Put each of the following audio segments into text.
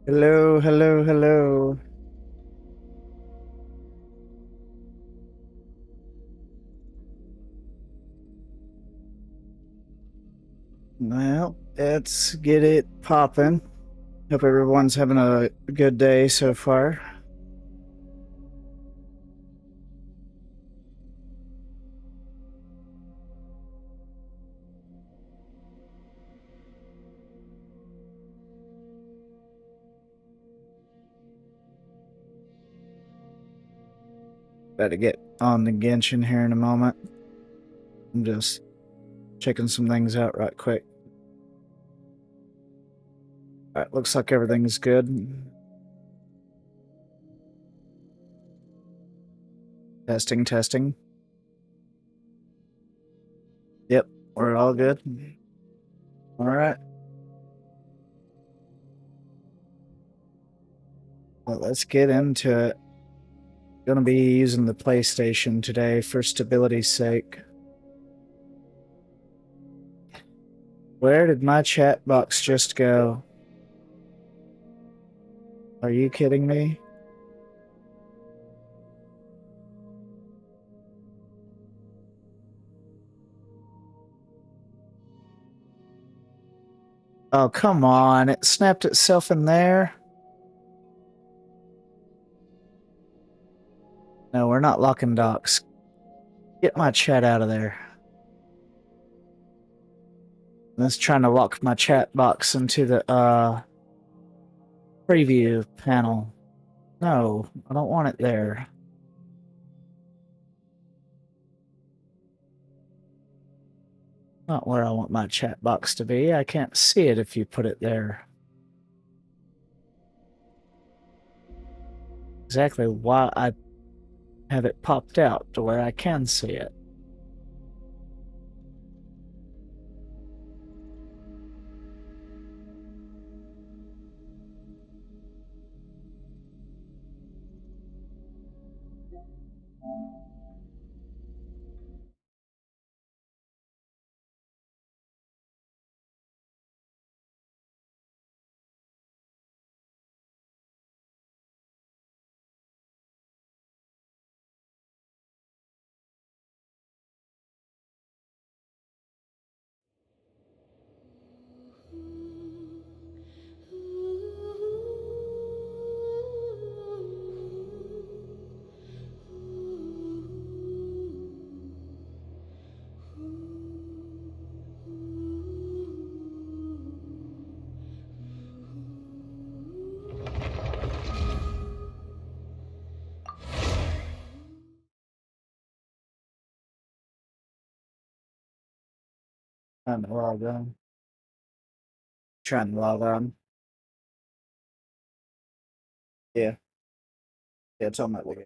Hello, hello, hello. Well, let's get it popping. Hope everyone's having a good day so far. Better get on the Genshin here in a moment. I'm just checking some things out right quick. Alright, looks like everything's good. Testing, testing. Yep, we're all good. Alright. Well, let's get into it. Gonna be using the PlayStation today for stability's sake. Where did my chat box just go? Are you kidding me? Oh, come on. It snapped itself in there. No, we're not locking docks. Get my chat out of there. Let's trying to lock my chat box into the preview panel. No, I don't want it there. Not where I want my chat box to be. I can't see it if you put it there. Exactly why I have it popped out to where I can see it. Trying to log on. Trying to log on. Yeah. Yeah, it's on my way.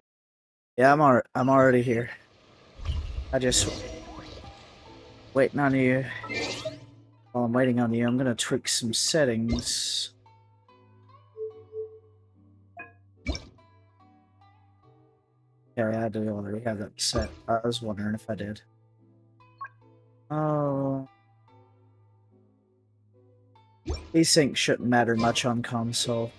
Yeah, I'm already here. I just waiting on you. While I'm waiting on you, I'm gonna tweak some settings. Yeah, I do already have that set. I was wondering if I did. Oh, desync shouldn't matter much on console.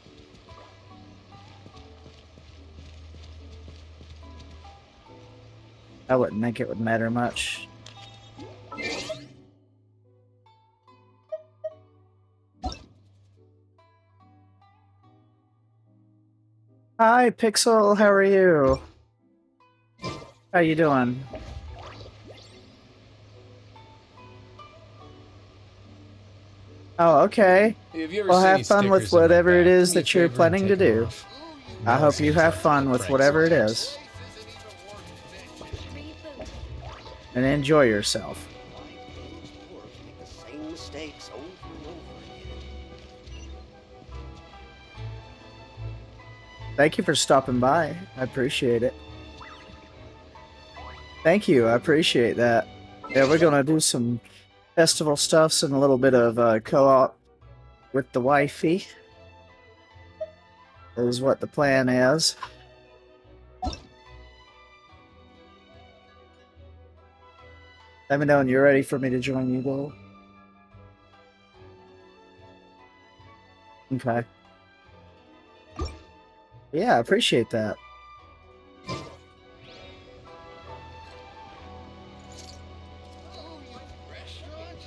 I wouldn't think it would matter much. Hi, Pixel. How are you? How you doing? Oh, okay. If you ever Well, see any have fun with stickers in my whatever it bag, do is me a that you're favor and planning to take them do. off. I Mel hope you seems have like to fun pull with pranks whatever it sometimes. is and enjoy yourself. The same mistakes over and over again. Thank you for stopping by. I appreciate it. Thank you. I appreciate that. Yeah, we're gonna do some festival stuffs and a little bit of co-op with the wifey. Is what the plan is. Let me know when you're ready for me to join you, though. Okay. Yeah, I appreciate that. Oh, you restaurant?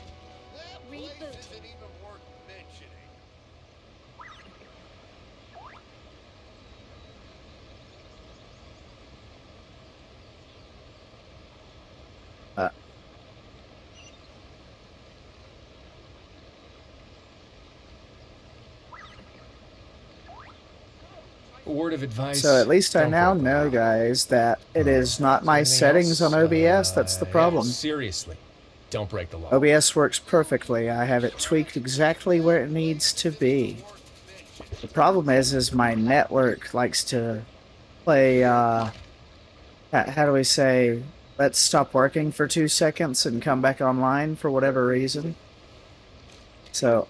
That place Reboot. isn't even worth mentioning. Uh, A word of so at advice, least I don't now break the know, law. guys, that it is not Is there my anything settings on else? OBS that's the Yeah, problem. seriously, don't break the law. OBS works perfectly. I have it tweaked exactly where it needs to be. The problem is my network likes to play, how do we say, let's stop working for 2 seconds and come back online for whatever reason. So,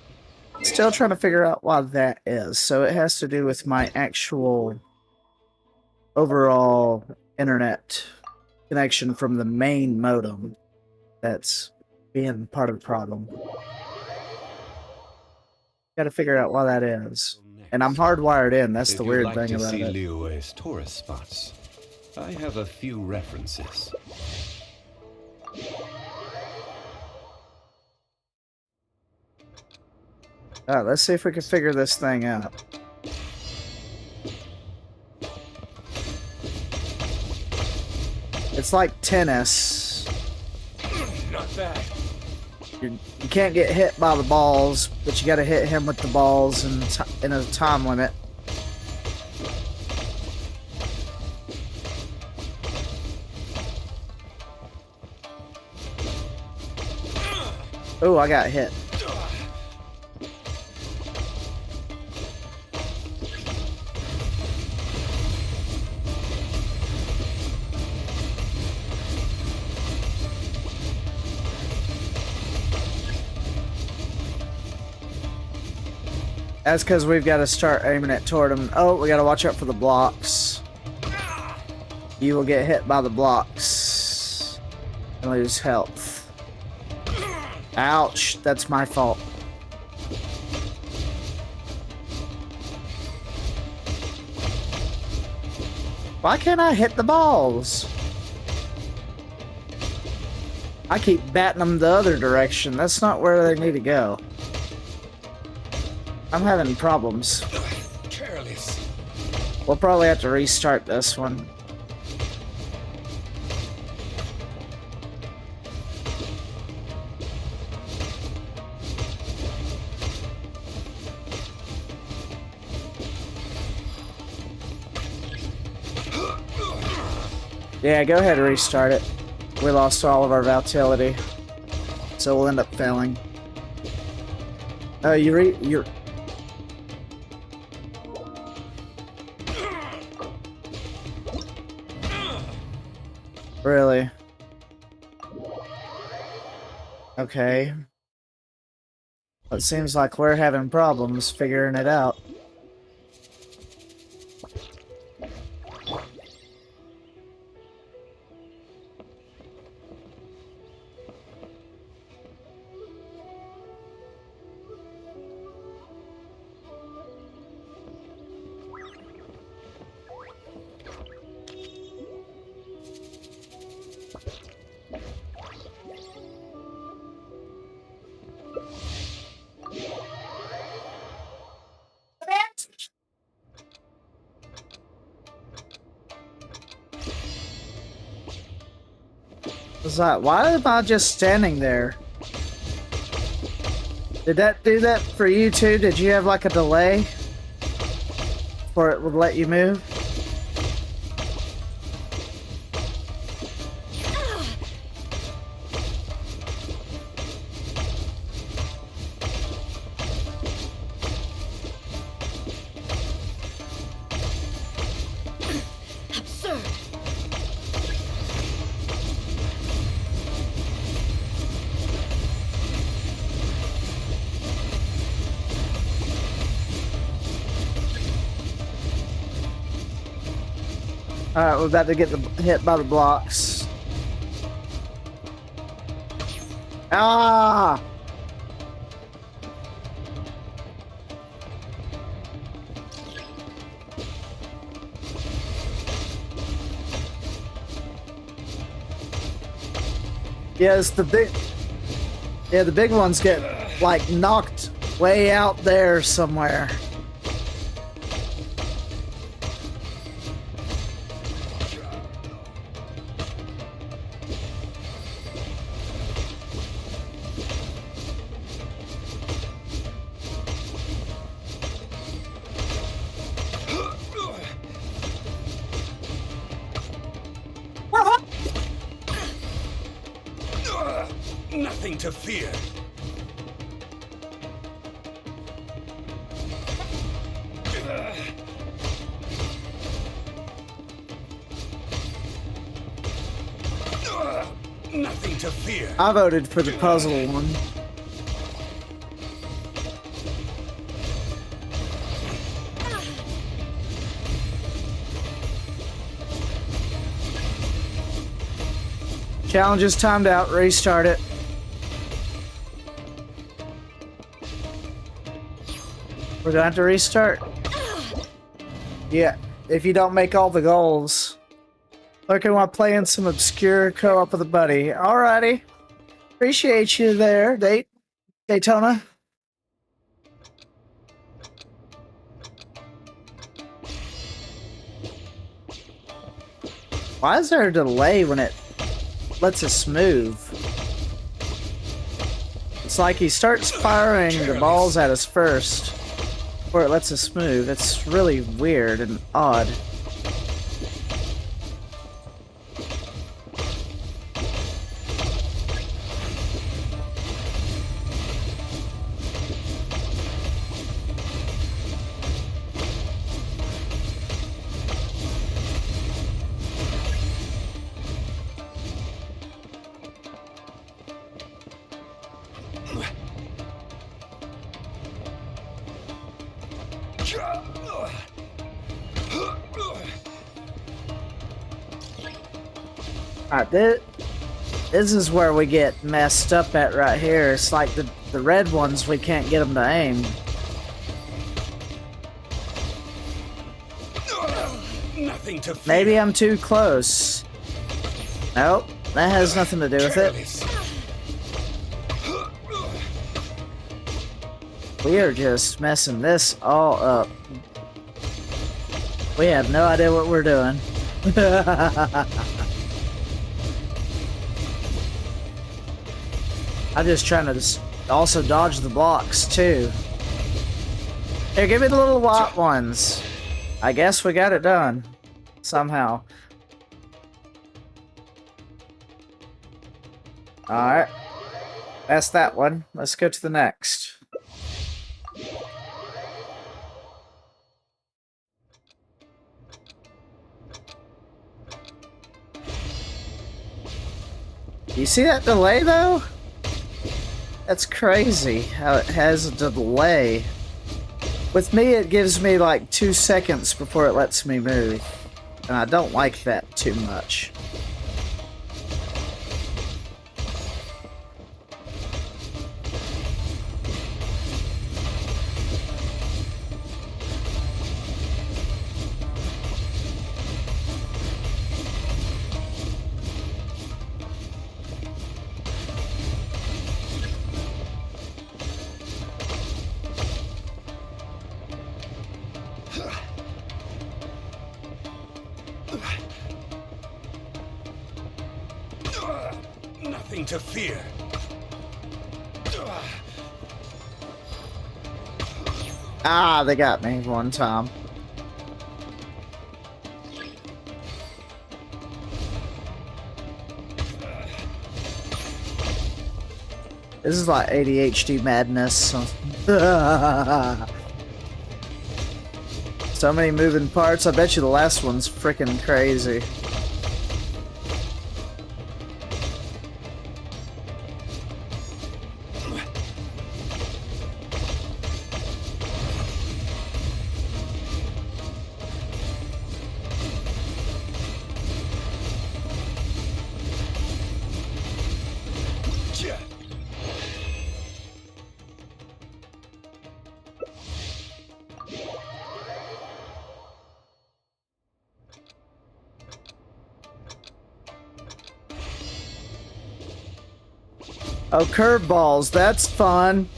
still trying to figure out why that is. So it has to do with my actual overall internet connection from the main modem that's being part of the problem. Got to figure out why that is. And I'm hardwired in. That's If the you'd weird like thing to about see it. Liyue's tourist spots, I have a few references. Alright, let's see if we can figure this thing out. It's like tennis. Not bad. You can't get hit by the balls, but you got to hit him with the balls in a time limit. Oh, I got hit. That's because we've got to start aiming it toward him. Oh, we got to watch out for the blocks. You will get hit by the blocks and lose health. Ouch, that's my fault. Why can't I hit the balls? I keep batting them the other direction. That's not where they need to go. I'm having problems. Careless. We'll probably have to restart this one. Yeah, go ahead and restart it. We lost all of our vitality, so we'll end up failing. Oh, you're... Really? Okay. It seems like we're having problems figuring it out. Was that, why am I just standing there? Did that do that for you too? Did you have like a delay before it would let you move? Absurd. Alright, we're about to get hit by the blocks. Ah! Yeah, it's the big. Yeah, the big ones get like knocked way out there somewhere. Nothing to fear. Nothing to fear. I voted for the puzzle one. Challenge is timed out. Restart it. We're gonna have to restart. Yeah, if you don't make all the goals. Looking while playing some obscure co-op with a buddy. Alrighty. Appreciate you there, Daytona. Why is there a delay when it lets us move? It's like he starts firing the balls at us first before it lets us move. It's really weird and odd. Alright, this is where we get messed up at right here. It's like the red ones, we can't get them to aim. Nothing to fear. Maybe I'm too close. Nope, that has nothing to do with it. We are just messing this all up. We have no idea what we're doing. I'm just trying to also dodge the blocks, too. Here, give me the little white ones. I guess we got it done. Somehow. Alright. That's that one. Let's go to the next. You see that delay, though? That's crazy how it has a delay. With me, it gives me like 2 seconds before it lets me move. And I don't like that too much. Nothing to fear. Ah, they got me one time. This is like ADHD madness. So many moving parts. I bet you the last one's freaking crazy. Oh, curveballs. That's fun.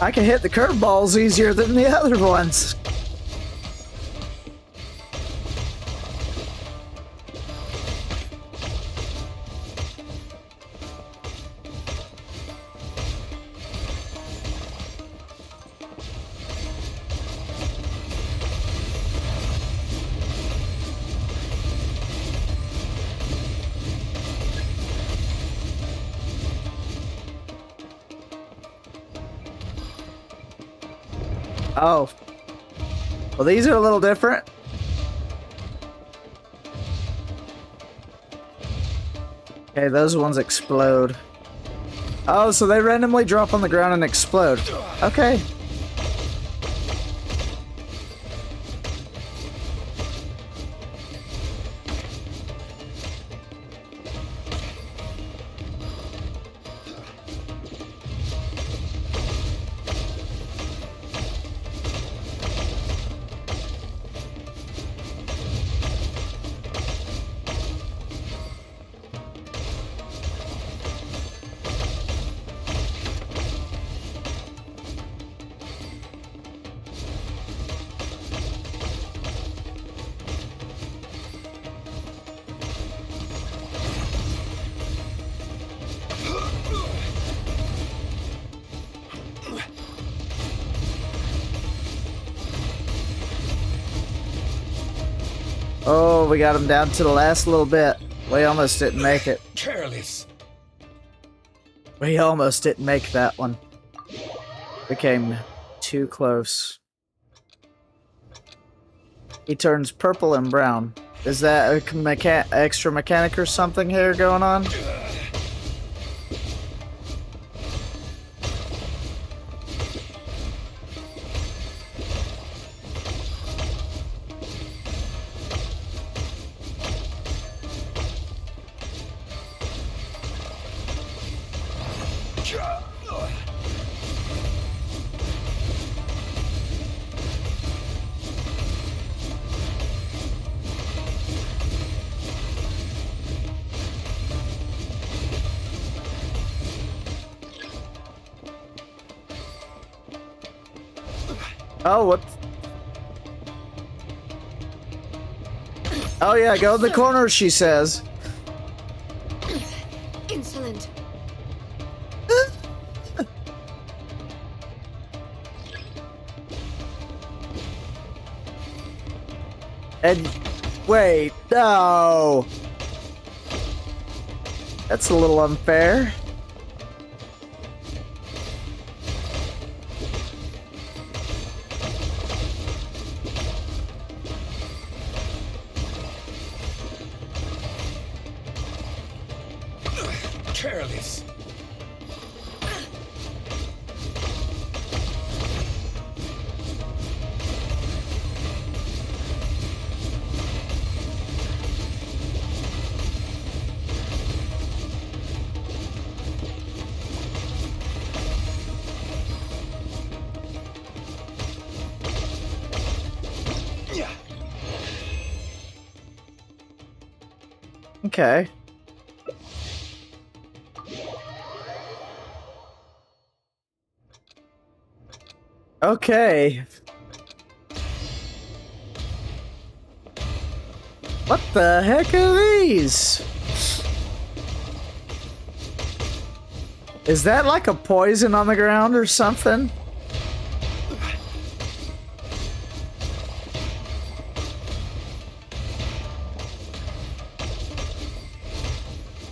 I can hit the curveballs easier than the other ones. Oh. Well, these are a little different. Okay, those ones explode. Oh, so they randomly drop on the ground and explode. Okay. Oh, we got him down to the last little bit. We almost didn't make it. Careless. We almost didn't make that one. We came too close. He turns purple and brown. Is that a extra mechanic or something here going on? Oh, what? Oh yeah, go in the corner, she says. Insolent. And wait, no. That's a little unfair. Careless. Okay. Okay. What the heck are these? Is that like a poison on the ground or something?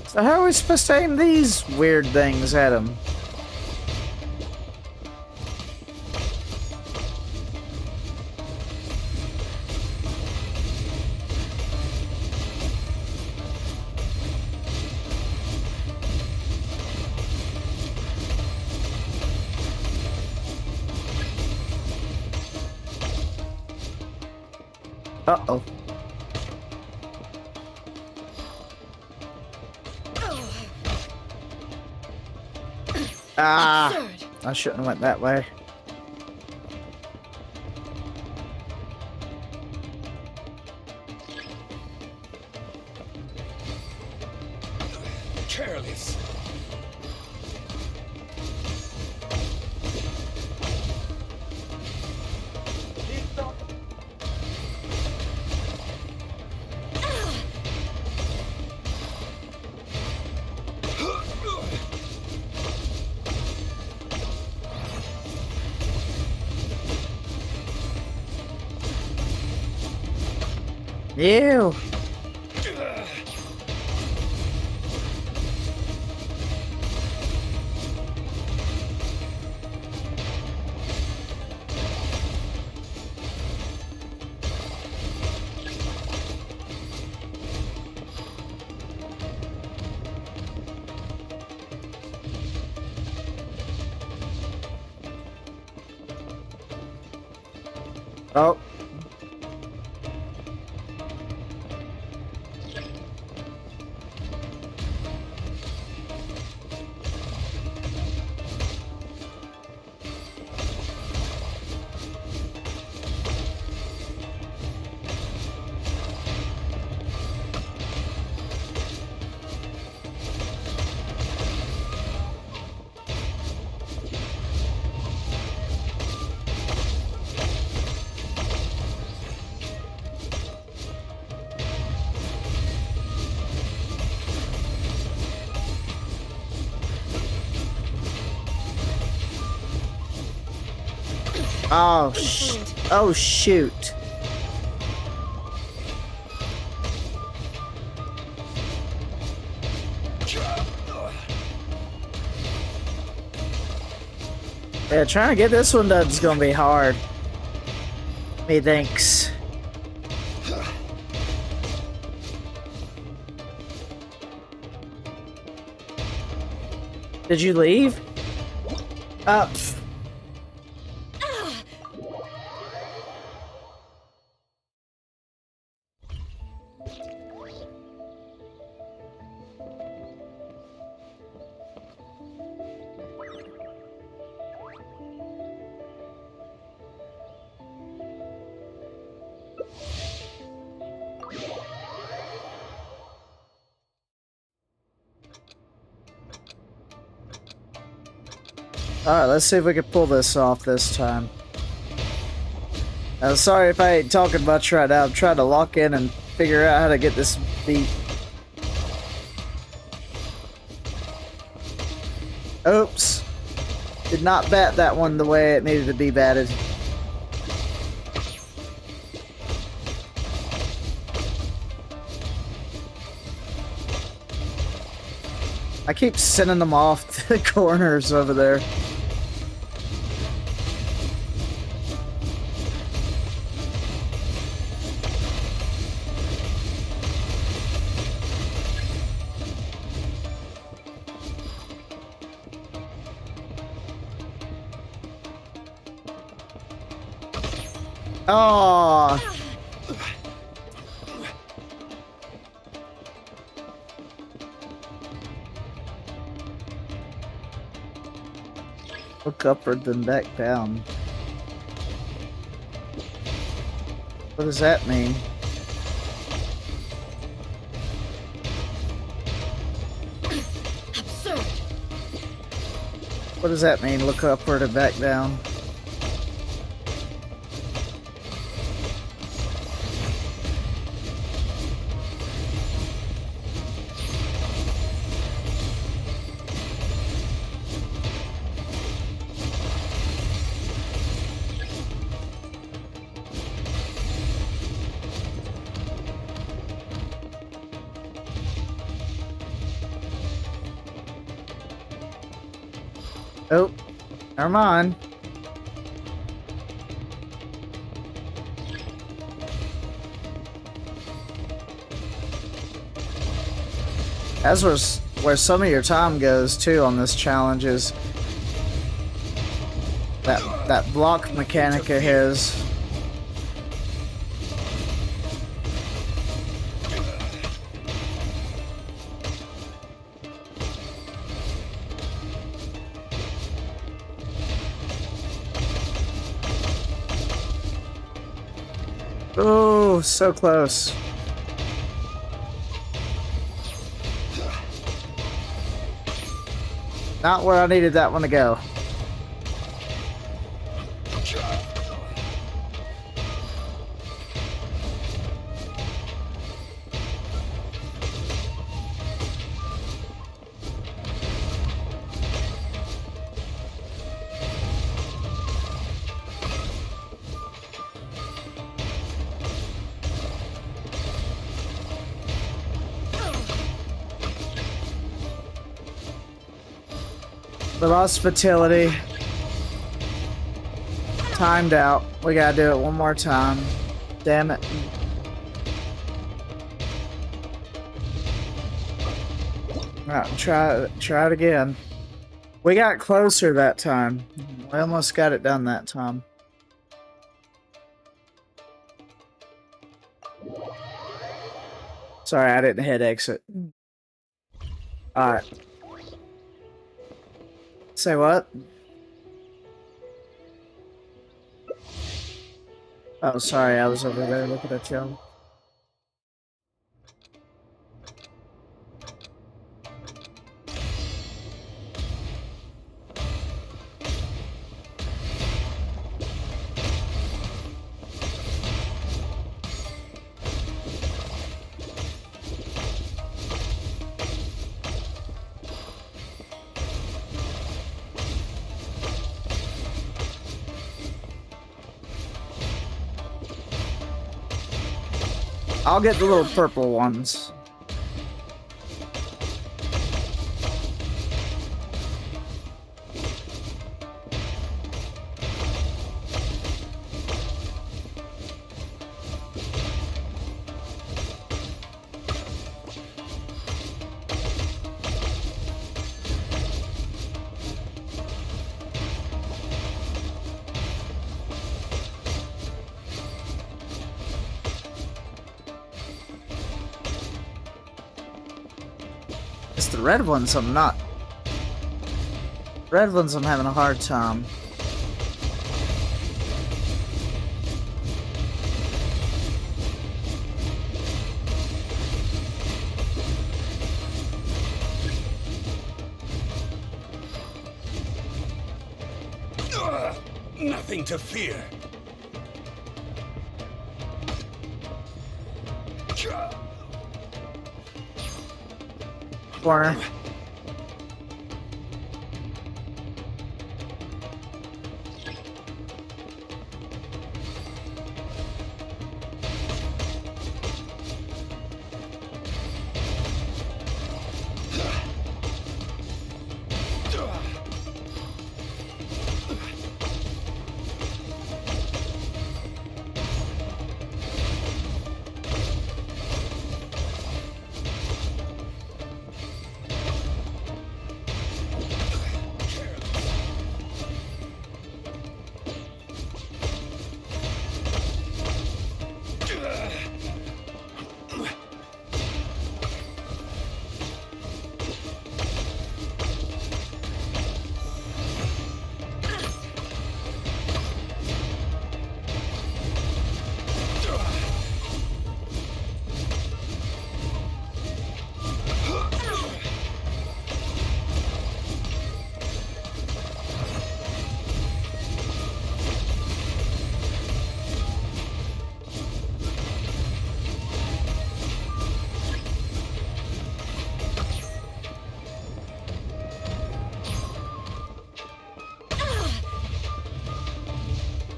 So how are we supposed to aim these weird things at him? Uh-oh. Ah! Absurd. I shouldn't have went that way. Ew. Oh. Oh, oh shoot. Yeah, trying to get this one done is gonna be hard. Methinks. Did you leave? Up. Alright, let's see if we can pull this off this time. Sorry if I ain't talking much right now. I'm trying to lock in and figure out how to get this beat. Oops. Did not bat that one the way it needed to be batted. I keep sending them off to the corners over there. Oh. Look upward then back down. What does that mean? Absurd. What does that mean? Look upward and back down. Oh, never mind. As was where some of your time goes too on this challenge is that block mechanic of his. Oh, so close. Not where I needed that one to go. We lost fertility. Timed out. We gotta do it one more time. Damn it. Alright, try it again. We got closer that time. We almost got it done that time. Sorry, I didn't hit exit. Alright. Say what? Oh, sorry, I was over there looking at you. I'll get the little purple ones. It's the red ones I'm not. Red ones I'm having a hard time. Nothing to fear. Corner.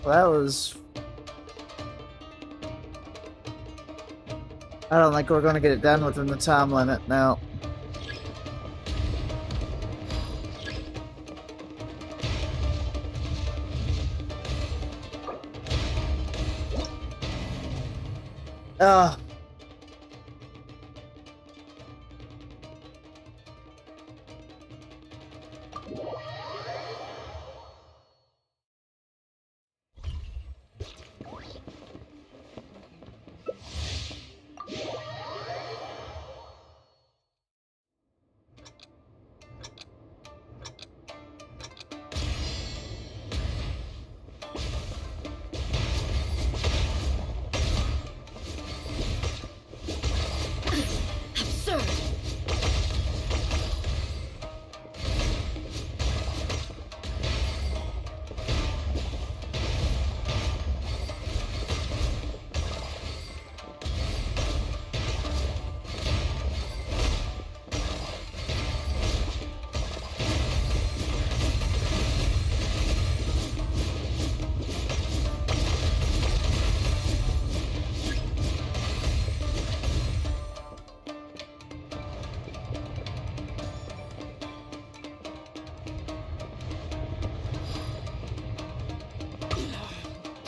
That was... I don't think we're gonna get it done within the time limit now. Ugh.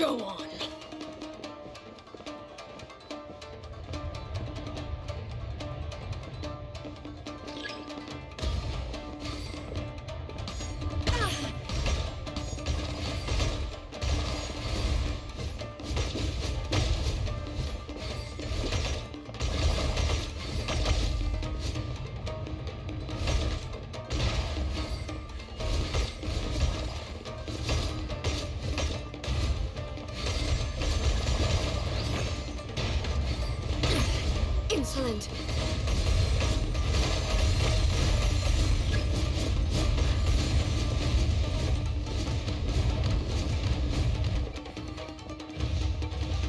Go on. Insolent.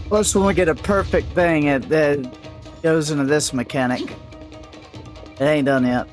Plus, when we get a perfect thing, it goes into this mechanic. It ain't done yet.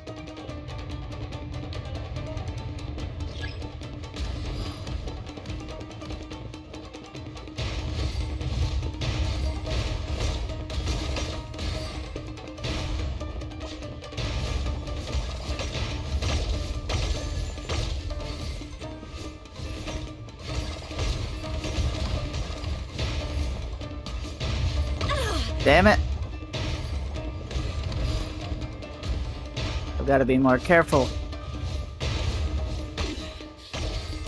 Damn it. I've got to be more careful.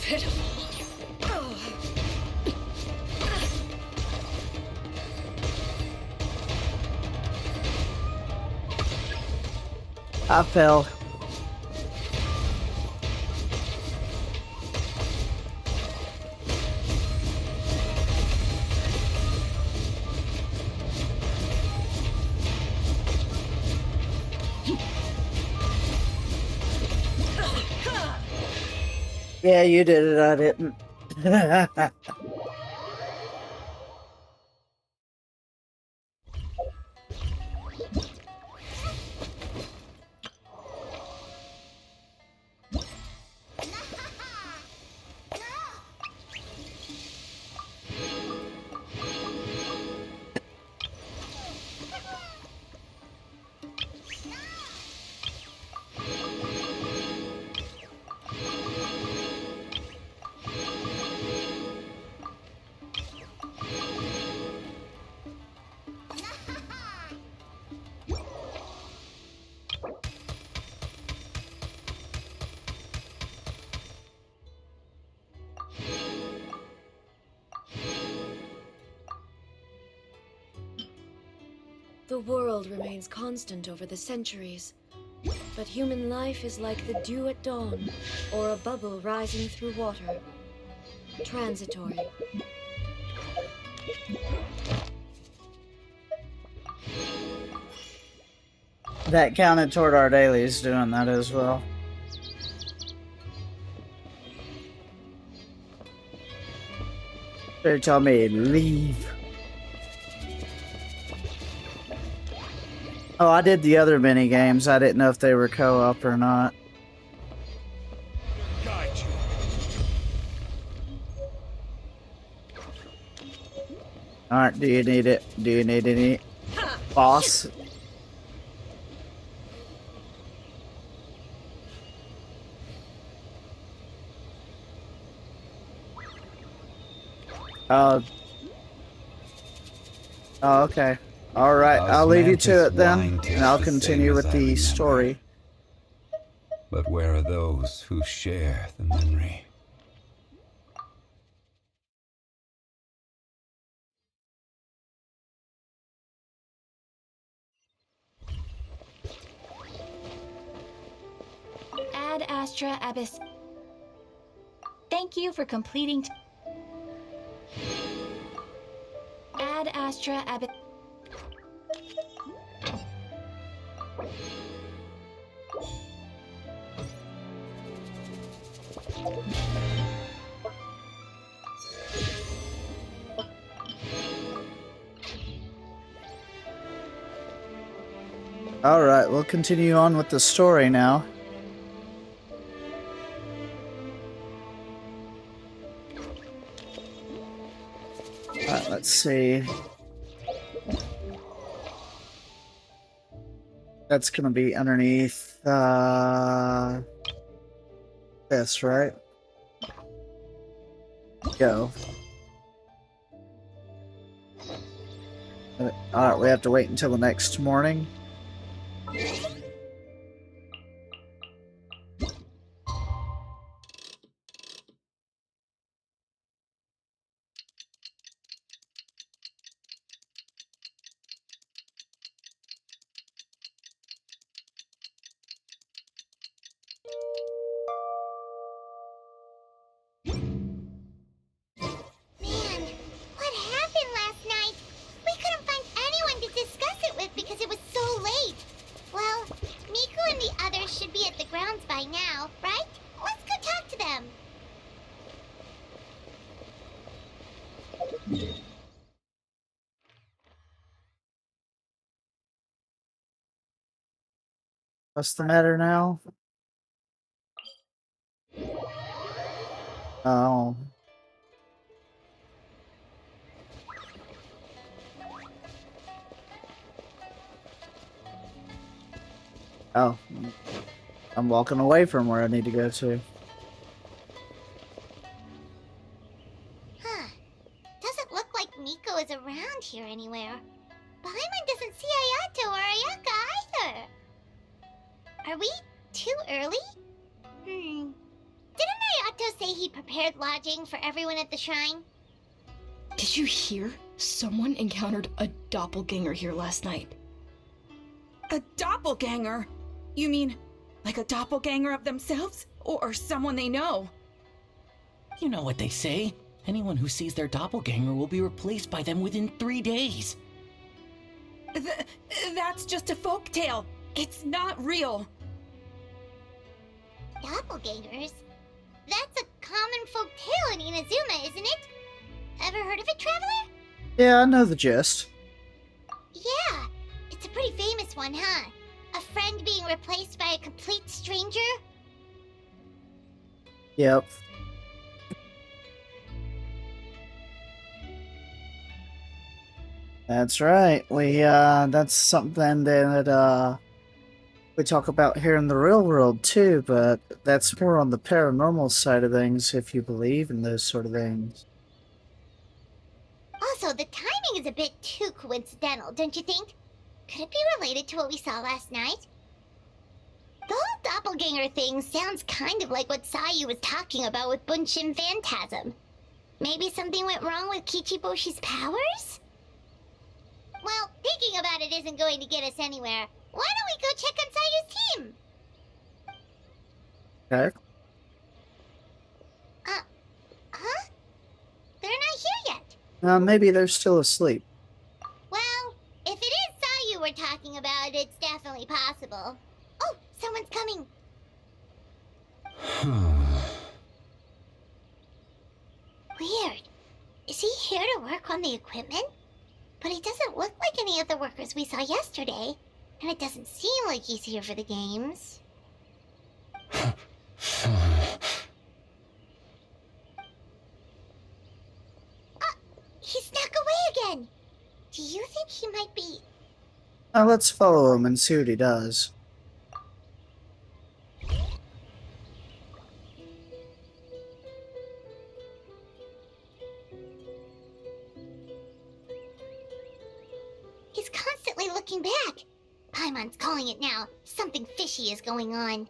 Pitiful. I fell. Yeah, you did it, I didn't. The world remains constant over the centuries, but human life is like the dew at dawn, or a bubble rising through water. Transitory. That counted toward our dailies doing that as well. They're telling me to leave. Oh, I did the other mini games. I didn't know if they were co-op or not. Guide you. Alright, do you need it? Do you need any? Boss? Oh, okay. Alright, I'll leave you to it then, and I'll continue with the story. But where are those who share the memory? Ad Astra Abyss. Thank you for completing. Ad Astra Abyss. Alright, we'll continue on with the story now. Alright, let's see. That's gonna be underneath this, right? Go. Alright, we have to wait until the next morning. Man, what happened last night? We couldn't find anyone to discuss it with because it was so late. Well, Miku and the others should be at the grounds by now, right? Let's go talk to them. What's the matter now? Oh. Oh. I'm walking away from where I need to go to. Huh. Doesn't look like Miko is around here anywhere. Paimon doesn't see Ayato or Ayaka either. Are we too early? Didn't Ayato say he prepared lodging for everyone at the shrine? Did you hear? Someone encountered a doppelganger here last night. A doppelganger? You mean like a doppelganger of themselves? Or someone they know? You know what they say. Anyone who sees their doppelganger will be replaced by them within 3 days. That's just a folktale. It's not real. Doppelgangers? That's a common folk tale in Inazuma, isn't it? Ever heard of it, Traveler? Yeah, I know the gist. Yeah, it's a pretty famous one, huh? A friend being replaced by a complete stranger? Yep. That's right. That's something that, we talk about here in the real world too, but that's more on the paranormal side of things, if you believe in those sort of things. Also, the timing is a bit too coincidental, don't you think? Could it be related to what we saw last night? The whole doppelganger thing sounds kind of like what Sayu was talking about with Bunshin Phantasm. Maybe something went wrong with Kichiboshi's powers? Well, thinking about it isn't going to get us anywhere. Why don't we go check on Sayu's team? Okay. Huh? They're not here yet. Maybe they're still asleep. Well, if it is Sayu we're talking about, it's definitely possible. Oh, someone's coming. Weird. Is he here to work on the equipment? But he doesn't look like any of the workers we saw yesterday. And it doesn't seem like he's here for the games. He snuck away again. Do you think he might be... Let's follow him and see what he does. He's constantly looking back. Paimon's calling it now. Something fishy is going on.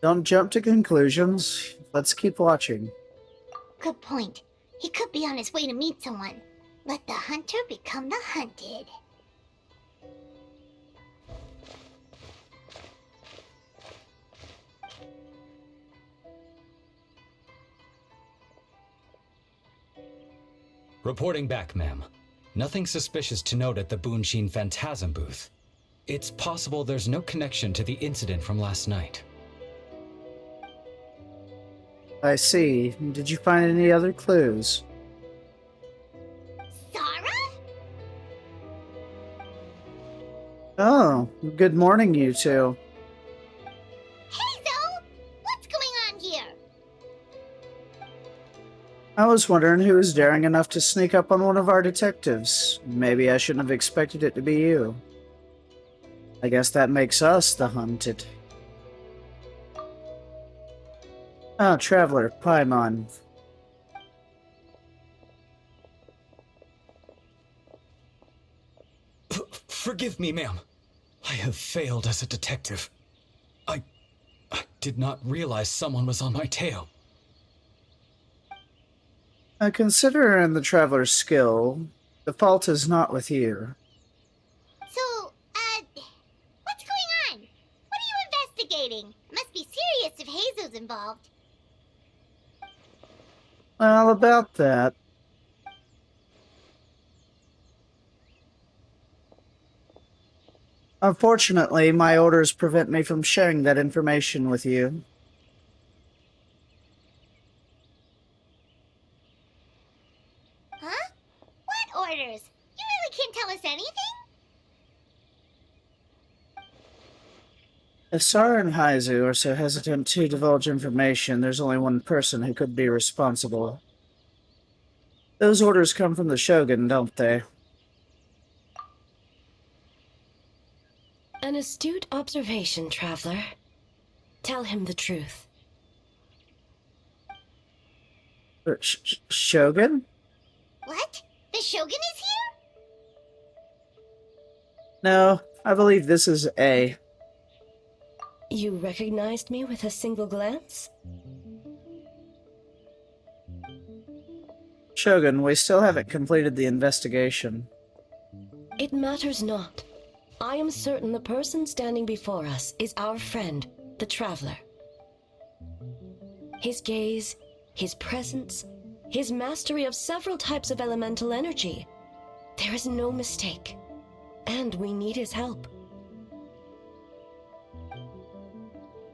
Don't jump to conclusions. Let's keep watching. Good point. He could be on his way to meet someone. Let the hunter become the hunted. Reporting back, ma'am. Nothing suspicious to note at the Bunshin Phantasm booth. It's possible there's no connection to the incident from last night. I see. Did you find any other clues? Zara? Oh, good morning, you two. Hey, Zoe! What's going on here? I was wondering who was daring enough to sneak up on one of our detectives. Maybe I shouldn't have expected it to be you. I guess that makes us the hunted. Ah, Traveler, Paimon. Forgive me, ma'am. I have failed as a detective. I did not realize someone was on my tail. Considering the traveler's skill, the fault is not with you. So, what's going on? What are you investigating? It must be serious if Jesus involved. Well, about that. Unfortunately, my orders prevent me from sharing that information with you. Huh? What orders? You really can't tell us anything? If Sara and Haizu are so hesitant to divulge information, there's only one person who could be responsible. Those orders come from the Shogun, don't they? An astute observation, traveler. Tell him the truth. Shogun? What? The Shogun is here? No, I believe this is A. You recognized me with a single glance? Shogun, we still haven't completed the investigation. It matters not. I am certain the person standing before us is our friend, the Traveler. His gaze, his presence, his mastery of several types of elemental energy. There is no mistake. And we need his help.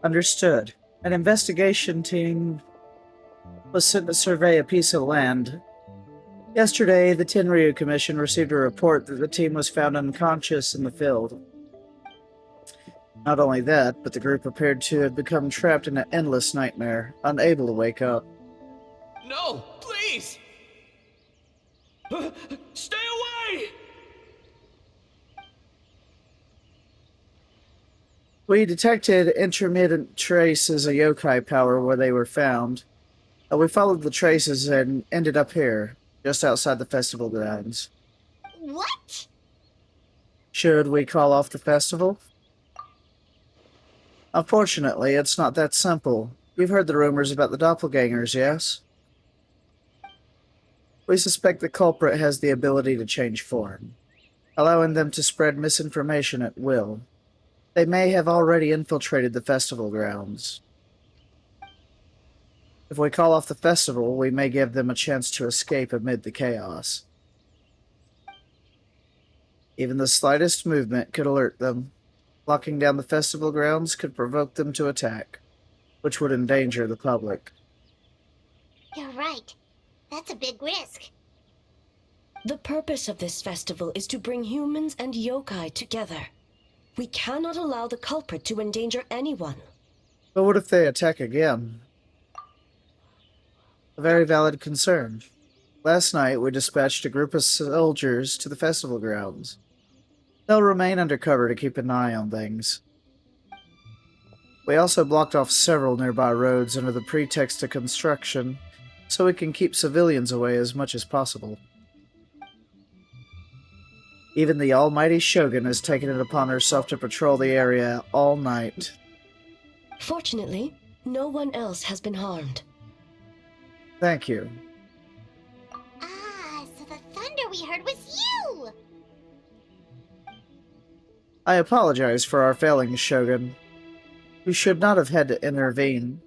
Understood. An investigation team was sent to survey a piece of land. Yesterday, the Tenryu Commission received a report that the team was found unconscious in the field. Not only that, but the group appeared to have become trapped in an endless nightmare, unable to wake up. No, please! Stay away! We detected intermittent traces of yokai power where they were found. We followed the traces and ended up here, just outside the festival grounds. What? Should we call off the festival? Unfortunately, it's not that simple. You've heard the rumors about the doppelgangers, yes? We suspect the culprit has the ability to change form, allowing them to spread misinformation at will. They may have already infiltrated the festival grounds. If we call off the festival, we may give them a chance to escape amid the chaos. Even the slightest movement could alert them. Locking down the festival grounds could provoke them to attack, which would endanger the public. You're right. That's a big risk. The purpose of this festival is to bring humans and yokai together. We cannot allow the culprit to endanger anyone. But what if they attack again? A very valid concern. Last night, we dispatched a group of soldiers to the festival grounds. They'll remain undercover to keep an eye on things. We also blocked off several nearby roads under the pretext of construction, so we can keep civilians away as much as possible. Even the almighty Shogun has taken it upon herself to patrol the area all night. Fortunately, no one else has been harmed. Thank you. Ah, so the thunder we heard was you! I apologize for our failings, Shogun. You should not have had to intervene.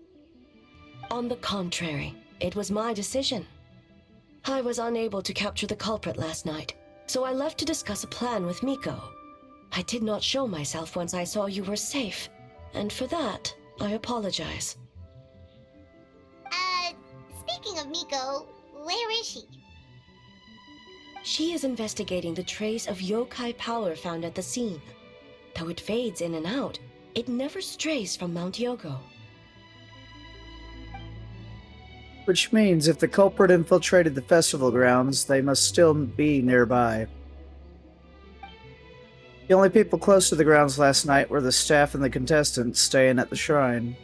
On the contrary, it was my decision. I was unable to capture the culprit last night, so I left to discuss a plan with Miko. I did not show myself once I saw you were safe, and for that, I apologize. Speaking of Miko, where is she? She is investigating the trace of yokai power found at the scene. Though it fades in and out, it never strays from Mount Yogo. Which means if the culprit infiltrated the festival grounds, they must still be nearby. The only people close to the grounds last night were the staff and the contestants staying at the shrine.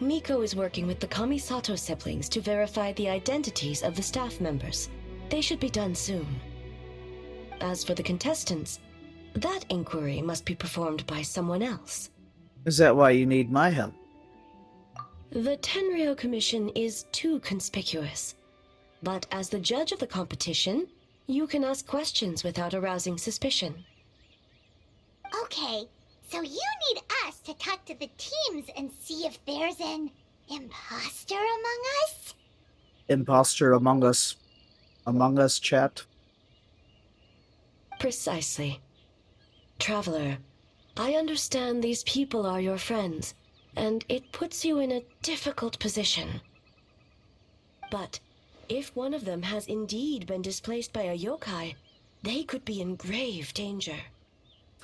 Miko is working with the Kamisato siblings to verify the identities of the staff members. They should be done soon. As for the contestants, That inquiry must be performed by someone else. Is that why you need my help? The Tenryo Commission is too conspicuous. But as the judge of the competition, you can ask questions without arousing suspicion. Okay, so you need us to talk to the teams and see if there's an imposter among us? Imposter among us. Among us, chat. Precisely. Traveler, I understand these people are your friends, and it puts you in a difficult position. But if one of them has indeed been displaced by a yokai, they could be in grave danger.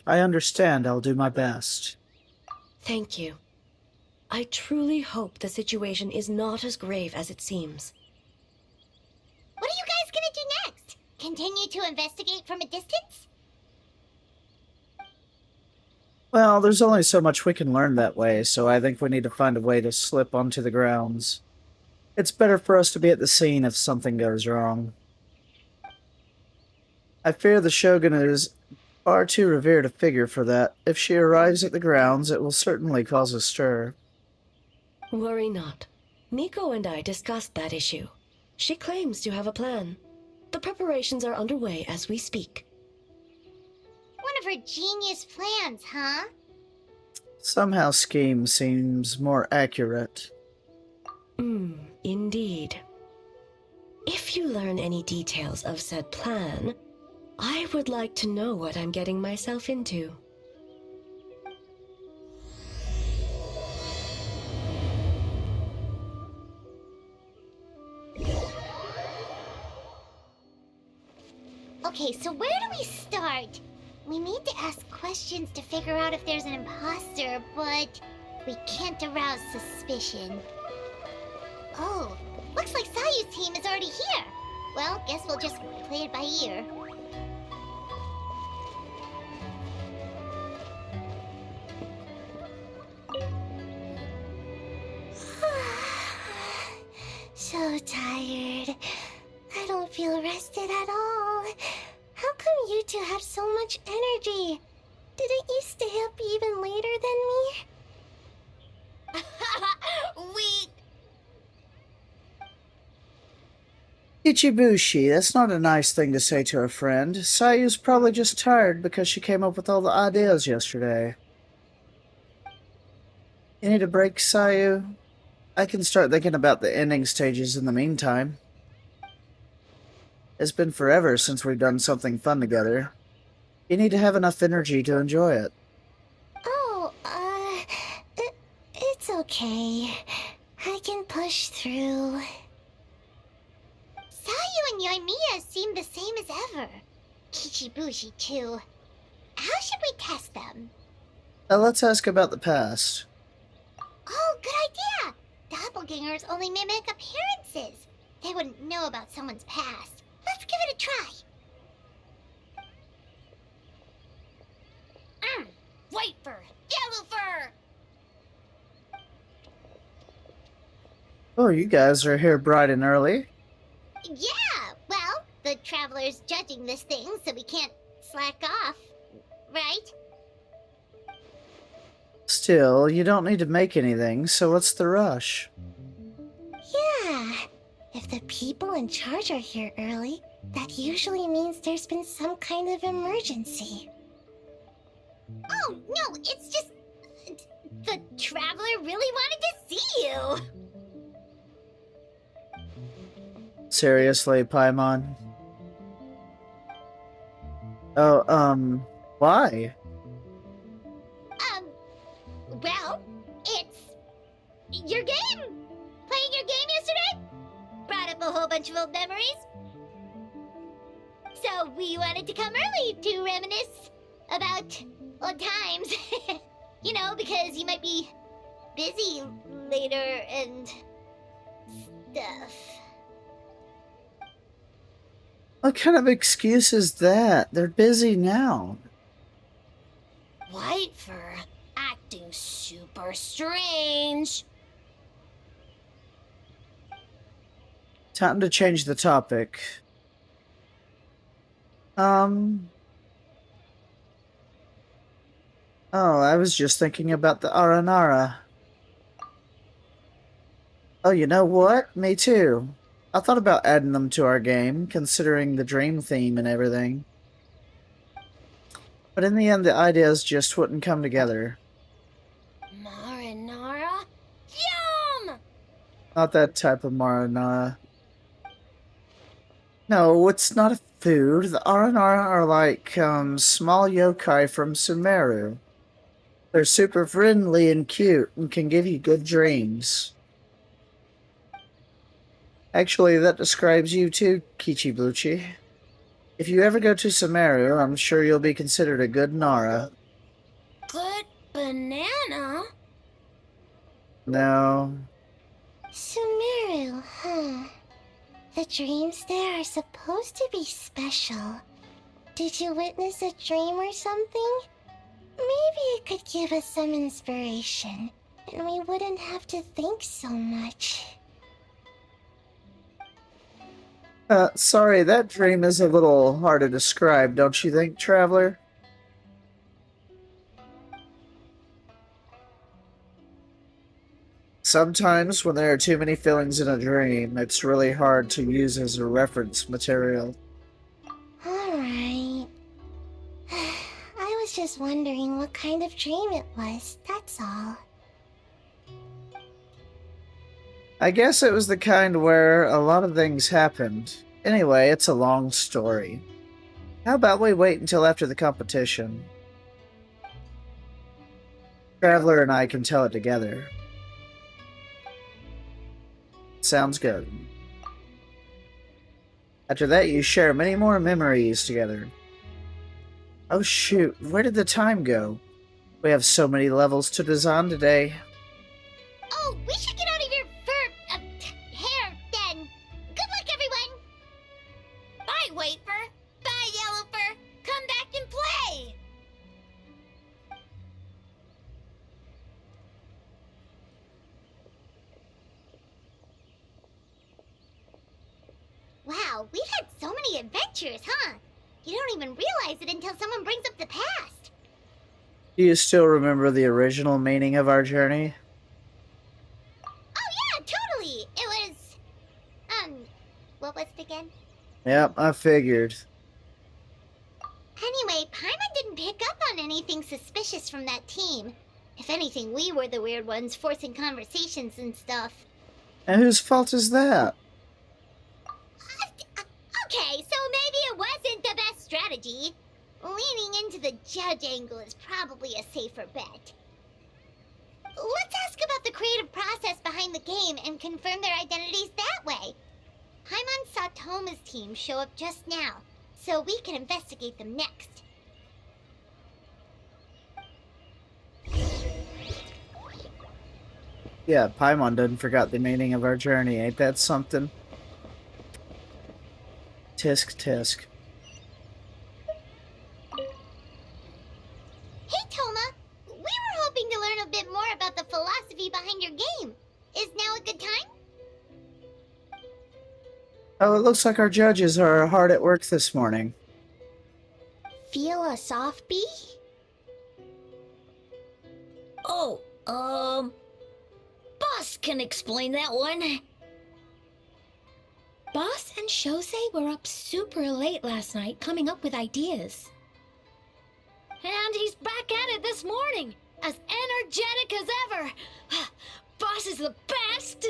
I understand. I'll do my best. Thank you. I truly hope the situation is not as grave as it seems. What are you guys gonna do next? Continue to investigate from a distance? Well, there's only so much we can learn that way, so I think we need to find a way to slip onto the grounds. It's better for us to be at the scene if something goes wrong. I fear the Shogun is far too revered a figure for that. If she arrives at the grounds, it will certainly cause a stir. Worry not. Miko and I discussed that issue. She claims to have a plan. The preparations are underway as we speak. One of her genius plans, huh? Somehow scheme seems more accurate. Indeed. If you learn any details of said plan, I would like to know what I'm getting myself into. Okay, so where do we start? We need to ask questions to figure out if there's an imposter, but we can't arouse suspicion. Oh, looks like Sayu's team is already here. Well, guess we'll just play it by ear. So tired. I don't feel rested at all. How come you two have so much energy? Didn't you stay up even later than me? Weak. Ichibushi, that's not a nice thing to say to a friend. Sayu's probably just tired because she came up with all the ideas yesterday. You need a break, Sayu? I can start thinking about the ending stages in the meantime. It's been forever since we've done something fun together. You need to have enough energy to enjoy it. Oh, it's okay. I can push through. Sayu and Yoimiya seem the same as ever. Kichibushi, too. How should we test them? Now let's ask about the past. Oh, good idea! Doppelgangers only mimic appearances. They wouldn't know about someone's past. Let's give it a try. White fur! Yellow fur! Oh, you guys are here bright and early. Yeah, well, the Traveler's judging this thing, so we can't slack off, right? Still, you don't need to make anything, so what's the rush? Yeah, if the people in charge are here early, that usually means there's been some kind of emergency. Oh, no, it's just... The Traveler really wanted to see you! Seriously, Paimon? Oh, why? Well, it's... your game! Playing your game yesterday? Brought up a whole bunch of old memories. So we wanted to come early to reminisce about old times. You know, because you might be busy later and stuff. What kind of excuse is that? They're busy now. White fur acting super strange. Time to change the topic. Oh, I was just thinking about the Aranara. Oh, you know what? Me too. I thought about adding them to our game, considering the dream theme and everything. But in the end, the ideas just wouldn't come together. Marinara? Yum! Not that type of marinara. No, it's not a food. The Aranara are like, small yokai from Sumeru. They're super friendly and cute and can give you good dreams. Actually, that describes you too, Kichibuchi. If you ever go to Sumeru, I'm sure you'll be considered a good Nara. Good banana? No. Sumeru, huh? The dreams there are supposed to be special. Did you witness a dream or something? Maybe it could give us some inspiration, and we wouldn't have to think so much. Sorry, that dream is a little hard to describe, don't you think, Traveler? Sometimes, when there are too many feelings in a dream, it's really hard to use as a reference material. Alright. I was just wondering what kind of dream it was, that's all. I guess it was the kind where a lot of things happened. Anyway, it's a long story. How about we wait until after the competition? Traveler and I can tell it together. Sounds good. After that, you share many more memories together. Oh shoot, where did the time go? We have so many levels to design today. Oh, we should get out of here for hair then. Good luck, everyone. Bye, Wafer. Bye, Yellowfur. Come back and play. Wow, we've had so many adventures, huh? You don't even realize it until someone brings up the past. Do you still remember the original meaning of our journey? Oh yeah, totally. It was, what was it again? Yep, I figured. Anyway, Paimon didn't pick up on anything suspicious from that team. If anything, we were the weird ones forcing conversations and stuff. And whose fault is that? Okay, so maybe it wasn't the best strategy. Leaning into the judge angle is probably a safer bet. Let's ask about the creative process behind the game and confirm their identities that way. Paimon saw Toma's team show up just now, so we can investigate them next. Yeah, Paimon didn't forget the meaning of our journey. Ain't that something? Tisk tisk. Hey, Toma! We were hoping to learn a bit more about the philosophy behind your game. Is now a good time? Oh, it looks like our judges are hard at work this morning. Philosophy? Oh, Boss can explain that one. Boss and Shosei were up super late last night coming up with ideas. And he's back at it this morning, as energetic as ever. Boss is the best!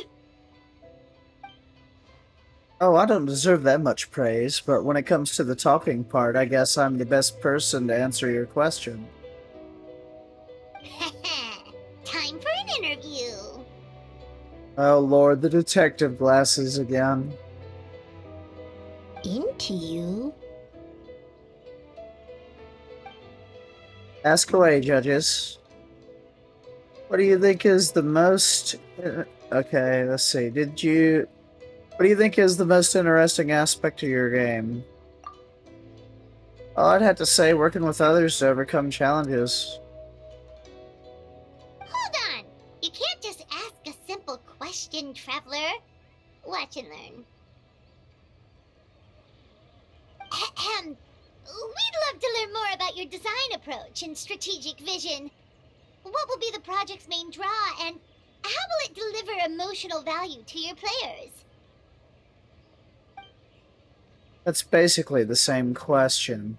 Oh, I don't deserve that much praise, but when it comes to the talking part, I guess I'm the best person to answer your question. Time for an interview. Oh lord, the detective glasses again. Into you? Ask away, judges. What do you think is the most... Okay, let's see. What do you think is the most interesting aspect of your game? Oh, I'd have to say working with others to overcome challenges. Hold on! You can't just ask a simple question, Traveler. Watch and learn. Ahem. We'd love to learn more about your design approach and strategic vision. What will be the project's main draw, and how will it deliver emotional value to your players? That's basically the same question.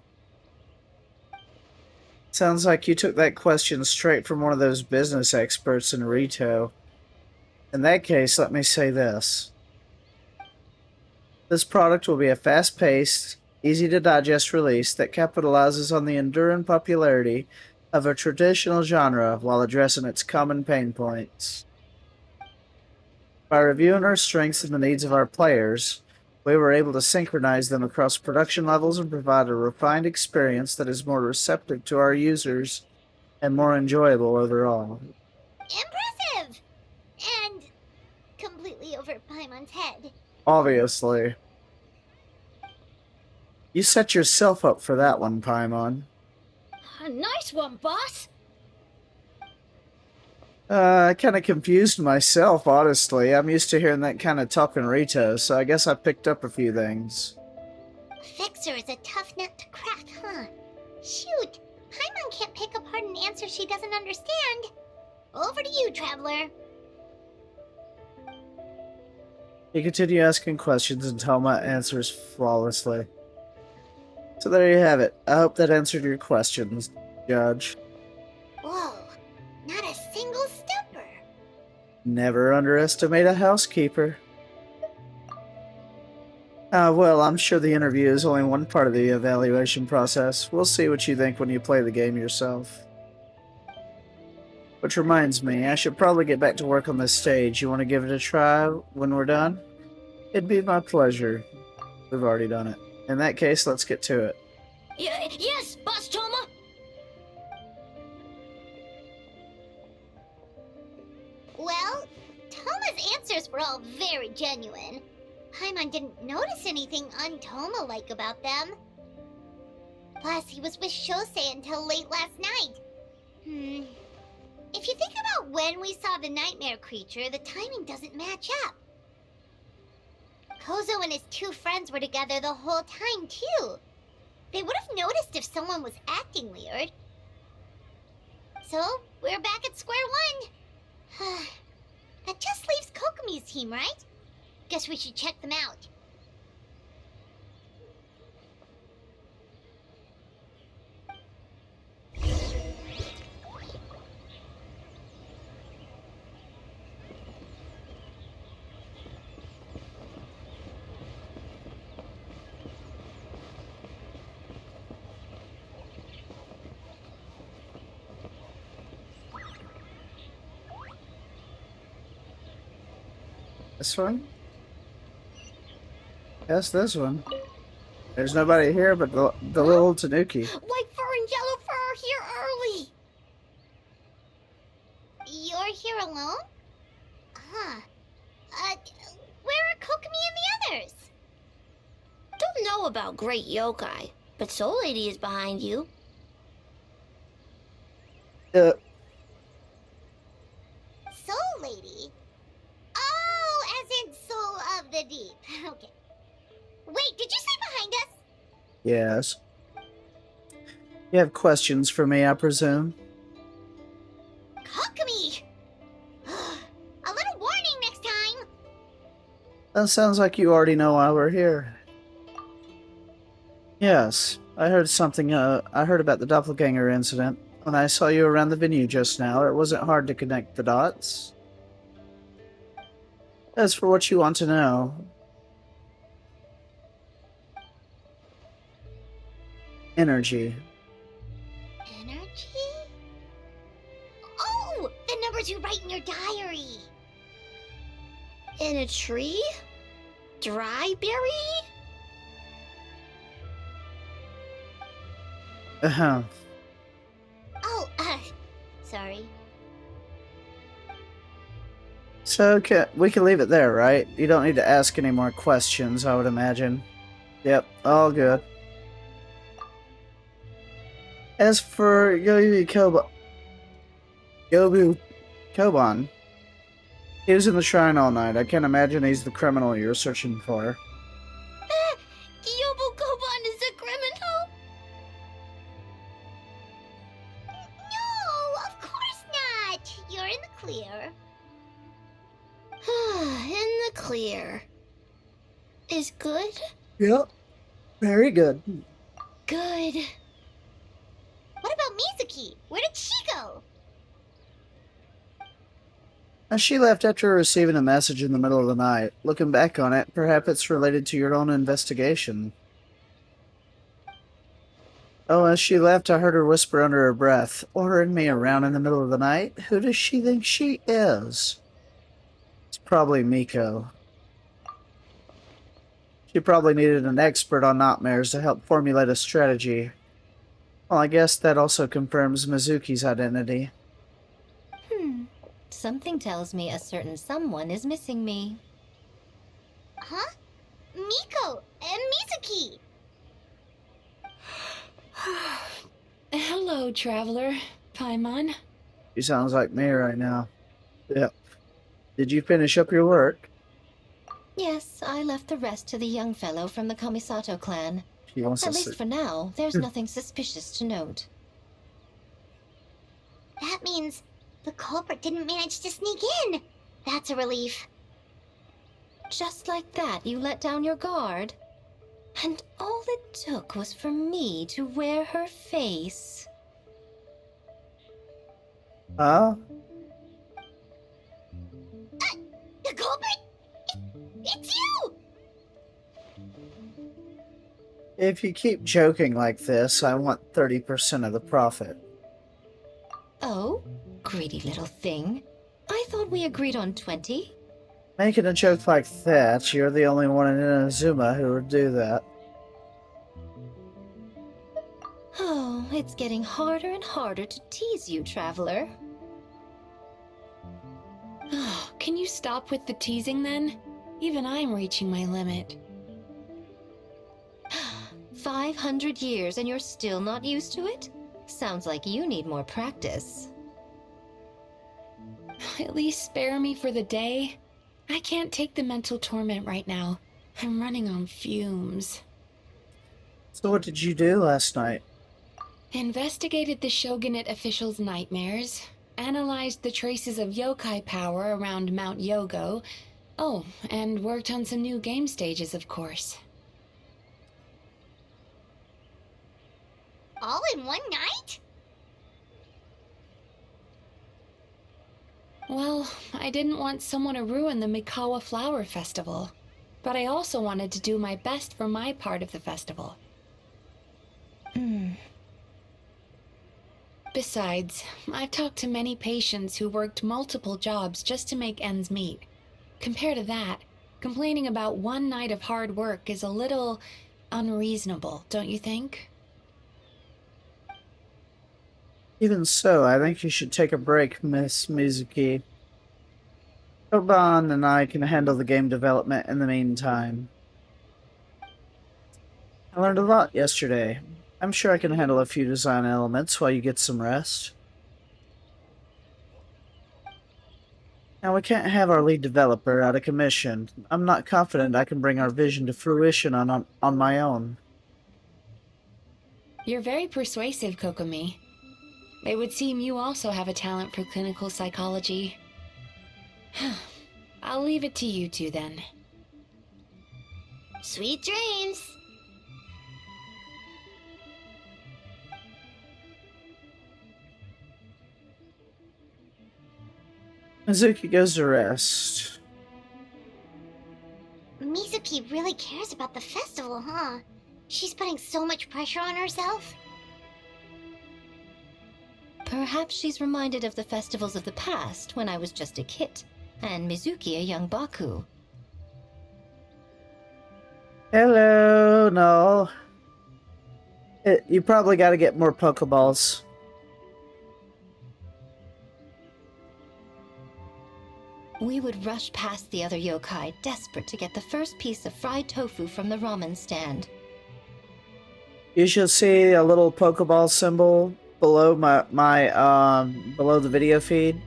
Sounds like you took that question straight from one of those business experts in Rito. In that case, let me say this. This product will be a fast-paced, easy-to-digest release that capitalizes on the enduring popularity of a traditional genre while addressing its common pain points. By reviewing our strengths and the needs of our players, we were able to synchronize them across production levels and provide a refined experience that is more receptive to our users and more enjoyable overall. Impressive! And completely over Paimon's head. Obviously. You set yourself up for that one, Paimon. A nice one, boss. I kind of confused myself, honestly. I'm used to hearing that kind of talk in Rito, so I guess I picked up a few things. Fixer is a tough nut to crack, huh? Shoot! Paimon can't pick apart an answer she doesn't understand. Over to you, Traveler. You continue asking questions and Telma answers flawlessly. So there you have it. I hope that answered your questions, Judge. Whoa, not a single stepper. Never underestimate a housekeeper. Well, I'm sure the interview is only one part of the evaluation process. We'll see what you think when you play the game yourself. Which reminds me, I should probably get back to work on this stage. You want to give it a try when we're done? It'd be my pleasure. We've already done it. In that case, let's get to it. Yes, Boss Toma. Well, Toma's answers were all very genuine. Paimon didn't notice anything un-Toma-like about them. Plus, he was with Shosei until late last night. If you think about when we saw the nightmare creature, the timing doesn't match up. Kozo and his two friends were together the whole time, too. They would have noticed if someone was acting weird. So, we're back at square one. That just leaves Kokomi's team, right? Guess we should check them out. This one? Yes, this one. There's nobody here but the little Tanuki. White fur and yellow fur are here early. You're here alone? Huh. Where are Kokomi and the others? Don't know about Great Yokai, but Soul Lady is behind you. Soul Lady? Oh, as in Soul of the Deep. Okay. Wait, did you say behind us? Yes. You have questions for me, I presume? Kokomi! A little warning next time! That sounds like you already know why we're here. Yes, I heard something, I heard about the doppelganger incident. When I saw you around the venue just now, it wasn't hard to connect the dots. As for what you want to know... Energy. Energy? Oh! The numbers you write in your diary! In a tree? Dryberry? Uh-huh. Oh, sorry. So, we can leave it there, right? You don't need to ask any more questions, I would imagine. Yep, all good. As for Yobu Koban, he was in the shrine all night. I can't imagine he's the criminal you're searching for. Yobu Koban is a criminal? is good? Yep. Very good. Good. What about Mizuki? Where did she go? She left after receiving a message in the middle of the night. Looking back on it, perhaps it's related to your own investigation. Oh, as she left, I heard her whisper under her breath, ordering me around in the middle of the night. Who does she think she is? It's probably Miko. She probably needed an expert on nightmares to help formulate a strategy. Well, I guess that also confirms Mizuki's identity. Something tells me a certain someone is missing me. Huh? Miko and Mizuki! Hello, traveler. Paimon. She sounds like me right now. Yep. Did you finish up your work? Yes, I left the rest to the young fellow from the Kamisato clan. She wants At to least sit. for now, there's nothing suspicious to note. That means the culprit didn't manage to sneak in. That's a relief. Just like that, you let down your guard? And all it took was for me to wear her face. Huh? The culprit? It's you! If you keep joking like this, I want 30% of the profit. Oh, greedy little thing. I thought we agreed on 20. Making a joke like that, you're the only one in Inazuma who would do that. Oh, it's getting harder and harder to tease you, traveler. Oh, can you stop with the teasing then? Even I'm reaching my limit. 500 years and you're still not used to it? Sounds like you need more practice. At least spare me for the day. I can't take the mental torment right now. I'm running on fumes. So what did you do last night? Investigated the shogunate officials' nightmares, analyzed the traces of yokai power around Mount Yogo. Oh, and worked on some new game stages, of course. All in one night? Well, I didn't want someone to ruin the Mikawa Flower Festival, but I also wanted to do my best for my part of the festival. Besides, I've talked to many patients who worked multiple jobs just to make ends meet. Compared to that, complaining about one night of hard work is a little unreasonable, don't you think? Even so, I think you should take a break, Miss Mizuki. Oban and I can handle the game development in the meantime. I learned a lot yesterday. I'm sure I can handle a few design elements while you get some rest. Now, we can't have our lead developer out of commission. I'm not confident I can bring our vision to fruition on my own. You're very persuasive, Kokomi. It would seem you also have a talent for clinical psychology. I'll leave it to you two then. Sweet dreams! Mizuki goes to rest. Mizuki really cares about the festival, huh? She's putting so much pressure on herself. Perhaps she's reminded of the festivals of the past when I was just a kid, and Mizuki a young Baku. Hello, no. You probably got to get more Pokeballs. We would rush past the other yokai, desperate to get the first piece of fried tofu from the ramen stand. You should see a little Pokeball symbol below below the video feed.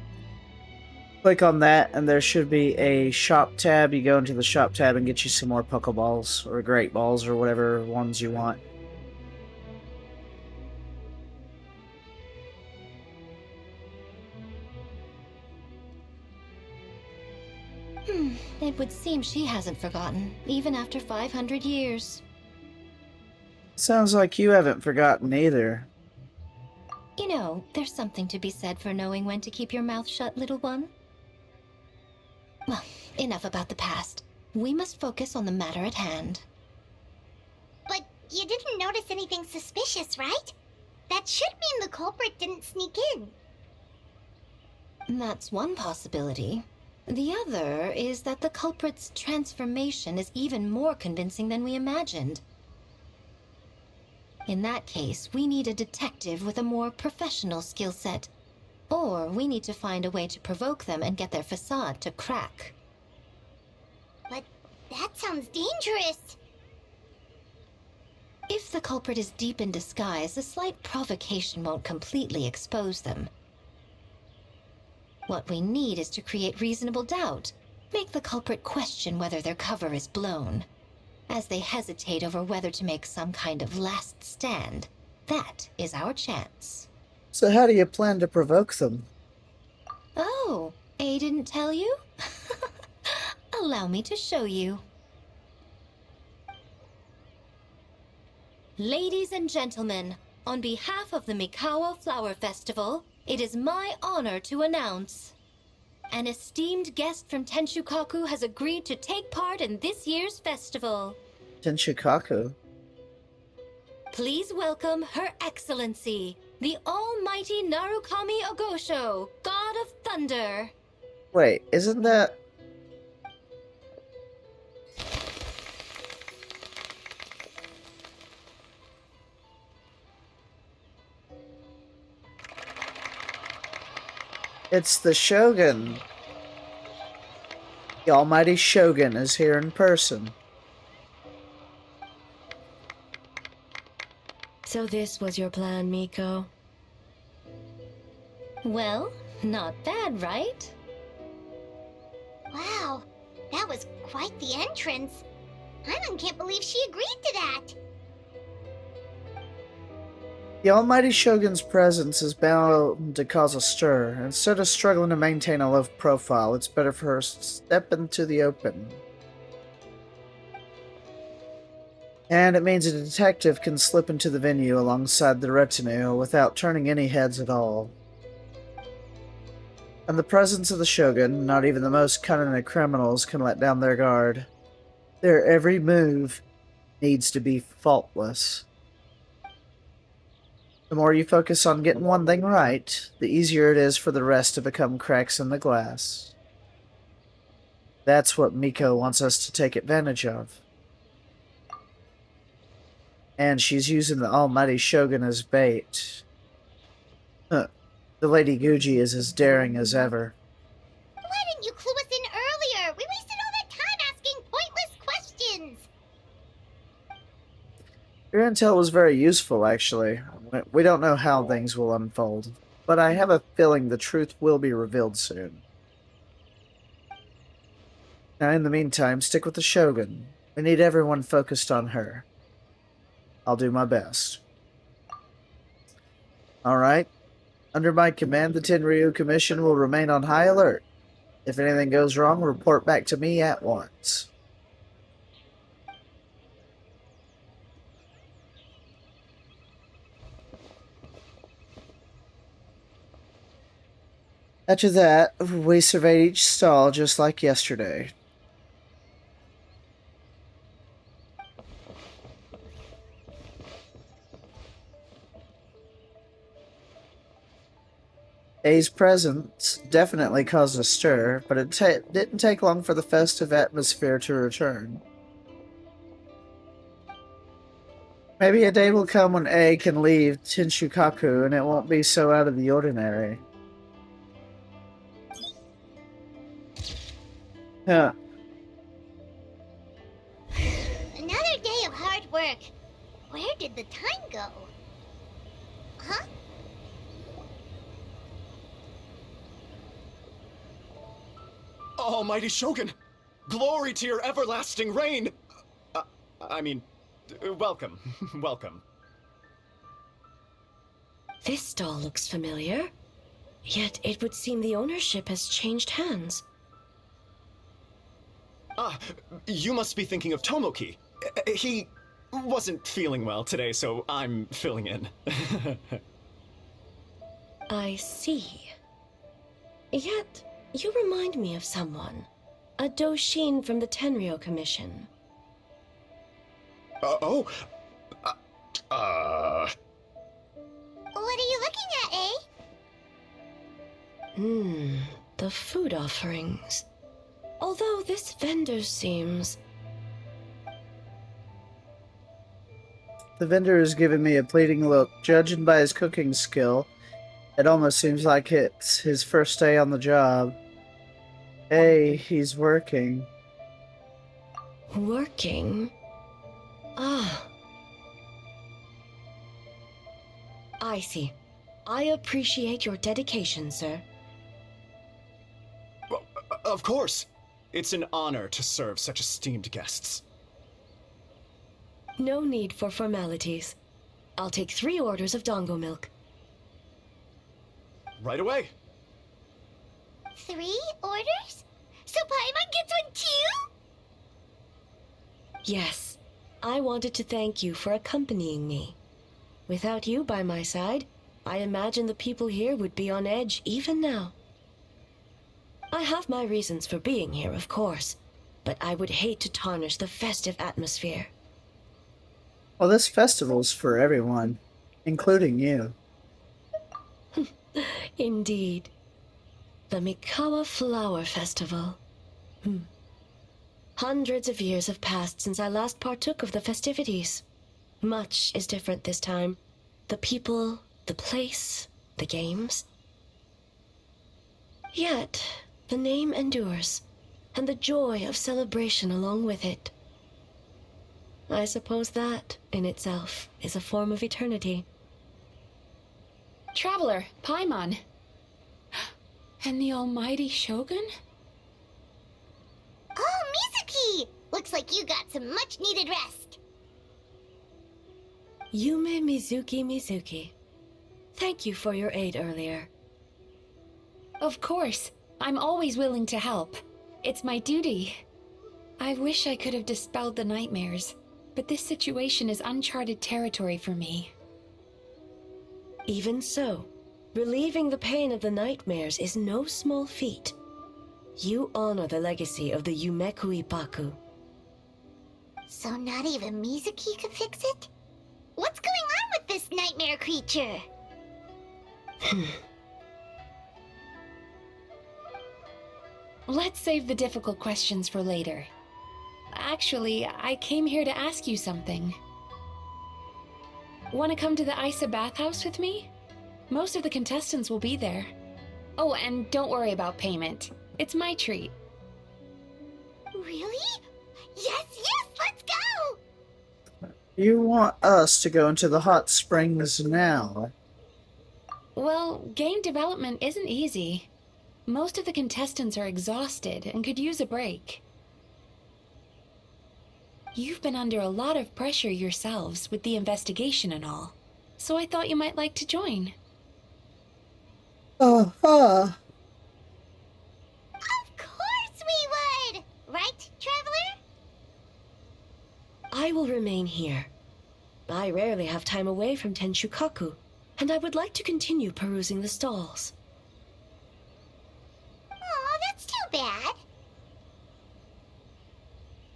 Click on that, and there should be a shop tab. You go into the shop tab and get you some more Pokeballs or Great Balls or whatever ones you want. It would seem she hasn't forgotten, even after 500 years. Sounds like you haven't forgotten either. You know, there's something to be said for knowing when to keep your mouth shut, little one. Well, enough about the past. We must focus on the matter at hand. But you didn't notice anything suspicious, right? That should mean the culprit didn't sneak in. That's one possibility. The other is that the culprit's transformation is even more convincing than we imagined. In that case, we need a detective with a more professional skill set. Or we need to find a way to provoke them and get their facade to crack. But that sounds dangerous. If the culprit is deep in disguise, a slight provocation won't completely expose them. What we need is to create reasonable doubt. Make the culprit question whether their cover is blown. As they hesitate over whether to make some kind of last stand. That is our chance. So how do you plan to provoke them? Oh, A didn't tell you? Allow me to show you. Ladies and gentlemen, on behalf of the Mikawa Flower Festival, it is my honor to announce an esteemed guest from Tenshukaku has agreed to take part in this year's festival. Tenshukaku? Please welcome Her Excellency, the Almighty Narukami Ogosho, God of Thunder. Wait, isn't that... It's the Shogun. The Almighty Shogun is here in person. So this was your plan, Miko? Well, not bad, right? Wow, that was quite the entrance. Paimon can't believe she agreed to that. The Almighty Shogun's presence is bound to cause a stir. Instead of struggling to maintain a low profile, it's better for her to step into the open. And it means a detective can slip into the venue alongside the retinue without turning any heads at all. In the presence of the Shogun, not even the most cunning of criminals can let down their guard. Their every move needs to be faultless. The more you focus on getting one thing right, the easier it is for the rest to become cracks in the glass. That's what Miko wants us to take advantage of. And she's using the Almighty Shogun as bait. The Lady Guji is as daring as ever. Why didn't you clue us in earlier? We wasted all that time asking pointless questions. Your intel was very useful, actually. We don't know how things will unfold, but I have a feeling the truth will be revealed soon. Now, in the meantime, stick with the Shogun. We need everyone focused on her. I'll do my best. Alright. Under my command, the Tenryu Commission will remain on high alert. If anything goes wrong, report back to me at once. After that, we surveyed each stall just like yesterday. A's presence definitely caused a stir, but it didn't take long for the festive atmosphere to return. Maybe a day will come when A can leave Tenshukaku and it won't be so out of the ordinary. Huh. Another day of hard work. Where did the time go? Huh? Almighty Shogun! Glory to your everlasting reign! Welcome. Welcome. This stall looks familiar. Yet it would seem the ownership has changed hands. Ah, you must be thinking of Tomoki. He wasn't feeling well today, so I'm filling in. I see. Yet, you remind me of someone. A Doshin from the Tenryo Commission. Oh? What are you looking at, eh? The food offerings. Although this vendor seems... The vendor is giving me a pleading look. Judging by his cooking skill, it almost seems like it's his first day on the job. Hey, he's working. Working? Ah. I see. I appreciate your dedication, sir. Well, of course. It's an honor to serve such esteemed guests. No need for formalities. I'll take 3 orders of dongo milk. Right away. 3 orders? So Paimon gets one too? Yes. I wanted to thank you for accompanying me. Without you by my side, I imagine the people here would be on edge even now. I have my reasons for being here, of course, but I would hate to tarnish the festive atmosphere. Well, this festival's for everyone, including you. Indeed. The Mikawa Flower Festival. Hundreds of years have passed since I last partook of the festivities. Much is different this time. The people, the place, the games. Yet, the name endures, and the joy of celebration along with it. I suppose that, in itself, is a form of eternity. Traveler, Paimon. And the almighty Shogun? Oh, Mizuki! Looks like you got some much-needed rest. Yume Mizuki. Thank you for your aid earlier. Of course. I'm always willing to help. It's my duty. I wish I could have dispelled the nightmares, but this situation is uncharted territory for me. Even so, relieving the pain of the nightmares is no small feat. You honor the legacy of the Yumeku Ippaku. So not even Mizuki could fix it? What's going on with this nightmare creature? Let's save the difficult questions for later. Actually, I came here to ask you something. Want to come to the Isa bathhouse with me? Most of the contestants will be there. Oh, and don't worry about payment. It's my treat. Really? Yes, let's go! You want us to go into the hot springs now? Well, game development isn't easy. Most of the contestants are exhausted and could use a break. You've been under a lot of pressure yourselves with the investigation and all, so I thought you might like to join. Of course we would! Right, Traveler? I will remain here. I rarely have time away from Tenshukaku, and I would like to continue perusing the stalls. Oh, that's too bad.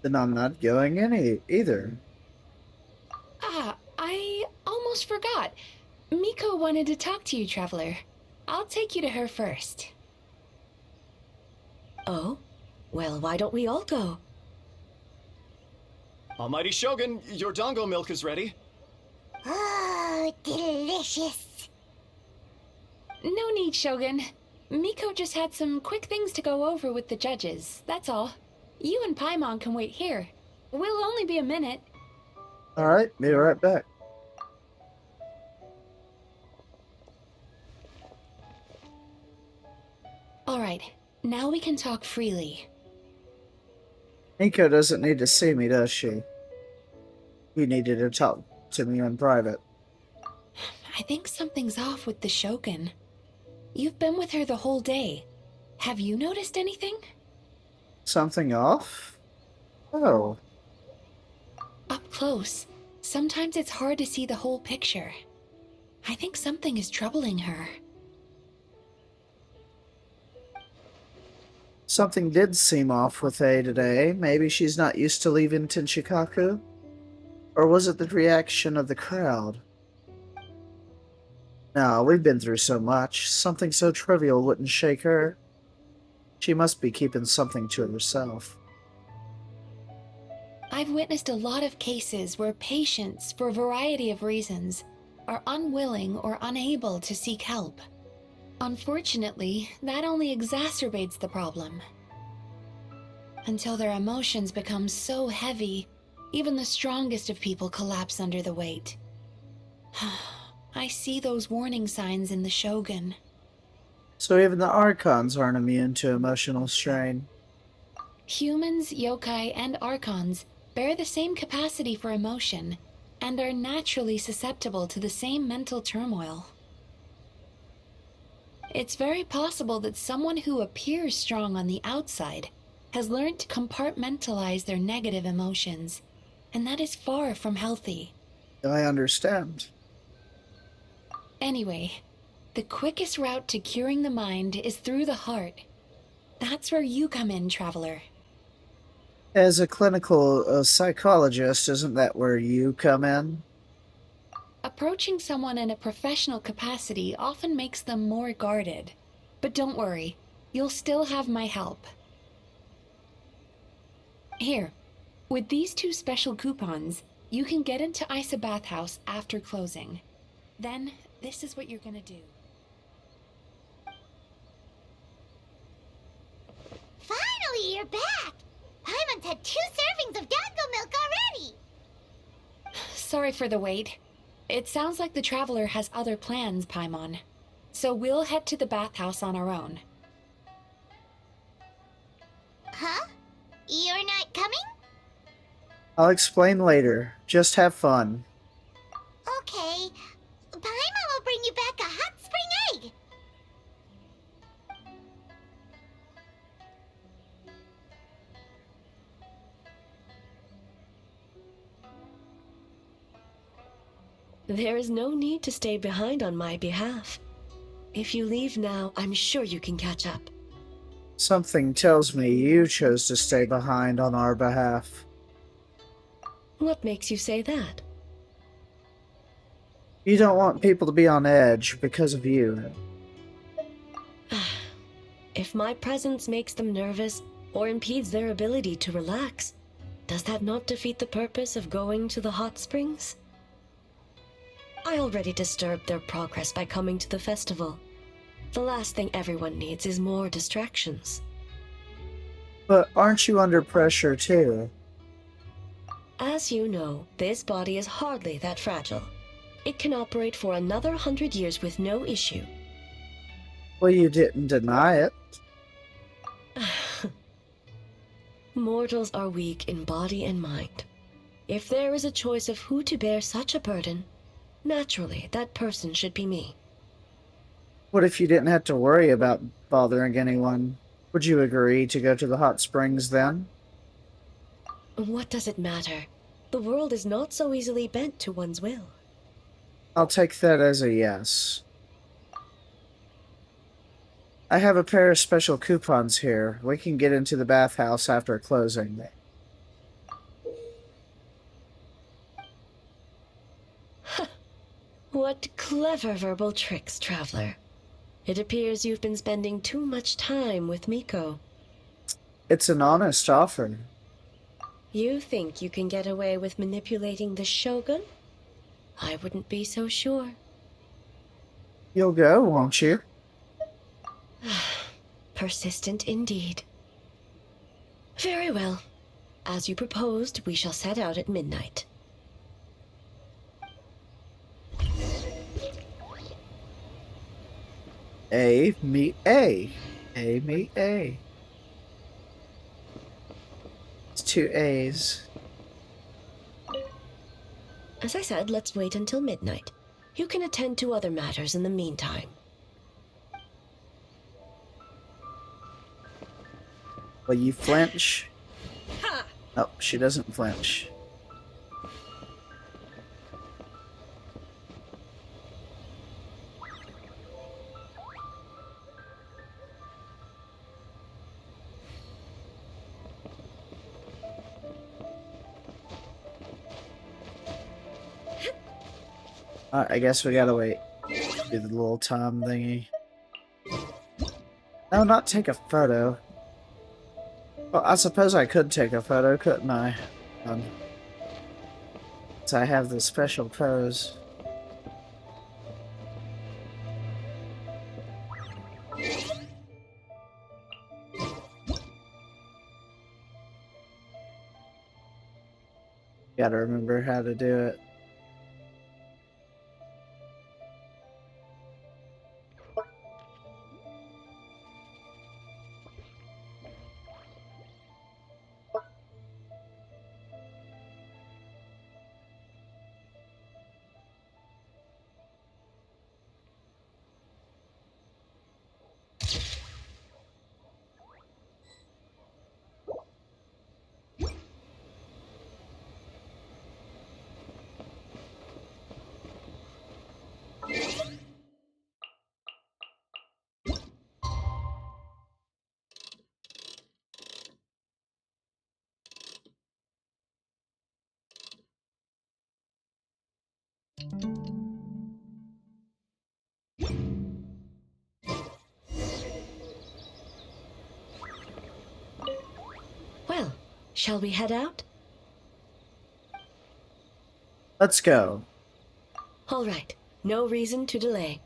Then I'm not going in either. Ah, I almost forgot. Miko wanted to talk to you, Traveler. I'll take you to her first. Oh? Well, why don't we all go? Almighty Shogun, your dongo milk is ready. Oh, delicious. No need, Shogun. Miko just had some quick things to go over with the judges, that's all. You and Paimon can wait here. We'll only be a minute. Alright, be right back. Alright, now we can talk freely. Nico doesn't need to see me, does she? You needed to talk to me in private. I think something's off with the Shogun. You've been with her the whole day. Have you noticed anything? Something off? Oh, Up close, sometimes it's hard to see the whole picture. I think something is troubling her. something did seem off with A today. Maybe she's not used to leaving Tenshikaku? Or was it the reaction of the crowd? No, we've been through so much. Something so trivial wouldn't shake her. She must be keeping something to herself. I've witnessed a lot of cases where patients, for a variety of reasons, are unwilling or unable to seek help. Unfortunately, that only exacerbates the problem. Until their emotions become so heavy, even the strongest of people collapse under the weight. I see those warning signs in the Shogun. So even the Archons aren't immune to emotional strain. Humans, yokai, and archons bear the same capacity for emotion and are naturally susceptible to the same mental turmoil. It's very possible that someone who appears strong on the outside has learned to compartmentalize their negative emotions, and that is far from healthy. I understand. Anyway, the quickest route to curing the mind is through the heart. That's where you come in, traveler. As a clinical psychologist, isn't that where you come in? Approaching someone in a professional capacity often makes them more guarded. But don't worry, you'll still have my help. Here, with these 2 special coupons, you can get into Isa Bathhouse after closing. Then, this is what you're gonna do. Finally, you're back! Paimon's had 2 servings of dango milk already! Sorry for the wait. It sounds like the traveler has other plans, Paimon. So we'll head to the bathhouse on our own. Huh? You're not coming? I'll explain later. Just have fun. Okay. Paimon will bring you back a hot spring egg! There is no need to stay behind on my behalf. If you leave now, I'm sure you can catch up. Something tells me you chose to stay behind on our behalf. What makes you say that? You don't want people to be on edge because of you. If my presence makes them nervous or impedes their ability to relax, does that not defeat the purpose of going to the hot springs? I already disturbed their progress by coming to the festival. The last thing everyone needs is more distractions. But aren't you under pressure too? As you know, this body is hardly that fragile. It can operate for another 100 years with no issue. Well, you didn't deny it. Mortals are weak in body and mind. If there is a choice of who to bear such a burden, naturally that person should be me. What if you didn't have to worry about bothering anyone? Would you agree to go to the hot springs then? What does it matter? The world is not so easily bent to one's will. I'll take that as a yes. I have a pair of special coupons here. We can get into the bathhouse after closing. What clever verbal tricks, traveler. It appears you've been spending too much time with Miko. It's an honest offer. You think you can get away with manipulating the Shogun? I wouldn't be so sure. You'll go, won't you? Persistent indeed. Very well. As you proposed, we shall set out at midnight. A meet A. A meet A. It's 2 A's. As I said, let's wait until midnight. You can attend to other matters in the meantime. Will you flinch? Ha! Oh, she doesn't flinch. Alright, I guess we gotta wait. Do the little time thingy. No, not take a photo. Well, I suppose I could take a photo, couldn't I? So I have the special pose. Gotta remember how to do it. Well, shall we head out? Let's go. All right, no reason to delay.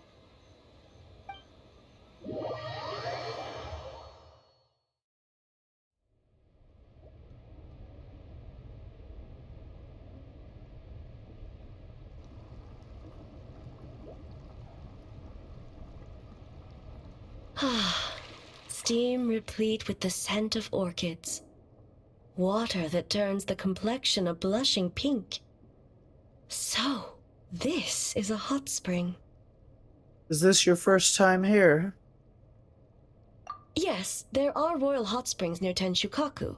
Steam replete with the scent of orchids. Water that turns the complexion a blushing pink. So, this is a hot spring. Is this your first time here? Yes, there are royal hot springs near Tenshukaku.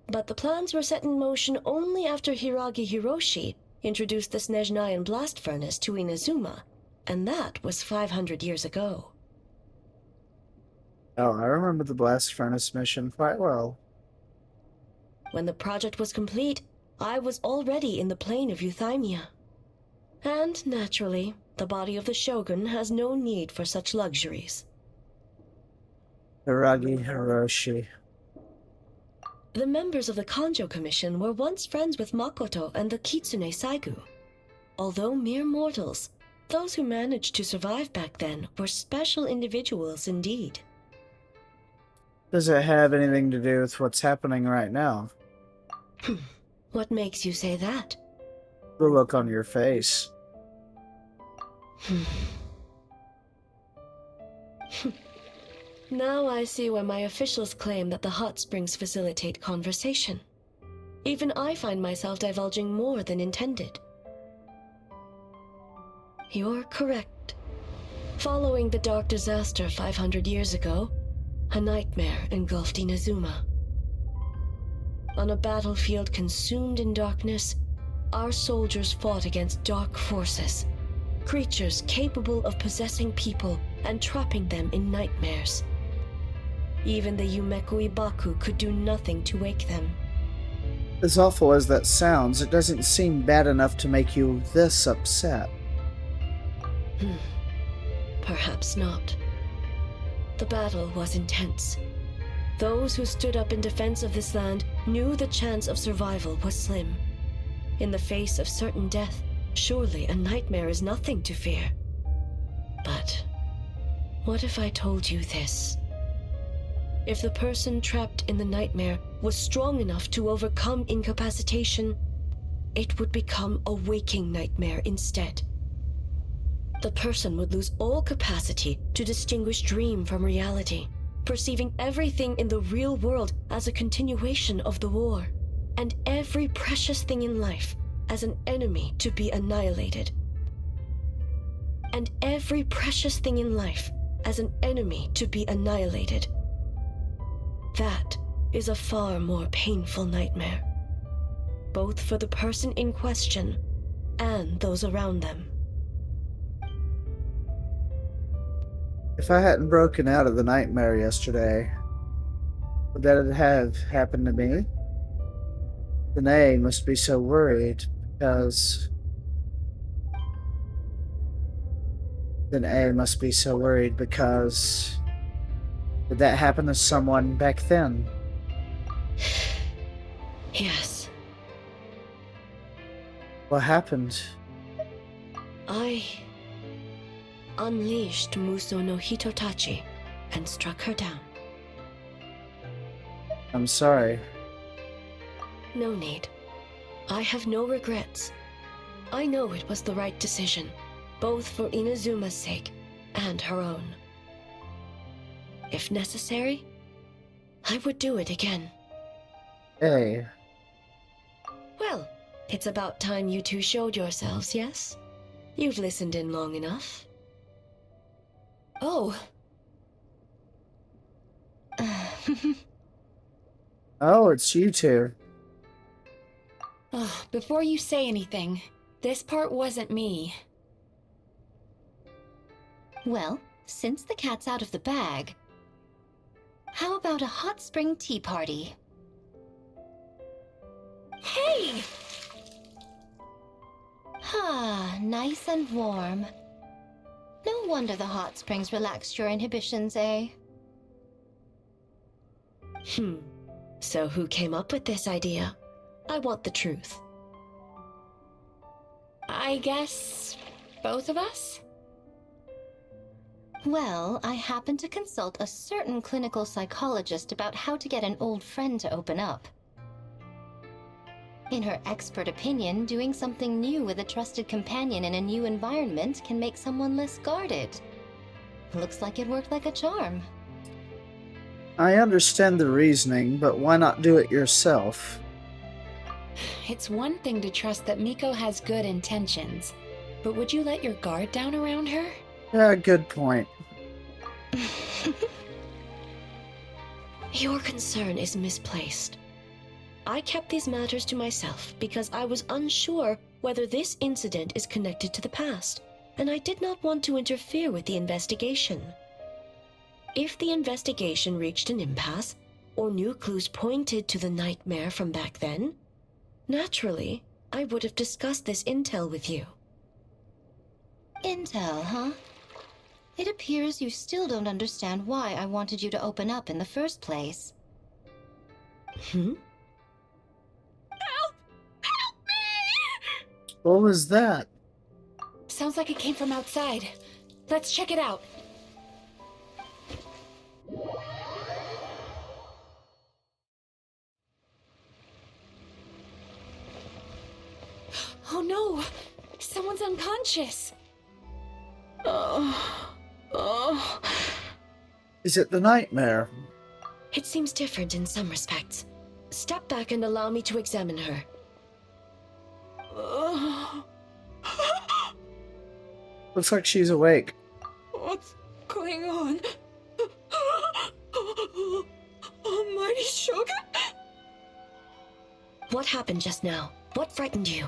But the plans were set in motion only after Hiragi Hiroshi introduced the Snezhnayan blast furnace to Inazuma, and that was 500 years ago. Oh, I remember the blast furnace mission quite well. When the project was complete, I was already in the plain of Euthymia. And, naturally, the body of the Shogun has no need for such luxuries. Hiragi Hiroshi. The members of the Kanjo Commission were once friends with Makoto and the Kitsune Saigu. Although mere mortals, those who managed to survive back then were special individuals indeed. Does it have anything to do with what's happening right now? What makes you say that? The look on your face. Now I see why my officials claim that the hot springs facilitate conversation. Even I find myself divulging more than intended. You're correct. Following the dark disaster 500 years ago, a nightmare engulfed Inazuma. On a battlefield consumed in darkness, our soldiers fought against dark forces, creatures capable of possessing people and trapping them in nightmares. Even the Yumeku Ibaku could do nothing to wake them. As awful as that sounds, it doesn't seem bad enough to make you this upset. Perhaps not. The battle was intense. Those who stood up in defense of this land knew the chance of survival was slim. In the face of certain death, surely a nightmare is nothing to fear. But what if I told you this? If the person trapped in the nightmare was strong enough to overcome incapacitation, it would become a waking nightmare instead. The person would lose all capacity to distinguish dream from reality, perceiving everything in the real world as a continuation of the war, and every precious thing in life as an enemy to be annihilated. And every precious thing in life as an enemy to be annihilated. That is a far more painful nightmare. both for the person in question and those around them. If I hadn't broken out of the nightmare yesterday, would that have happened to me? Danae must be so worried because... Did that happen to someone back then? Yes. What happened? I unleashed Muso no Hitotachi and struck her down. I'm sorry. No need. I have no regrets. I know it was the right decision, both for Inazuma's sake and her own. If necessary, I would do it again. Hey. Well, it's about time you two showed yourselves, yes? You've listened in long enough. Oh. Oh, it's you two. Oh, before you say anything, this part wasn't me. Well, since the cat's out of the bag, how about a hot spring tea party? Hey! Ah, nice and warm. No wonder the hot springs relaxed your inhibitions, eh? So who came up with this idea? I want the truth. I guess both of us? Well, I happened to consult a certain clinical psychologist about how to get an old friend to open up. In her expert opinion, doing something new with a trusted companion in a new environment can make someone less guarded. Looks like it worked like a charm. I understand the reasoning, but why not do it yourself? It's one thing to trust that Miko has good intentions, but would you let your guard down around her? Yeah, good point. Your concern is misplaced. I kept these matters to myself because I was unsure whether this incident is connected to the past, and I did not want to interfere with the investigation. If the investigation reached an impasse, or new clues pointed to the nightmare from back then, naturally, I would have discussed this intel with you. Intel, huh? It appears you still don't understand why I wanted you to open up in the first place. What was that? Sounds like it came from outside. Let's check it out. Oh no! Someone's unconscious! Is it the nightmare? It seems different in some respects. Step back and allow me to examine her. Looks like she's awake. What's going on? Almighty Shogun? What happened just now? What frightened you?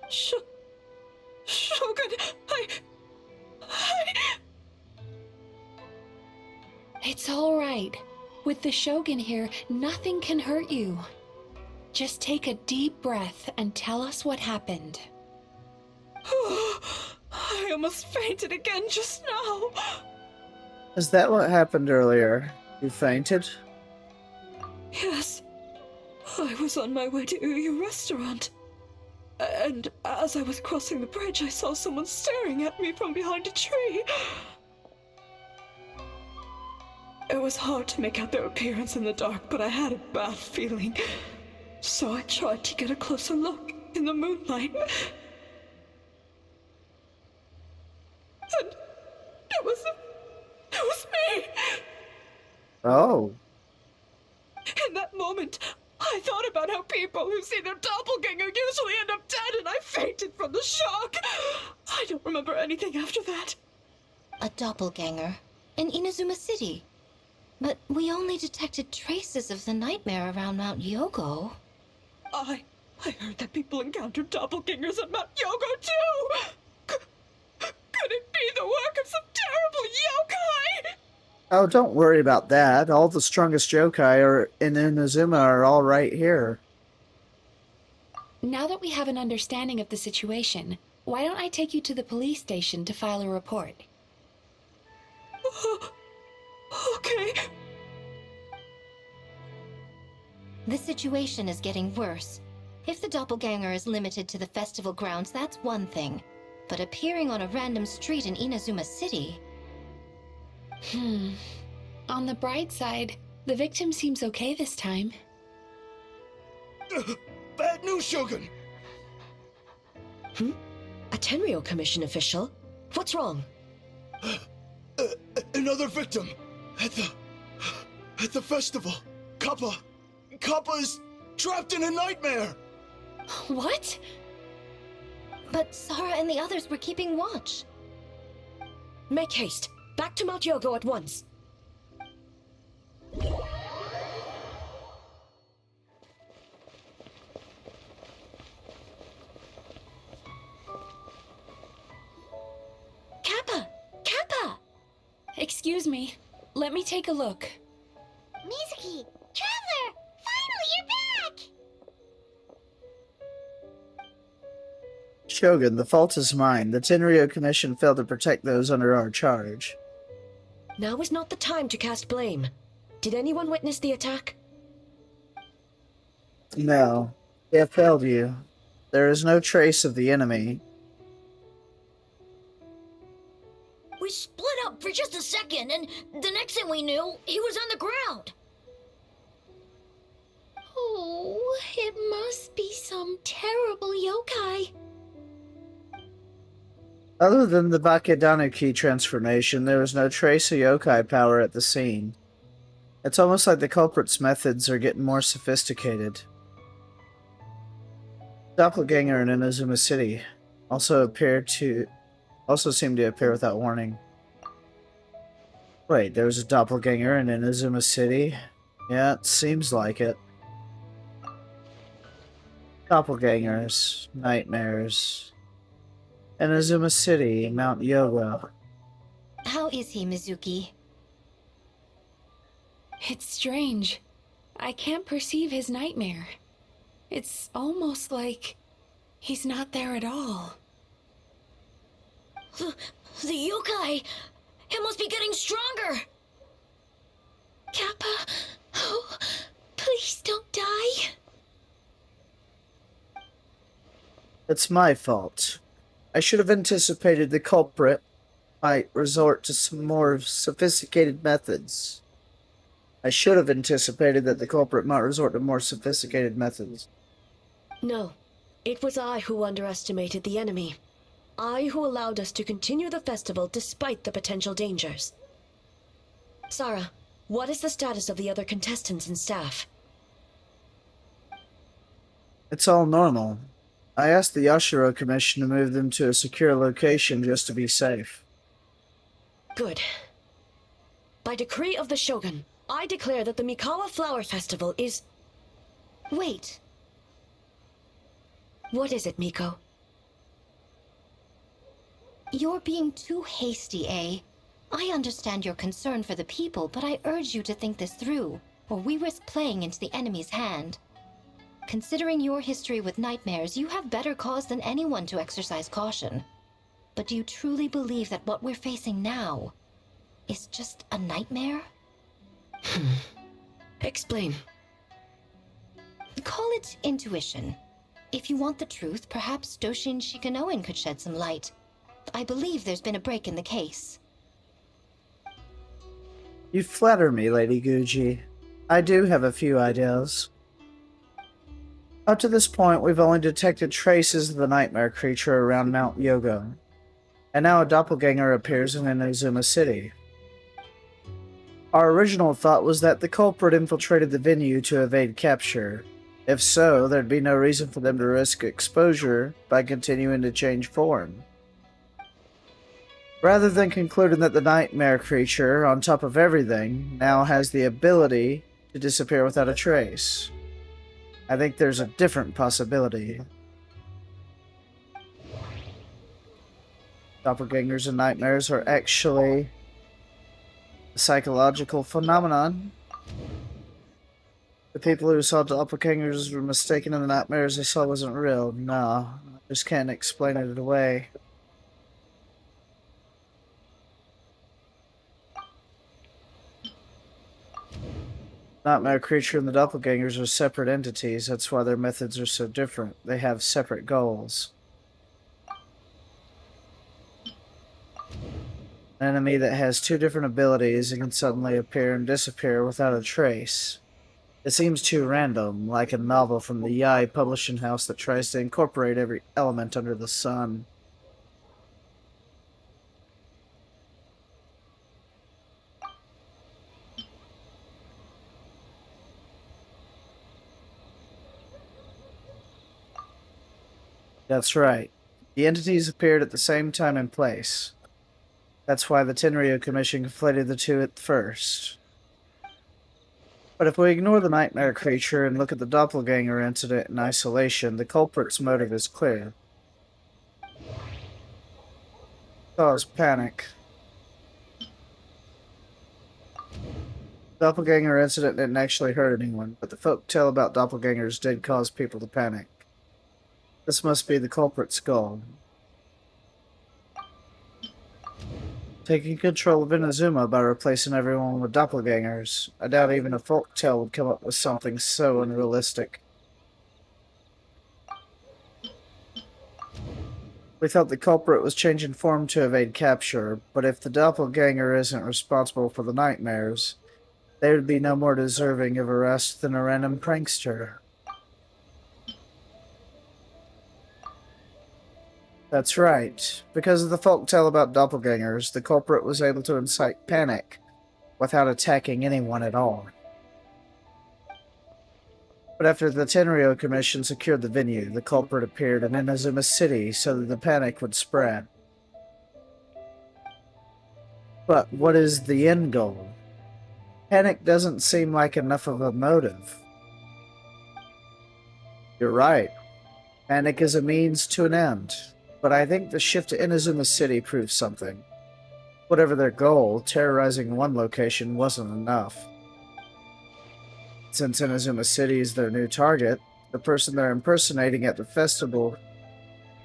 Shogun, It's all right. With the Shogun here, nothing can hurt you. Just take a deep breath and tell us what happened. I almost fainted again just now. Is that what happened earlier? You fainted? Yes. I was on my way to Uyu restaurant. And as I was crossing the bridge, I saw someone staring at me from behind a tree. It was hard to make out their appearance in the dark, but I had a bad feeling. So I tried to get a closer look in the moonlight. And it was me! Oh. In that moment, I thought about how people who see their doppelganger usually end up dead, and I fainted from the shock. I don't remember anything after that. A doppelganger in Inazuma City. But we only detected traces of the nightmare around Mount Yogo. I heard that people encountered doppelgangers at Mount Yogo too! Could it be the work of some terrible yokai? Oh, don't worry about that. All the strongest yokai are in Inazuma are all right here. Now that we have an understanding of the situation, why don't I take you to the police station to file a report? Okay. The situation is getting worse. If the doppelganger is limited to the festival grounds, that's one thing. But appearing on a random street in Inazuma City... On the bright side, the victim seems okay this time. Bad news, Shogun! A Tenryo Commission official? What's wrong? Another victim! At the festival! Kappa is trapped in a nightmare! What? But Sara and the others were keeping watch. Make haste. Back to Mount Yogo at once. Kappa! Kappa! Excuse me. Let me take a look. Mizuki! Traveler! Finally, you're back! Shogun, the fault is mine. The Tenryo Commission failed to protect those under our charge. Now is not the time to cast blame. Did anyone witness the attack? No, they have failed you. There is no trace of the enemy. We split up for just a second, and the next thing we knew, he was on the ground. Oh, it must be some terrible yokai. Other than the Bakedanuki transformation, there was no trace of yokai power at the scene. It's almost like the culprit's methods are getting more sophisticated. Doppelganger in Inazuma City also seemed to appear without warning. Wait, there was a doppelganger in Inazuma City? Yeah, it seems like it. Doppelgangers, nightmares. Inazuma City, Mount Yogo. How is he, Mizuki? It's strange. I can't perceive his nightmare. It's almost like he's not there at all. The yokai! It must be getting stronger! Kappa, oh, please don't die. It's my fault. I should have anticipated the culprit might resort to some more sophisticated methods. I should have anticipated that the culprit might resort to more sophisticated methods. No. It was I who underestimated the enemy. I who allowed us to continue the festival despite the potential dangers. Sara, what is the status of the other contestants and staff? It's all normal. I asked the Yashiro Commission to move them to a secure location just to be safe. Good. By decree of the Shogun, I declare that the Mikawa Flower Festival is... Wait. What is it, Miko? You're being too hasty, eh? I understand your concern for the people, but I urge you to think this through, or we risk playing into the enemy's hand. Considering your history with nightmares, you have better cause than anyone to exercise caution. But do you truly believe that what we're facing now is just a nightmare? Explain. Call it intuition. If you want the truth, perhaps Doshin Shikanoin could shed some light. I believe there's been a break in the case. You flatter me, Lady Guji. I do have a few ideas. Up to this point, we've only detected traces of the nightmare creature around Mount Yogo. And now a doppelganger appears in Inazuma City. Our original thought was that the culprit infiltrated the venue to evade capture. If so, there'd be no reason for them to risk exposure by continuing to change form. Rather than concluding that the nightmare creature, on top of everything, now has the ability to disappear without a trace. I think there's a different possibility. Doppelgangers and nightmares are actually a psychological phenomenon. The people who saw doppelgangers were mistaken, and the nightmares they saw wasn't real. No, I just can't explain it away. Nightmare creature and the doppelgangers are separate entities. That's why their methods are so different. They have separate goals. An enemy that has two different abilities and can suddenly appear and disappear without a trace. It seems too random, like a novel from the Yai publishing house that tries to incorporate every element under the sun. That's right. The entities appeared at the same time and place. That's why the Tenryo Commission conflated the two at first. But if we ignore the nightmare creature and look at the doppelganger incident in isolation, the culprit's motive is clear. Cause panic. The doppelganger incident didn't actually hurt anyone, but the folk tale about doppelgangers did cause people to panic. This must be the culprit's goal. Taking control of Inazuma by replacing everyone with doppelgangers. I doubt even a folktale would come up with something so unrealistic. We thought the culprit was changing form to evade capture, but if the doppelganger isn't responsible for the nightmares, they would be no more deserving of arrest than a random prankster. That's right. Because of the folktale about doppelgangers, the culprit was able to incite panic without attacking anyone at all. But after the Tenryo Commission secured the venue, the culprit appeared in Inazuma City so that the panic would spread. But what is the end goal? Panic doesn't seem like enough of a motive. You're right. Panic is a means to an end. But I think the shift to Inazuma City proves something. Whatever their goal, terrorizing one location wasn't enough. Since Inazuma City is their new target, the person they're impersonating at the festival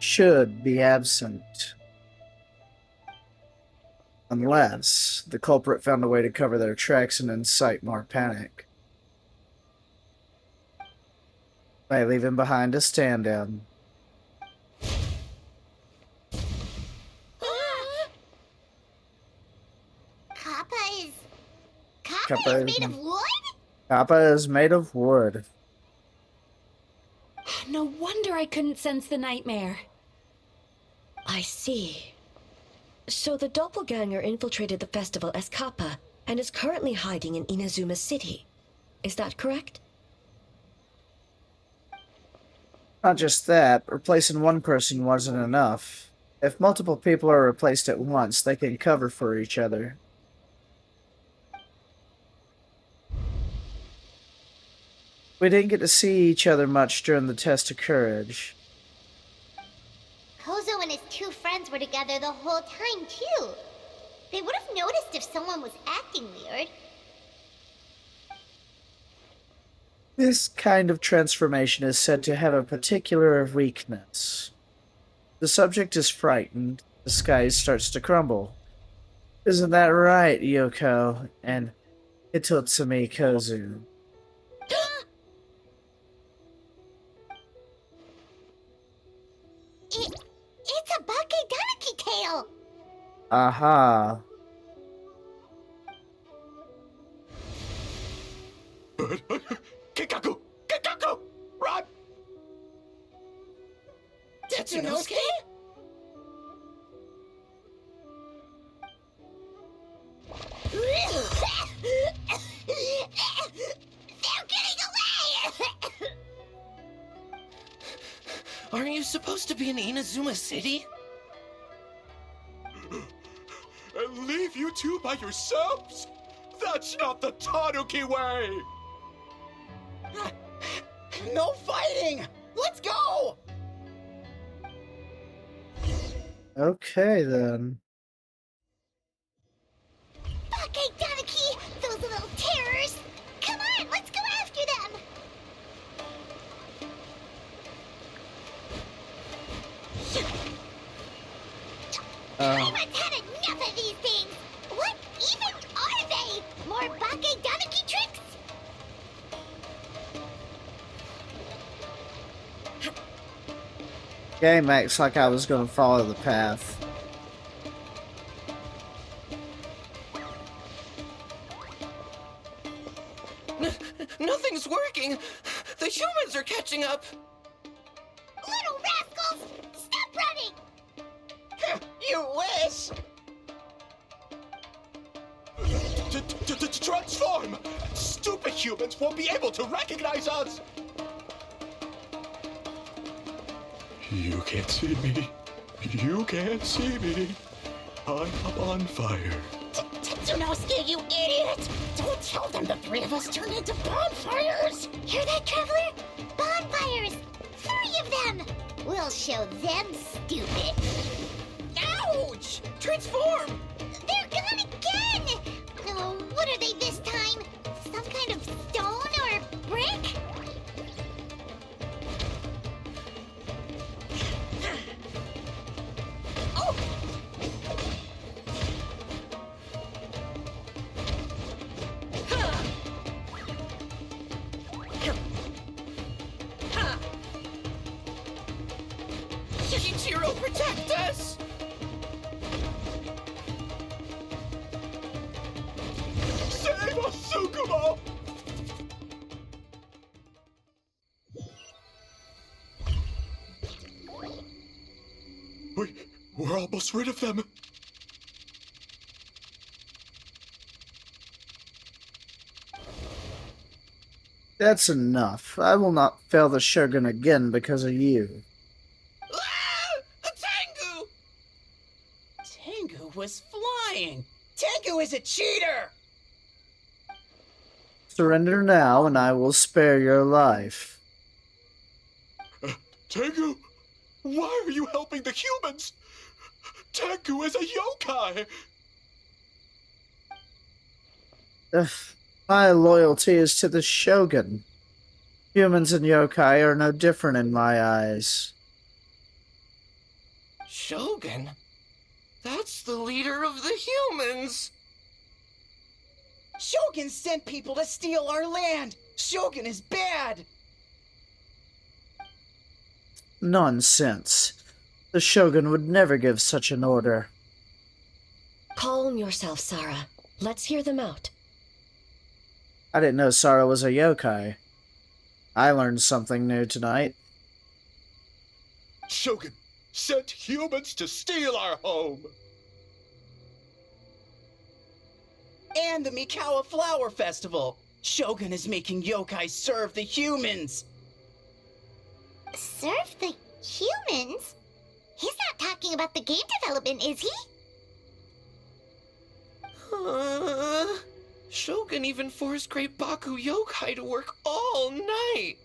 should be absent. Unless the culprit found a way to cover their tracks and incite more panic. By leaving behind a stand-in. Kappa is made of wood? Kappa is made of wood. No wonder I couldn't sense the nightmare. I see. So the doppelganger infiltrated the festival as Kappa and is currently hiding in Inazuma City. Is that correct? Not just that, replacing one person wasn't enough. If multiple people are replaced at once, they can cover for each other. We didn't get to see each other much during the test of courage. Kozo and his two friends were together the whole time, too. They would have noticed if someone was acting weird. This kind of transformation is said to have a particular weakness. The subject is frightened, the sky starts to crumble. Isn't that right, Yoko and Hitotsumi Kozu? It's a Bakedaniki tail! Aha. Kikaku! Kikaku! Run! Tetsunosuke? They're getting away! Aren't you supposed to be in Inazuma City? And leave you two by yourselves? That's not the Tanuki way! No fighting! Let's go! Okay, then. Okay, Donaki, those little terrors! Come on, let's go after them! Everyone's had enough of these things! What even are they? More Bake Donaki tricks? Game acts like I was gonna follow the path. Nothing's working! The humans are catching up! Little rascals! Stop running! You wish! Transform! Stupid humans won't be able to recognize us! You can't see me. You can't see me. I'm on fire. Tetsunosuke, you idiot! Don't tell them the three of us turned into bonfires! Hear that, Traveler? Bonfires! 3 of them! We'll show them stupid. Ouch! Transform! They're gone again! Oh, what are they this time? Some kind of stone or brick? Oh! Ichiro, protect us! Save us, Tsukumo! We're almost rid of them. That's enough. I will not fail the Shogun again because of you. Tengu! Tengu was flying! Tengu is a cheater! Surrender now, and I will spare your life. Tengu, why are you helping the humans? Tengu is a yokai! Ugh, my loyalty is to the Shogun. Humans and yokai are no different in my eyes. Shogun? That's the leader of the humans! Shogun sent people to steal our land! Shogun is bad! Nonsense. The Shogun would never give such an order. Calm yourself, Sarah. Let's hear them out. I didn't know Sarah was a yokai. I learned something new tonight. Shogun sent humans to steal our home! And the Mikawa Flower Festival! Shogun is making yokai serve the humans! Serve the humans? He's not talking about the game development, is he? Shogun even forced Great Baku Yokai to work all night!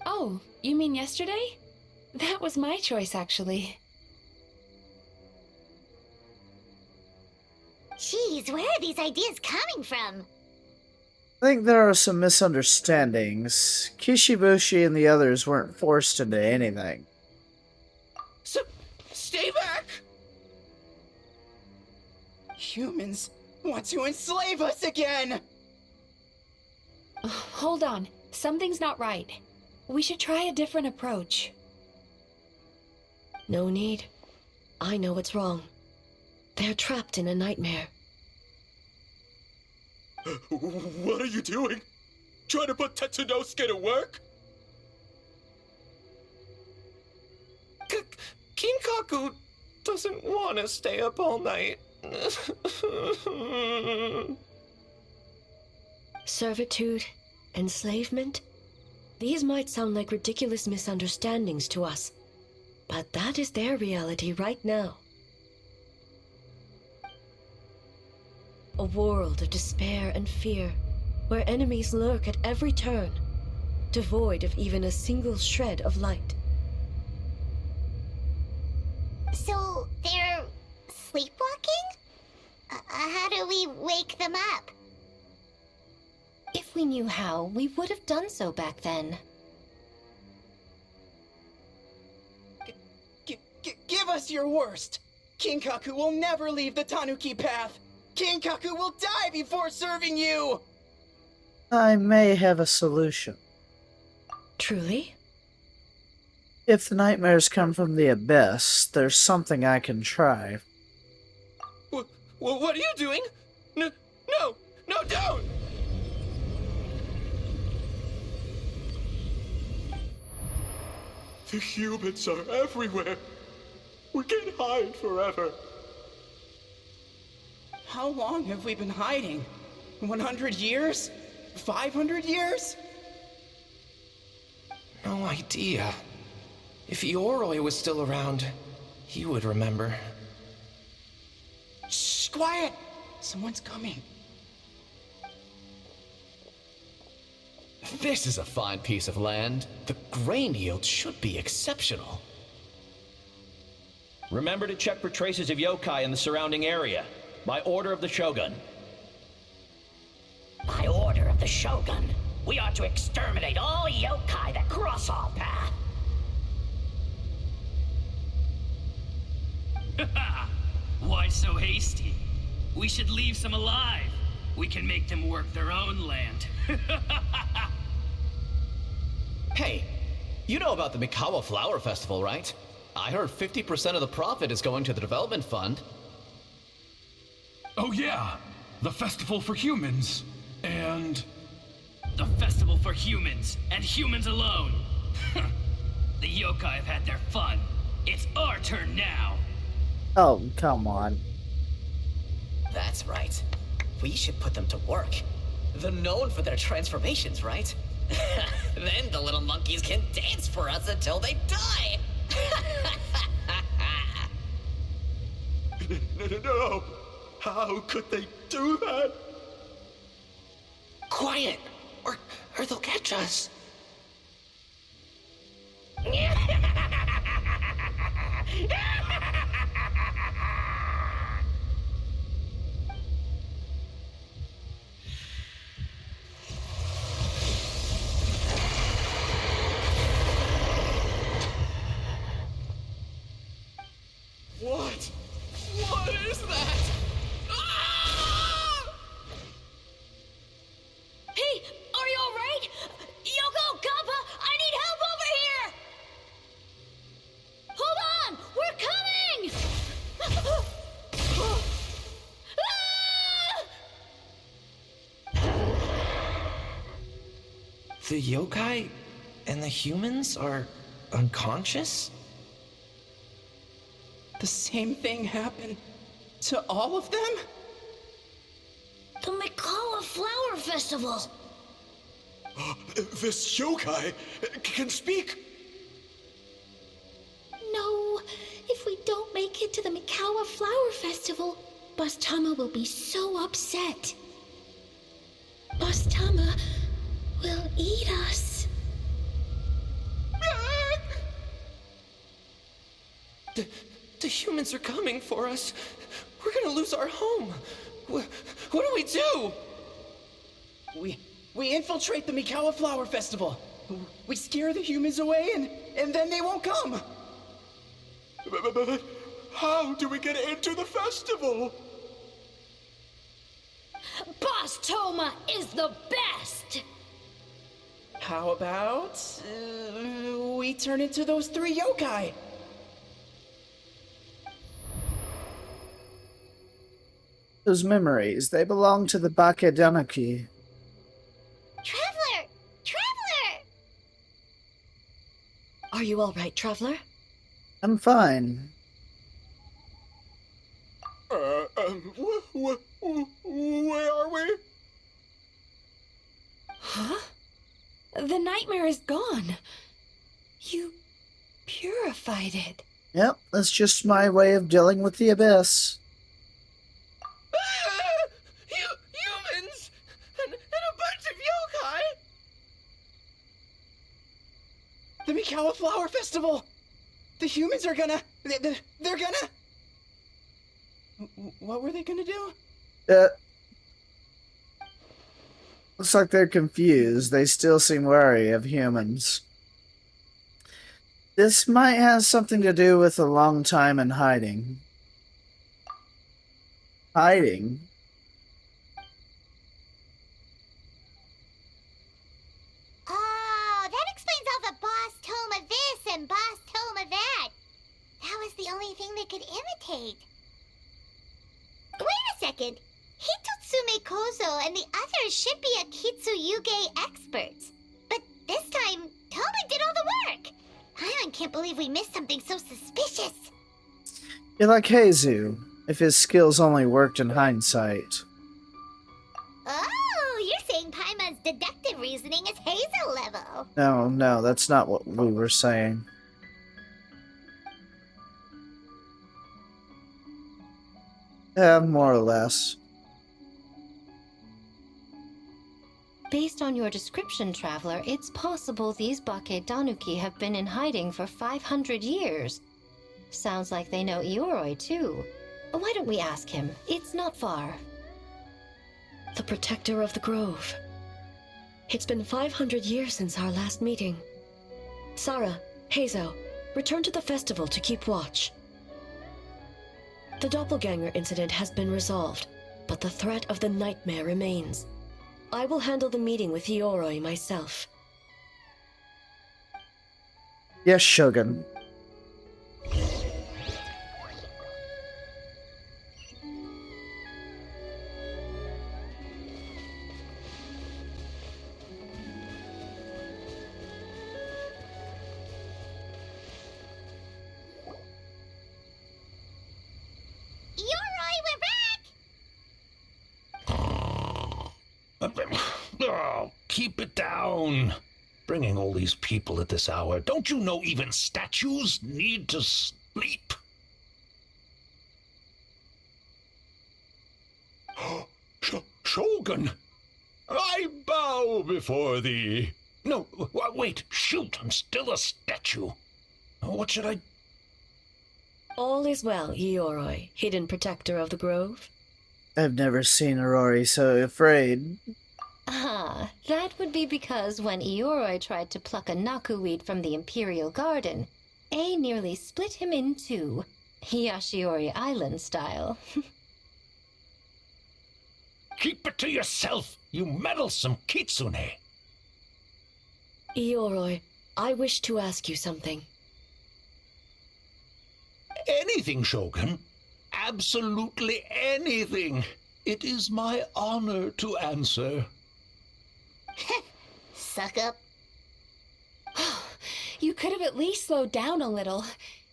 Oh, you mean yesterday? That was my choice, actually. Jeez, where are these ideas coming from? I think there are some misunderstandings. Kishibushi and the others weren't forced into anything. Stay back! Humans want to enslave us again! Hold on. Something's not right. We should try a different approach. No need. I know what's wrong. They're trapped in a nightmare. What are you doing? Trying to put Tetsunosuke to work? Kinkaku doesn't want to stay up all night. Servitude, enslavement? These might sound like ridiculous misunderstandings to us, but that is their reality right now. A world of despair and fear, where enemies lurk at every turn, devoid of even a single shred of light. So, they're sleepwalking? How do we wake them up? If we knew how, we would have done so back then. Give us your worst! Kinkaku will never leave the Tanuki path! Kinkaku will die before serving you! I may have a solution. Truly? If the nightmares come from the abyss, there's something I can try. What are you doing? No, don't! The humans are everywhere. We can't hide forever. How long have we been hiding? 100 years? 500 years? No idea. If Ioroi was still around, he would remember. Shh, quiet! Someone's coming. This is a fine piece of land. The grain yield should be exceptional. Remember to check for traces of yokai in the surrounding area. By order of the Shogun. By order of the Shogun, we ought to exterminate all yokai that cross our path. Why so hasty? We should leave some alive. We can make them work their own land. Hey, you know about the Mikawa Flower Festival, right? I heard 50% of the profit is going to the development fund. Oh yeah, the festival for humans. And... the festival for humans, and humans alone. The yokai have had their fun. It's our turn now. Oh, come on. That's right. We should put them to work. They're known for their transformations, right? Then the little monkeys can dance for us until they die! No! How could they do that? Quiet, or they'll catch us. What? What is that? Hey, are you alright? Yoko, Kappa, I need help over here! Hold on! We're coming! The yokai and the humans are unconscious? The same thing happened to all of them? The Mikawa Flower Festival! This yokai can speak! No, if we don't make it to the Mikawa Flower Festival, Boss Tama will be so upset. Boss Tama will eat us. The humans are coming for us. We're gonna lose our home. What do we do? We infiltrate the Mikawa Flower Festival. We scare the humans away and then they won't come. But how do we get into the festival? Boss Toma is the best! How about we turn into those 3 yokai? Those memories, they belong to the Bakedanaki. Traveler! Traveler! Are you all right, Traveler? I'm fine. Where are we? Huh? The nightmare is gone. You purified it. Yep, that's just my way of dealing with the abyss. Humans! And a bunch The Mikawa Flower Festival! The humans are gonna... They're gonna... What were they gonna do? Looks like they're confused. They still seem wary of humans. This might have something to do with a long time in hiding. Hiding? Oh, that explains all the boss tome of this and boss tome of that. That was the only thing they could imitate. Wait a second. Hitotsume Kozo and the others should be Akitsuyuge experts. But this time, Toma did all the work. I can't believe we missed something so suspicious. You're like Heizu, if his skills only worked in hindsight. Oh, you're saying Paimon's deductive reasoning is Hazel level. No, that's not what we were saying. Yeah, more or less. Based on your description, Traveler, it's possible these Bake Danuki have been in hiding for 500 years. Sounds like they know Ioroi, too. Why don't we ask him? It's not far. The protector of the grove. It's been 500 years since our last meeting. Sarah, Hazel, return to the festival to keep watch. The doppelganger incident has been resolved, but the threat of the nightmare remains. I will handle the meeting with Ioroi myself. Yes, Shogun. Oh, keep it down. Bringing all these people at this hour. Don't you know even statues need to sleep? Shogun! I bow before thee. No, wait, shoot, I'm still a statue. What should I... All is well, Ioroi, hidden protector of the grove. I've never seen Aurori so afraid. Ah, that would be because when Ioroi tried to pluck a Nakuweed from the Imperial Garden, A nearly split him in two, Yashiori Island style. Keep it to yourself, you meddlesome kitsune. Ioroi, I wish to ask you something. Anything, Shogun. Absolutely anything. It is my honor to answer. Suck up. You could have at least slowed down a little.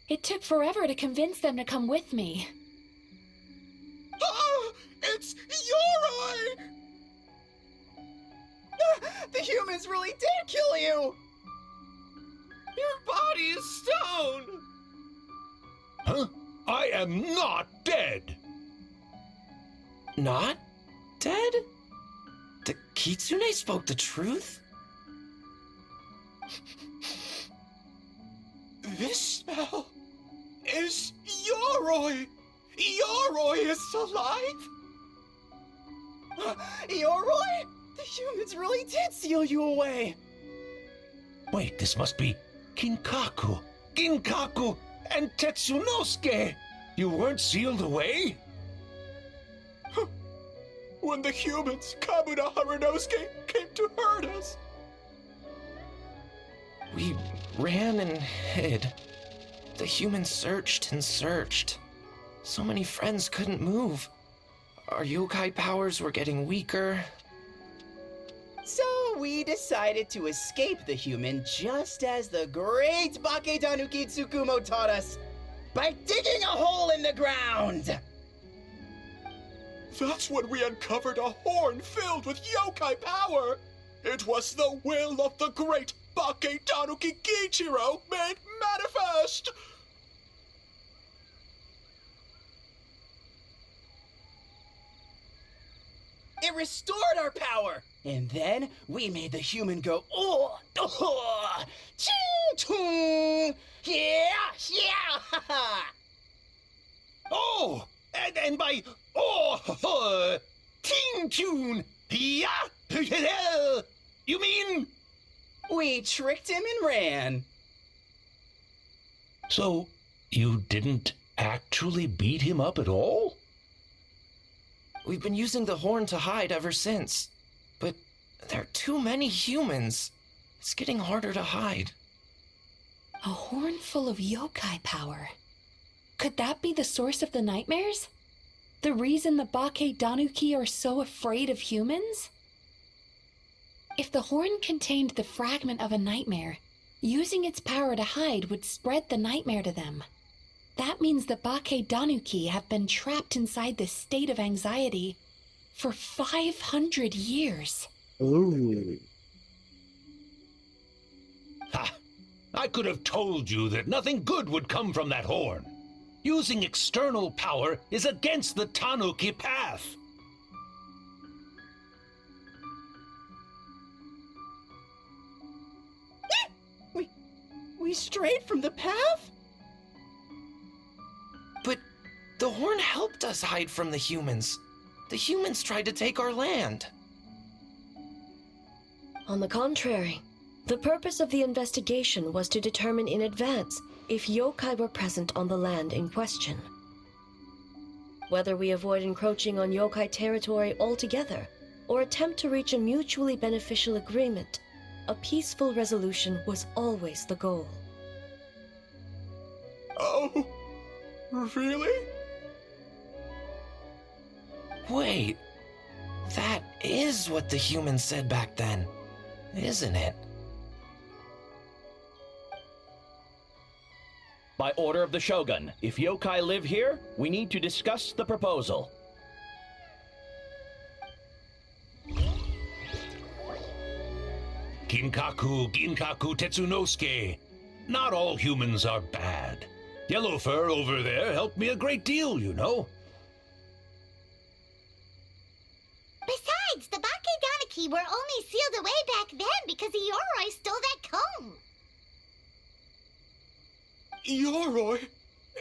It took forever to convince them to come with me. Oh, it's Ioroi! The humans really did kill you! Your body is stone! Huh? I am not dead! Not dead? The Kitsune spoke the truth? This smell is Ioroi! Ioroi is alive! Ioroi? The humans really did seal you away! Wait, this must be Kinkaku! Ginkaku and Tetsunosuke! You weren't sealed away? When the humans, Kabuna Harunosuke, came to hurt us. We ran and hid. The humans searched and searched. So many friends couldn't move. Our yokai powers were getting weaker. So we decided to escape the human just as the great Bakedanuki Tsukumo taught us, by digging a hole in the ground! That's when we uncovered a horn filled with yokai power. It was the will of the great Bakedanuki Kiichiro made manifest. It restored our power! And then we made the human go, oh, choo, Toon! Yeah! Oh! And by Ting Tune! Yeah! You mean? We tricked him and ran. So, you didn't actually beat him up at all? We've been using the horn to hide ever since. But there are too many humans. It's getting harder to hide. A horn full of yokai power. Could that be the source of the nightmares? The reason the Bake Danuki are so afraid of humans? If the horn contained the fragment of a nightmare, using its power to hide would spread the nightmare to them. That means the Bake Danuki have been trapped inside this state of anxiety for 500 years. Ooh. Ha! I could have told you that nothing good would come from that horn. Using external power is against the Tanuki path. We strayed from the path? But the horn helped us hide from the humans. The humans tried to take our land. On the contrary, the purpose of the investigation was to determine in advance if yokai were present on the land in question. Whether we avoid encroaching on yokai territory altogether or attempt to reach a mutually beneficial agreement, a peaceful resolution was always the goal. Oh, really? Wait, that is what the humans said back then, isn't it? By order of the Shogun, if yokai live here, we need to discuss the proposal. Ginkaku Tetsunosuke. Not all humans are bad. Yellowfur over there helped me a great deal, you know. Besides, the Bake Danuki were only sealed away back then because Ioroi stole that comb. Ioroi?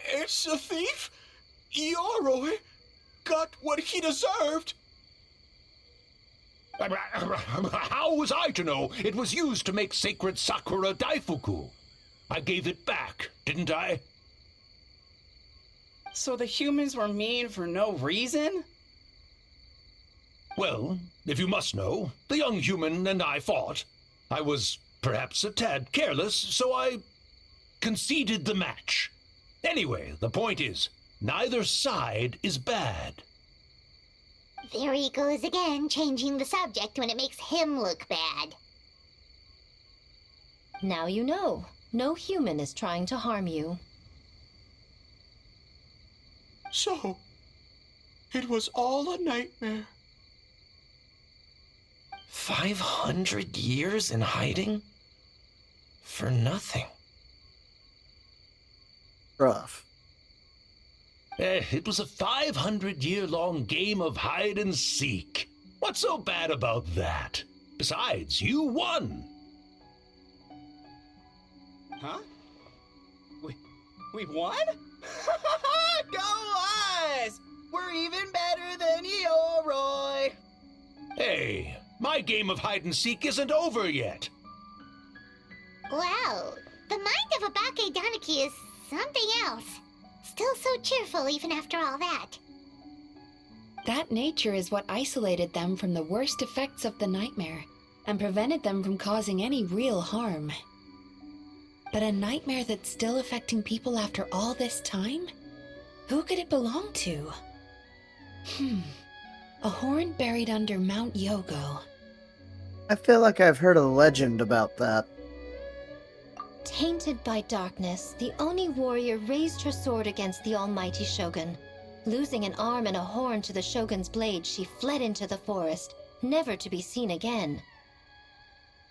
It's a thief? Ioroi got what he deserved. How was I to know it was used to make sacred Sakura Daifuku? I gave it back, didn't I? So the humans were mean for no reason? Well, if you must know, the young human and I fought. I was perhaps a tad careless, so I conceded the match. Anyway, the point is, neither side is bad. There he goes again, changing the subject when it makes him look bad. Now you know. No human is trying to harm you. So, it was all a nightmare. 500 years in hiding? For nothing. Rough. It was a 500-year-long game of hide and seek. What's so bad about that? Besides, you won. Huh? We won? Go us! We're even better than Ioroi! Hey, my game of hide and seek isn't over yet. Wow, the mind of a Bake Danuki is something else. Still so cheerful even after all that. That nature is what isolated them from the worst effects of the nightmare and prevented them from causing any real harm. But a nightmare that's still affecting people after all this time? Who could it belong to? A horn buried under Mount Yogo. I feel like I've heard a legend about that. Tainted by darkness, the Oni warrior raised her sword against the almighty Shogun. Losing an arm and a horn to the Shogun's blade, she fled into the forest, never to be seen again.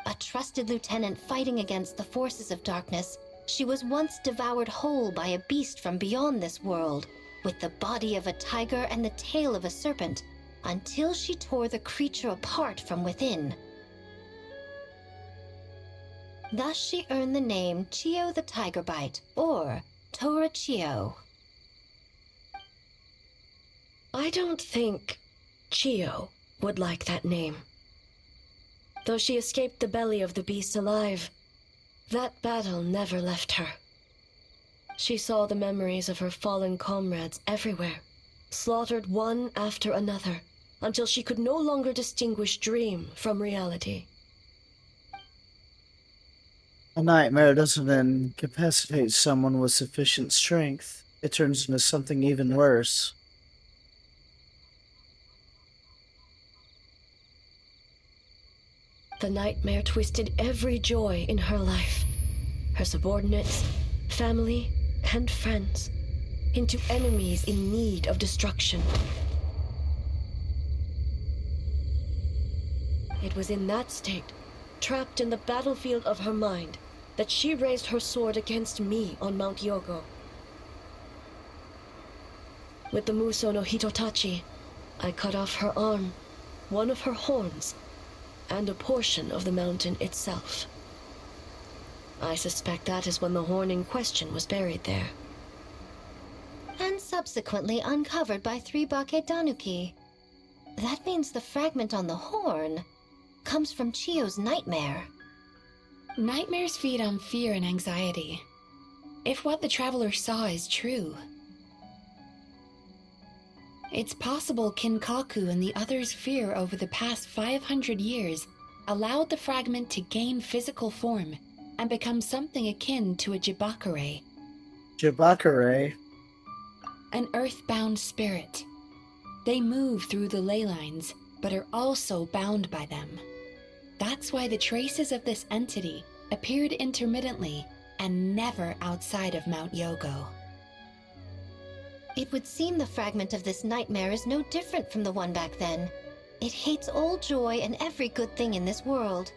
A trusted lieutenant fighting against the forces of darkness, she was once devoured whole by a beast from beyond this world, with the body of a tiger and the tail of a serpent, until she tore the creature apart from within. Thus she earned the name Chio the Tiger Bite, or Tora Chio. I don't think Chio would like that name. Though she escaped the belly of the beast alive, that battle never left her. She saw the memories of her fallen comrades everywhere, slaughtered one after another, until she could no longer distinguish dream from reality. A nightmare doesn't incapacitate someone with sufficient strength. It turns into something even worse. The nightmare twisted every joy in her life, her subordinates, family, and friends, into enemies in need of destruction. It was in that state, trapped in the battlefield of her mind, that she raised her sword against me on Mount Yogo. With the Muso no Hitotachi, I cut off her arm, one of her horns, and a portion of the mountain itself. I suspect that is when the horn in question was buried there. And subsequently uncovered by 3 Bake Danuki. That means the fragment on the horn comes from Chio's nightmare. Nightmares feed on fear and anxiety. If what the traveler saw is true, it's possible Kinkaku and the others' fear over the past 500 years allowed the fragment to gain physical form and become something akin to a Jibakure. Jibakure? An earthbound spirit. They move through the ley lines, but are also bound by them. That's why the traces of this entity appeared intermittently and never outside of Mount Yogo. It would seem the fragment of this nightmare is no different from the one back then. It hates all joy and every good thing in this world.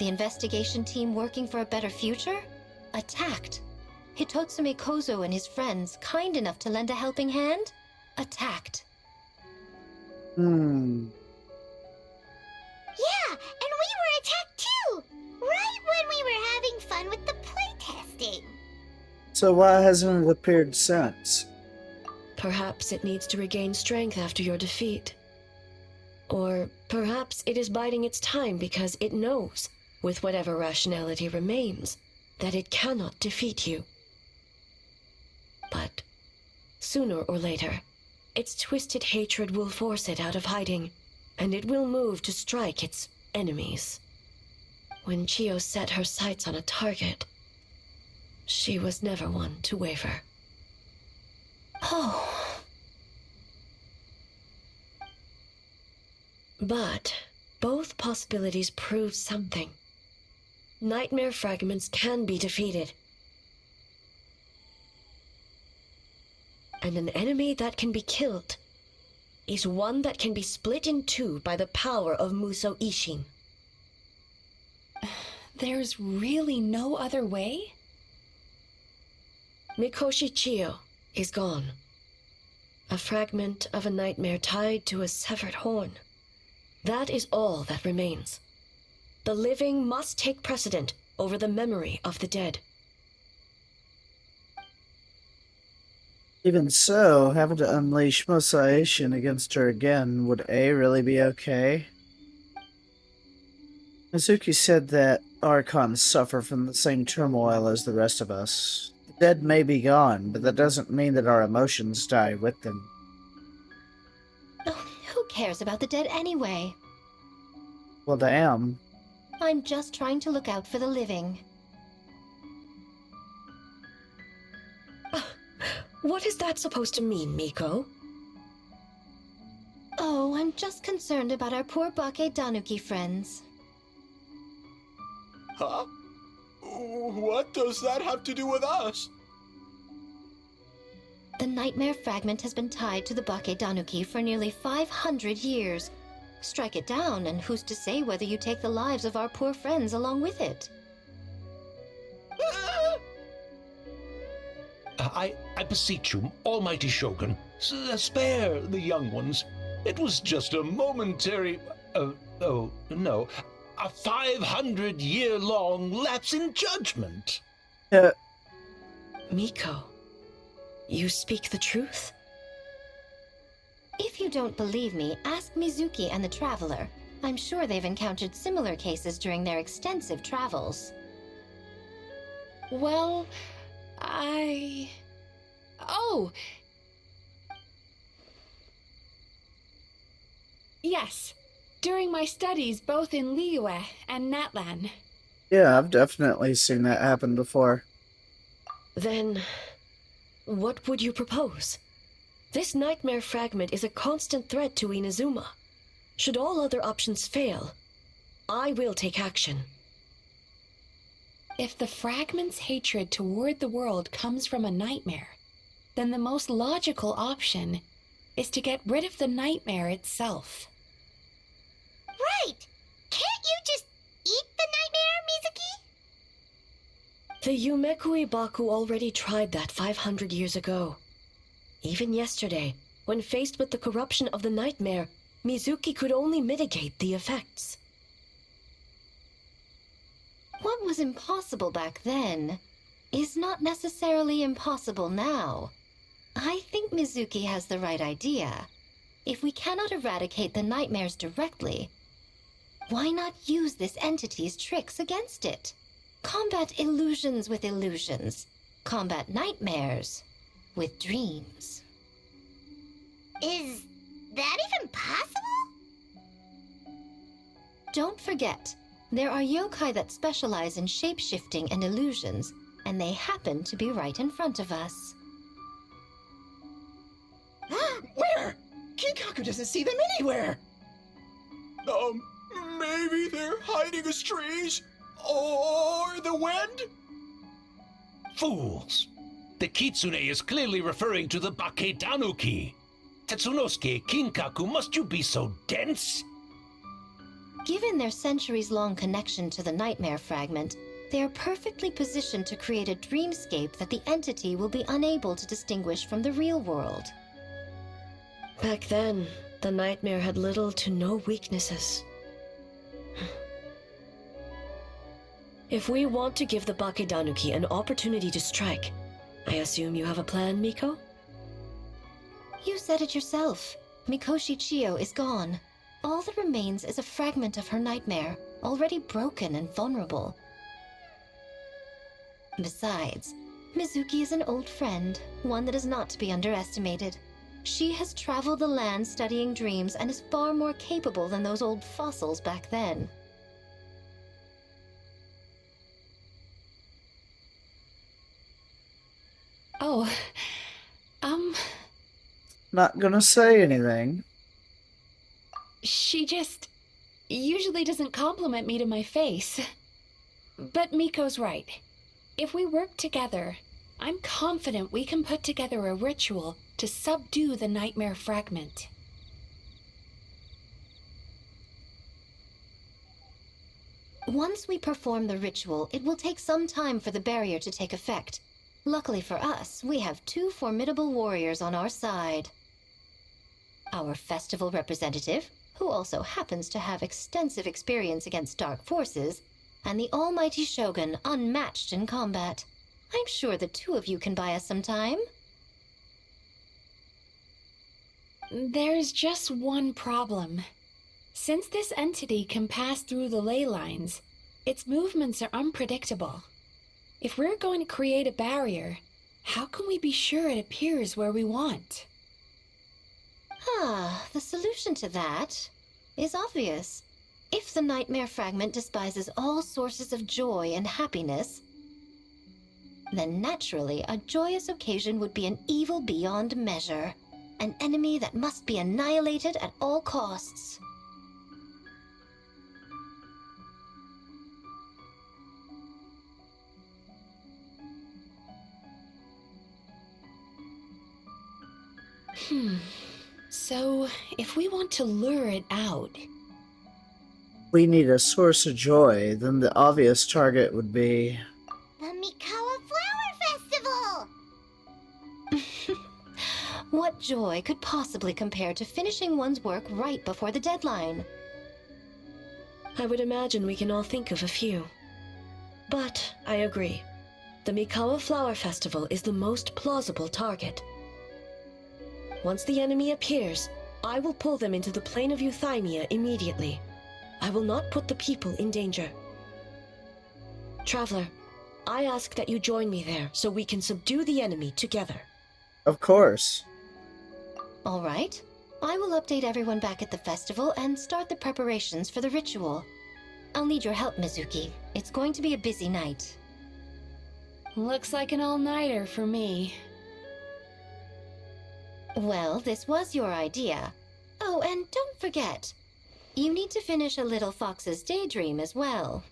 The investigation team working for a better future? Attacked. Hitotsume Kozo and his friends, kind enough to lend a helping hand? Attacked. Yeah, and we were attacked too! Right when we were having fun with the playtesting. So why hasn't it appeared since? Perhaps it needs to regain strength after your defeat. Or perhaps it is biding its time because it knows, with whatever rationality remains, that it cannot defeat you. But sooner or later, its twisted hatred will force it out of hiding, and it will move to strike its enemies. When Chio set her sights on a target, she was never one to waver. Oh. But both possibilities prove something. Nightmare fragments can be defeated. And an enemy that can be killed is one that can be split in two by the power of Muso Ishin. There's really no other way? Mikoshi Chio is gone. A fragment of a nightmare tied to a severed horn. That is all that remains. The living must take precedent over the memory of the dead. Even so, having to unleash Musaishin against her again, would A really be okay? Mizuki said that Archons suffer from the same turmoil as the rest of us. The dead may be gone, but that doesn't mean that our emotions die with them. Oh, who cares about the dead anyway? Well, damn. I'm just trying to look out for the living. What is that supposed to mean, Miko? Oh, I'm just concerned about our poor Bake Danuki friends. Huh? What does that have to do with us? The nightmare fragment has been tied to the Bake Danuki for nearly 500 years. Strike it down, and who's to say whether you take the lives of our poor friends along with it? I beseech you, almighty Shogun, spare the young ones. It was just a momentary... oh, no. a 500-year-long lapse in judgment. Miko, you speak the truth? If you don't believe me, ask Mizuki and the Traveler. I'm sure they've encountered similar cases during their extensive travels. Well, Oh! Yes, during my studies both in Liyue and Natlan. Yeah, I've definitely seen that happen before. Then, what would you propose? This nightmare fragment is a constant threat to Inazuma. Should all other options fail, I will take action. If the fragment's hatred toward the world comes from a nightmare, then the most logical option is to get rid of the nightmare itself. Right! Can't you just eat the nightmare, Mizuki? The Yumekui Baku already tried that 500 years ago. Even yesterday, when faced with the corruption of the nightmare, Mizuki could only mitigate the effects. What was impossible back then is not necessarily impossible now. I think Mizuki has the right idea. If we cannot eradicate the nightmares directly, why not use this entity's tricks against it? Combat illusions with illusions. Combat nightmares with dreams. Is that even possible? Don't forget, there are yokai that specialize in shape-shifting and illusions, and they happen to be right in front of us. Where? Kinkaku doesn't see them anywhere! Maybe they're hiding as trees? Or the wind? Fools! The kitsune is clearly referring to the Baketanuki. Tetsunosuke, Kinkaku, must you be so dense? Given their centuries-long connection to the nightmare fragment, they are perfectly positioned to create a dreamscape that the entity will be unable to distinguish from the real world. Back then, the nightmare had little to no weaknesses. If we want to give the Bakedanuki an opportunity to strike, I assume you have a plan, Miko? You said it yourself. Mikoshi Chiyo is gone. All that remains is a fragment of her nightmare, already broken and vulnerable. Besides, Mizuki is an old friend, one that is not to be underestimated. She has traveled the land studying dreams and is far more capable than those old fossils back then. Oh, Not gonna say anything. She just usually doesn't compliment me to my face. But Miko's right. If we work together, I'm confident we can put together a ritual to subdue the nightmare fragment. Once we perform the ritual, it will take some time for the barrier to take effect. Luckily for us, we have two formidable warriors on our side. Our festival representative, who also happens to have extensive experience against dark forces, and the almighty Shogun, unmatched in combat. I'm sure the two of you can buy us some time. There's just one problem. Since this entity can pass through the ley lines, its movements are unpredictable. If we're going to create a barrier, how can we be sure it appears where we want? The solution to that is obvious. If the nightmare fragment despises all sources of joy and happiness, then naturally a joyous occasion would be an evil beyond measure, an enemy that must be annihilated at all costs. So, if we want to lure it out... We need a source of joy, then the obvious target would be... The Mikawa Flower Festival! What joy could possibly compare to finishing one's work right before the deadline? I would imagine we can all think of a few. But I agree. The Mikawa Flower Festival is the most plausible target. Once the enemy appears, I will pull them into the plane of Euthymia immediately. I will not put the people in danger. Traveler, I ask that you join me there so we can subdue the enemy together. Of course. All right. I will update everyone back at the festival and start the preparations for the ritual. I'll need your help, Mizuki. It's going to be a busy night. Looks like an all-nighter for me. Well, this was your idea. Oh, and don't forget, you need to finish a Little Fox's Daydream as well.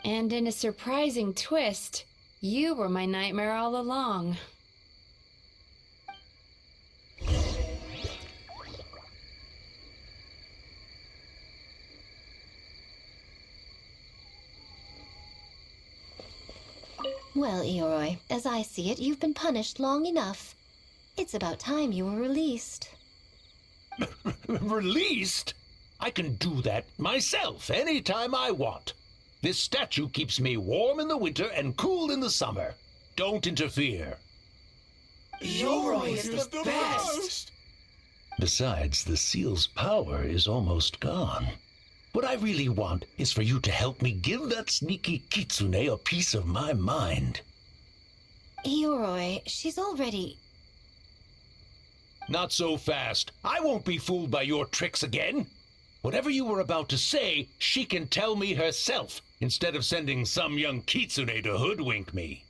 And in a surprising twist, you were my nightmare all along. Well, Ioroi, as I see it, you've been punished long enough. It's about time you were released. Released? I can do that myself anytime I want. This statue keeps me warm in the winter and cool in the summer. Don't interfere. Yoroi is the best! Besides, the seal's power is almost gone. What I really want is for you to help me give that sneaky kitsune a piece of my mind. Ioroi, she's already... Not so fast. I won't be fooled by your tricks again. Whatever you were about to say, she can tell me herself, instead of sending some young kitsune to hoodwink me.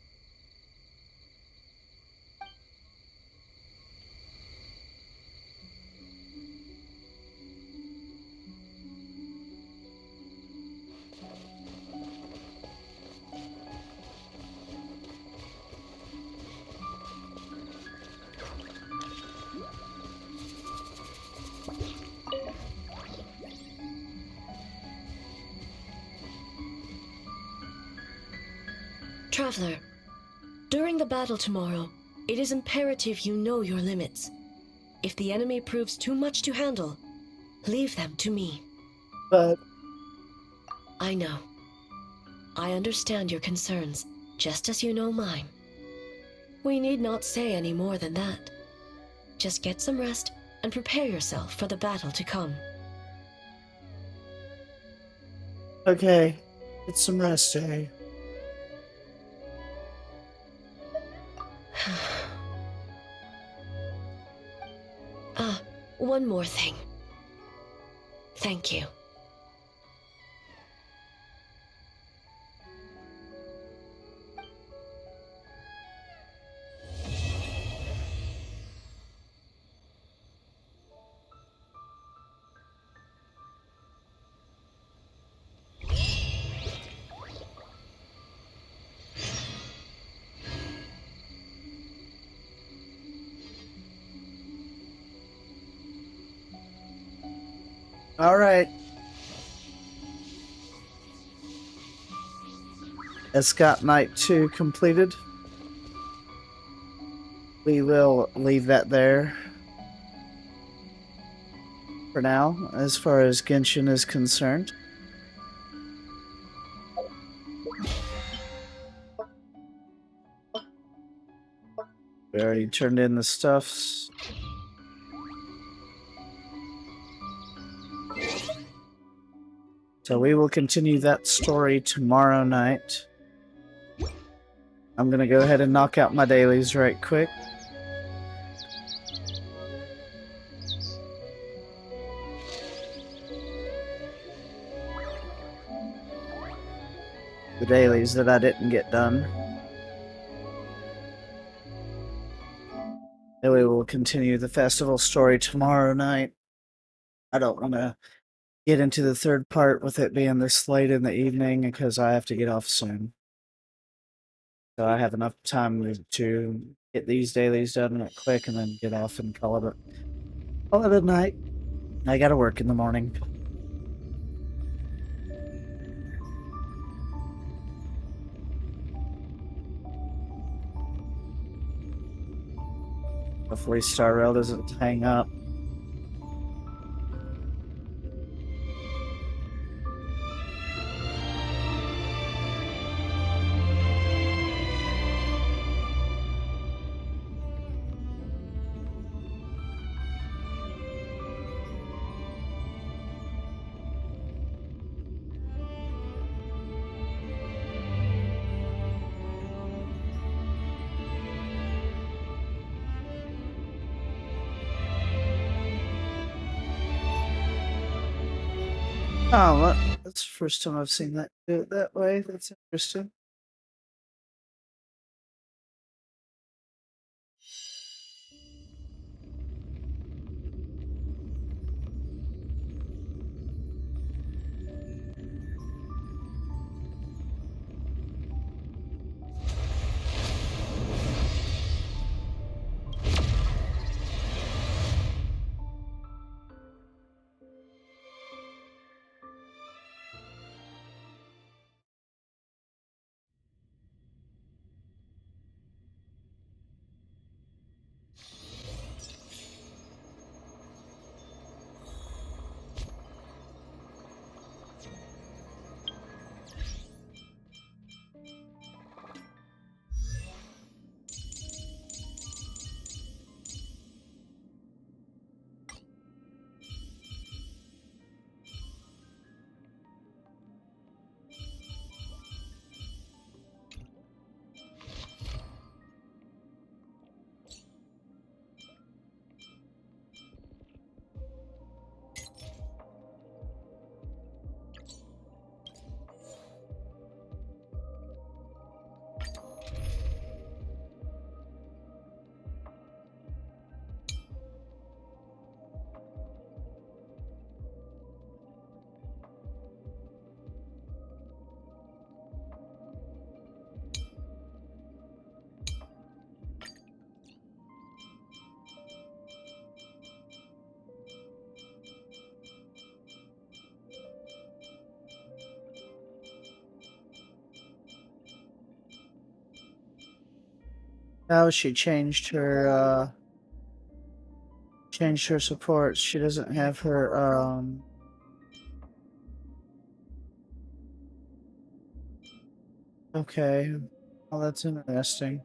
Traveler, during the battle tomorrow, it is imperative you know your limits. If the enemy proves too much to handle, leave them to me. But... I know. I understand your concerns, just as you know mine. We need not say any more than that. Just get some rest and prepare yourself for the battle to come. Okay, get some rest, eh? One more thing. Thank you. All right. Escort Night 2 completed. We will leave that there for now, as far as Genshin is concerned. We already turned in the stuffs. So we will continue that story tomorrow night. I'm gonna go ahead and knock out my dailies right quick. The dailies that I didn't get done. Then we will continue the festival story tomorrow night. I don't want to get into the third part with it being this late in the evening because I have to get off soon. So I have enough time to get these dailies done quick and then get off and call it a night. I gotta work in the morning. Hopefully Star Rail doesn't hang up. Oh, what? That's the first time I've seen that do it that way. That's interesting. Now she changed her support. She doesn't have her okay. Well, that's interesting.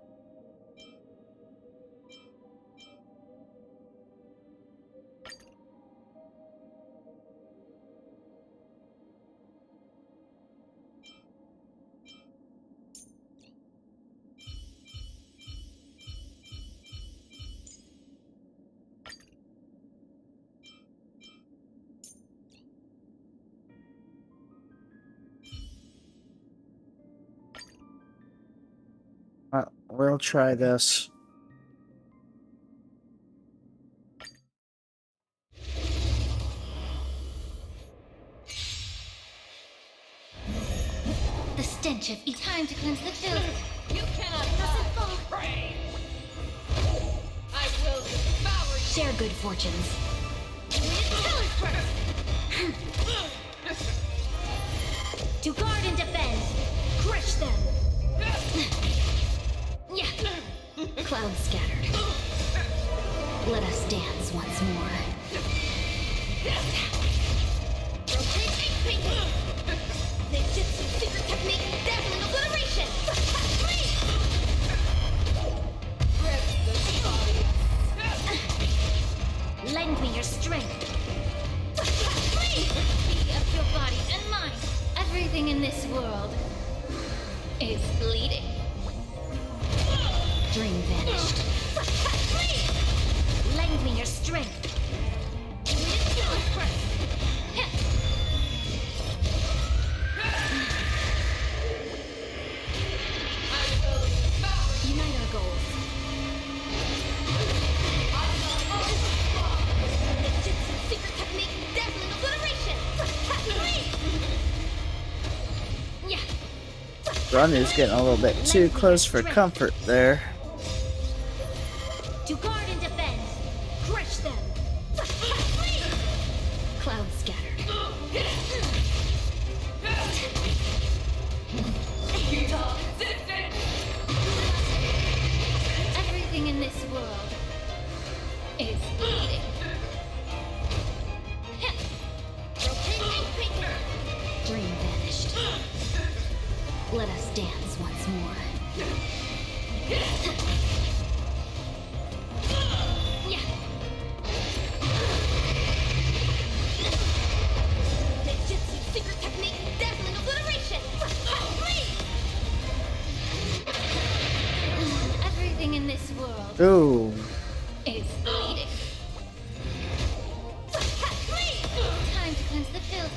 We'll try this. The stench of time to cleanse the filth. You cannot fall. I will devour you. Share good fortunes. To guard and defend. Crush them. Yeah. Clouds scattered. Let us dance once more. Ninjutsu secret technique, dazzling obliteration. Lend me your strength. Be of your body and mind. Everything in this world is bleeding. Dream vanished. Lend me your strength. Unite our goals. Ninjutsu secret technique, dazzling obliteration. Yeah. Ronya's getting a little bit too close for comfort there. To guard and defend. Crush them. Clouds scattered. Everything in this world is bleeding. Dream vanished. Let us dance once more. Ninjutsu secret technique, dazzling obliteration. Everything in this world Ooh. is bleeding. Time to cleanse the filth.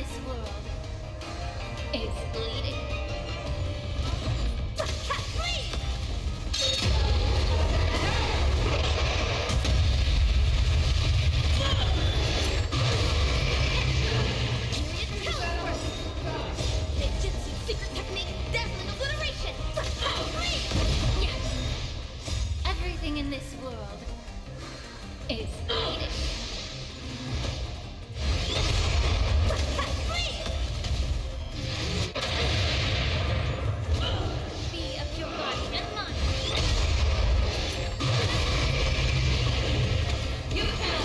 this world is bleeding. Everything in this world is bleeding. Be of your body and mind. You can.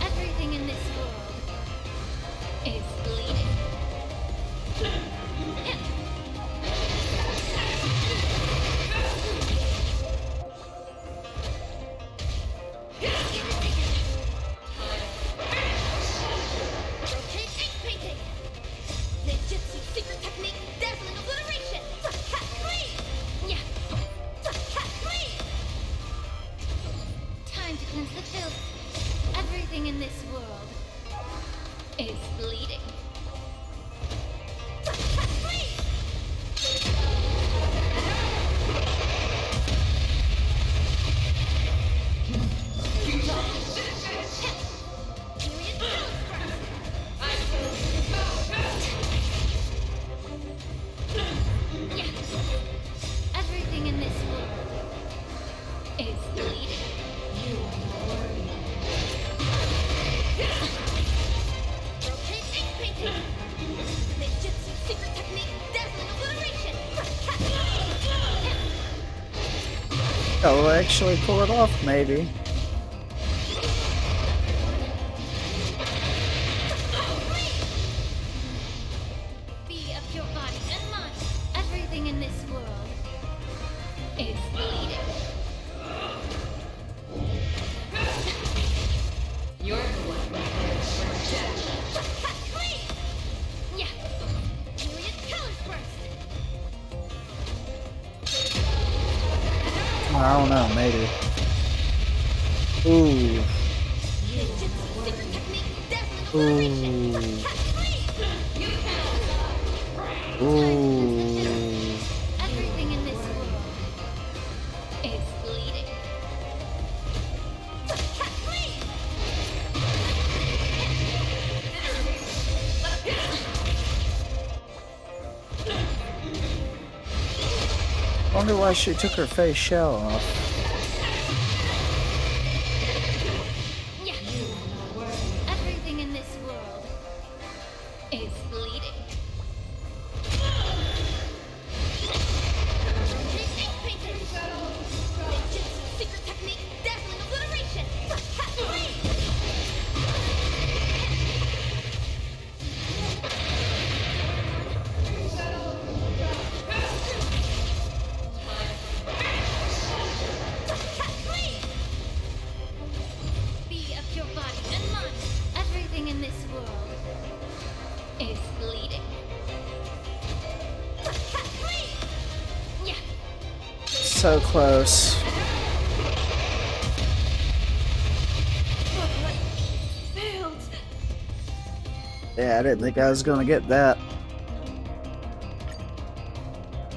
Everything in this world is bleeding. Time to cleanse the filth. Everything in this world is bleeding. Everything in this world is bleeding. You are worthy. Rotate ink painting. Ninjutsu secret technique, dazzling obliteration. Oh, we'll actually pull it off, maybe. Be of your body and mind. Everything in this world is bleeding. You're the one who death. Yeah. Myriad colors burst. I don't know, maybe. Ooh. Ooh. Ooh. Everything in this world is bleeding. Wonder why she took her face shell off. Yeah. Everything in this world is bleeding. Secret technique, dazzling obliteration. Be of your body and mind. Everything in this world is bleeding. Yeah. So close. Failed. Yeah, I didn't think I was gonna get that.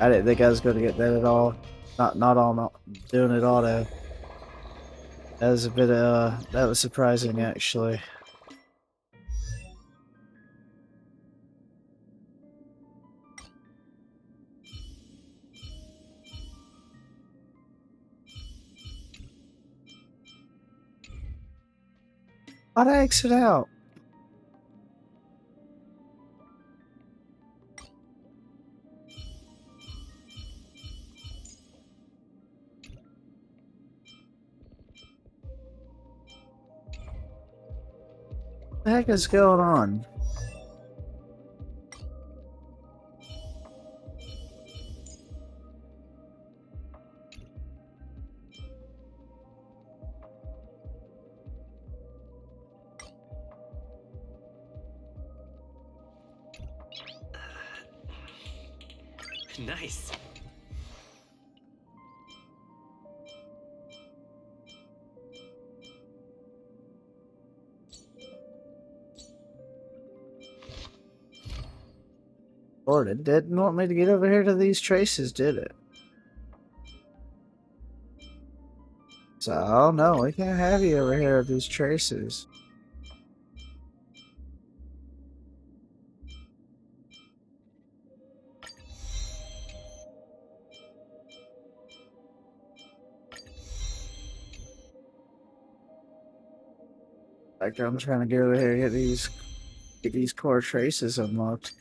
I didn't think I was gonna get that at all. Not on doing it auto. That was a bit that was surprising actually. How'd I exit out? What the heck is going on? Nice. Lord, it didn't want me to get over here to these traces, did it? So, oh no, we can't have you over here with these traces. Like I'm trying to get over here and get these core traces unlocked.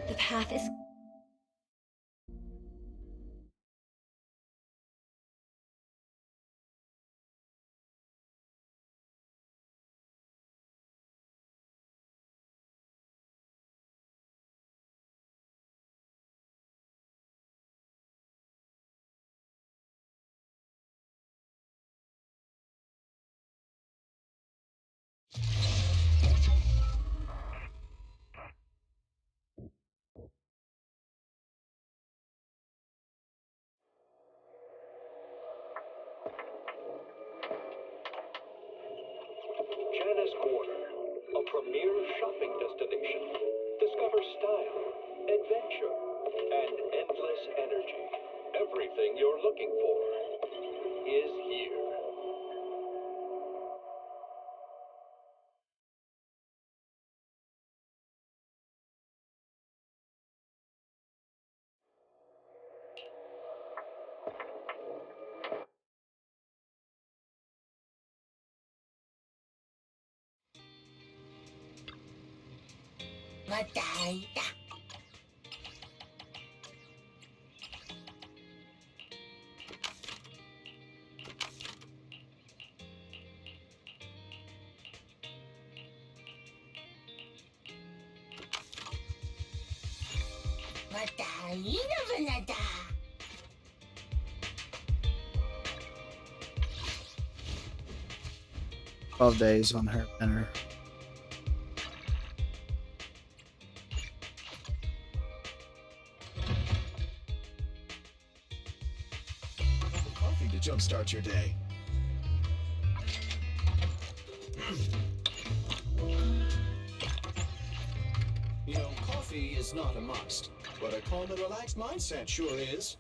The path is... Janice Quarter, a premier shopping destination. Discover style, adventure, and endless energy. Everything you're looking for is here. Madaya. Madaya Vanada. 12 days on her dinner. Coffee to jumpstart your day. You know, coffee is not a must, but a calm and relaxed mindset sure is.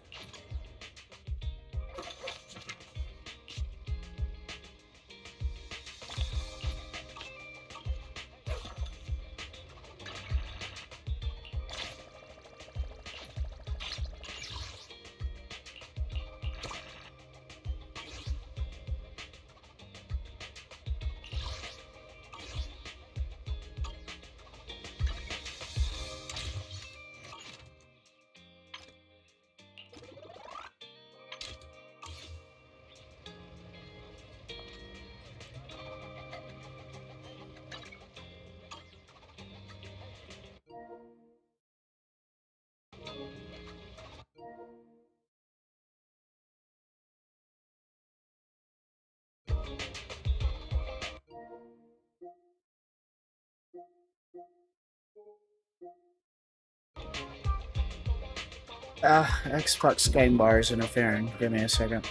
Xbox game bar is interfering. Give me a second.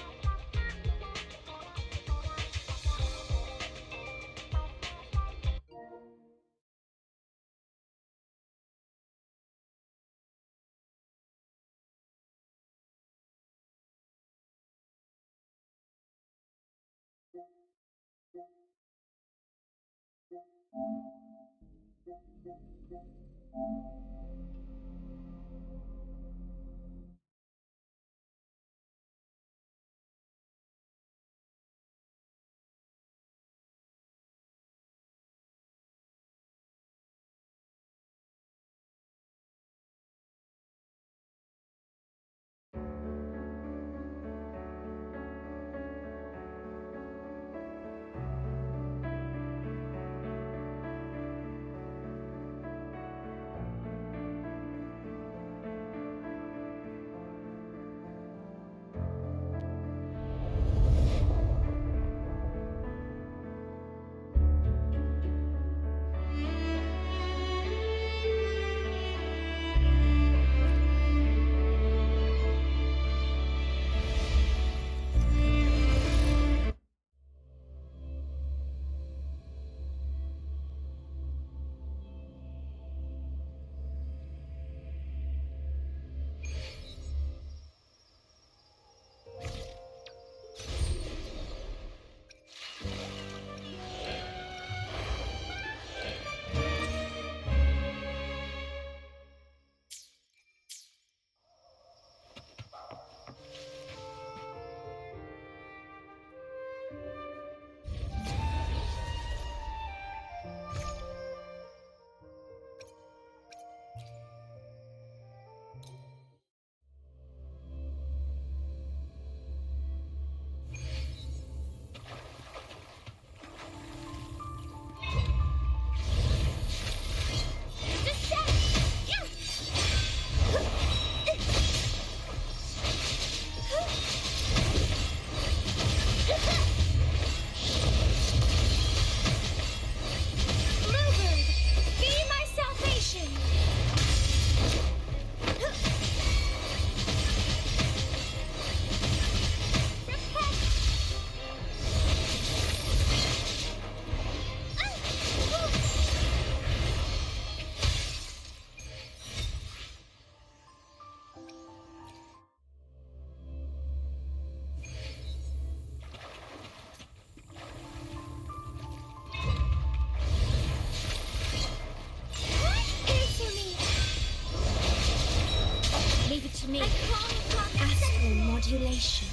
Regulation.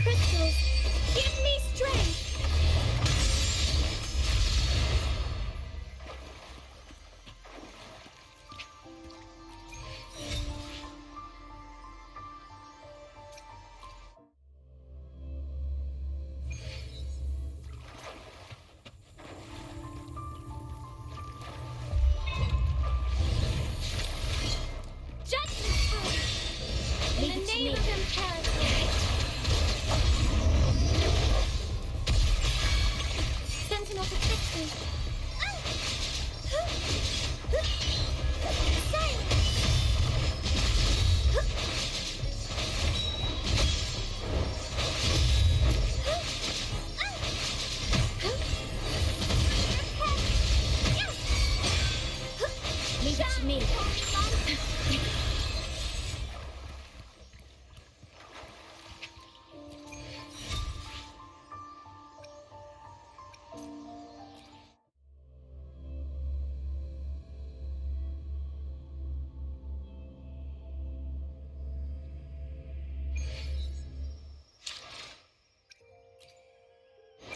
Crystals, give me strength! In the name of imperative. Sentinel protection. Leave it to me.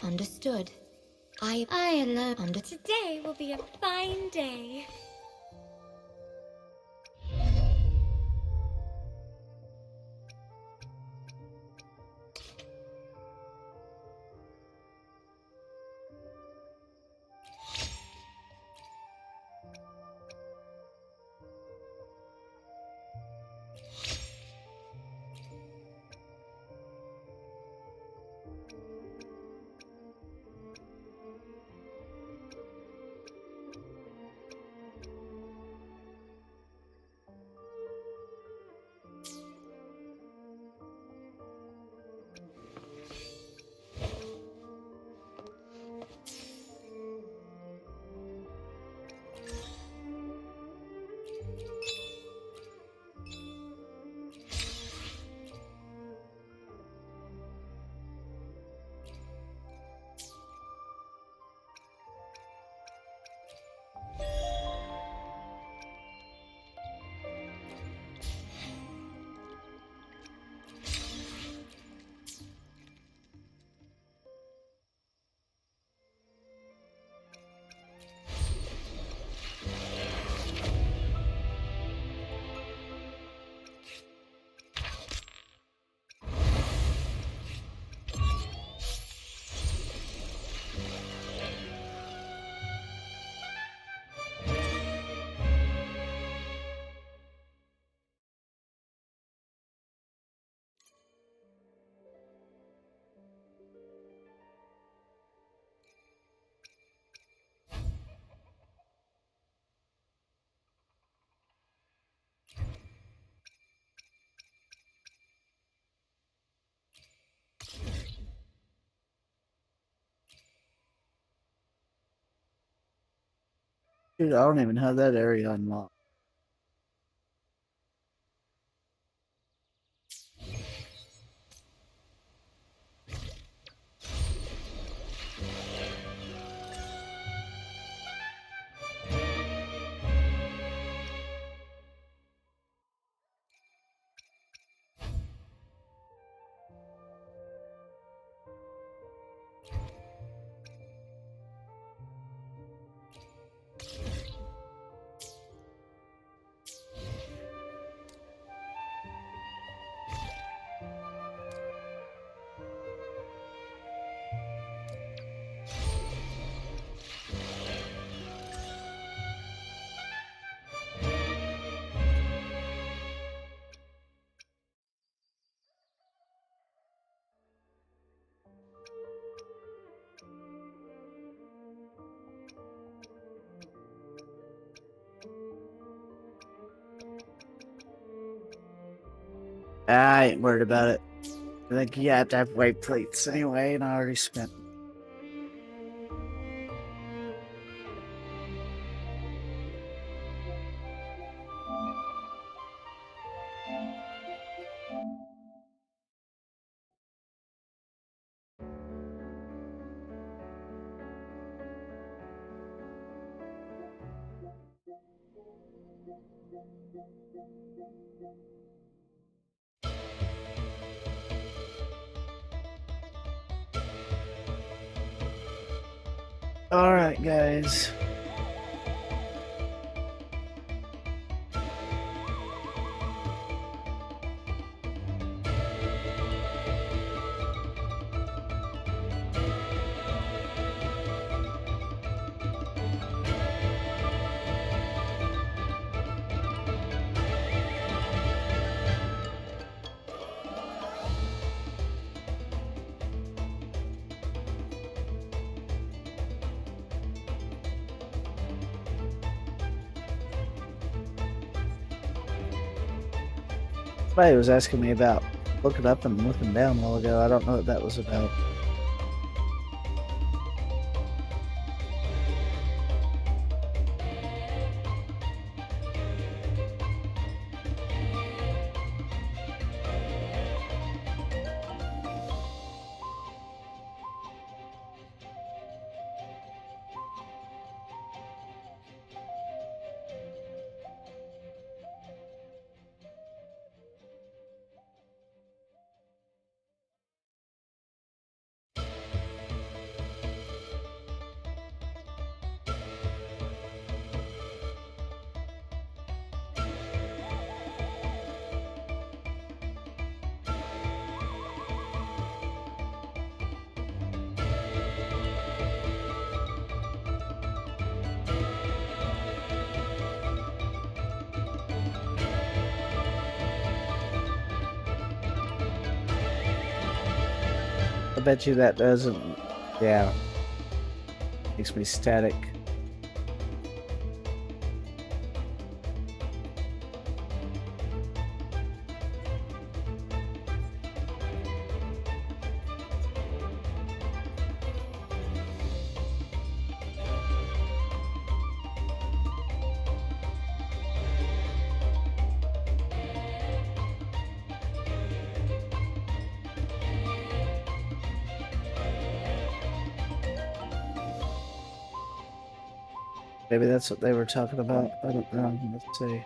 Understood. I love. Today will be a fine day. Dude, I don't even have that area unlocked. I ain't worried about it. I think you have to have weight plates anyway, and I already spent. Alright, guys. Somebody was asking me about looking up and looking down a while ago. I don't know what that was about. I bet you that doesn't. Yeah. Makes me static. Maybe that's what they were talking about. I don't know. Let's see.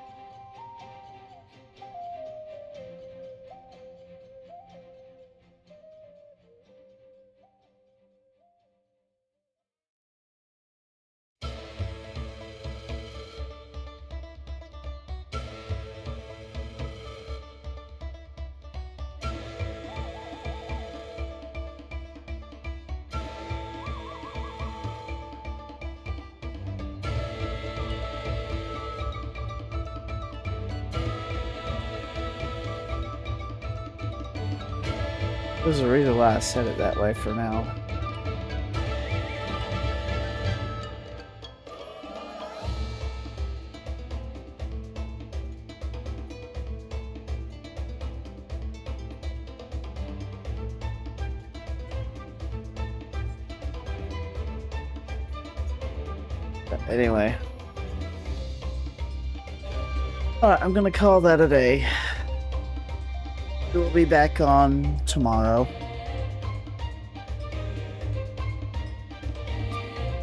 There's a reason why I said it that way for now. But anyway. Alright, I'm gonna call that a day. We'll be back on tomorrow.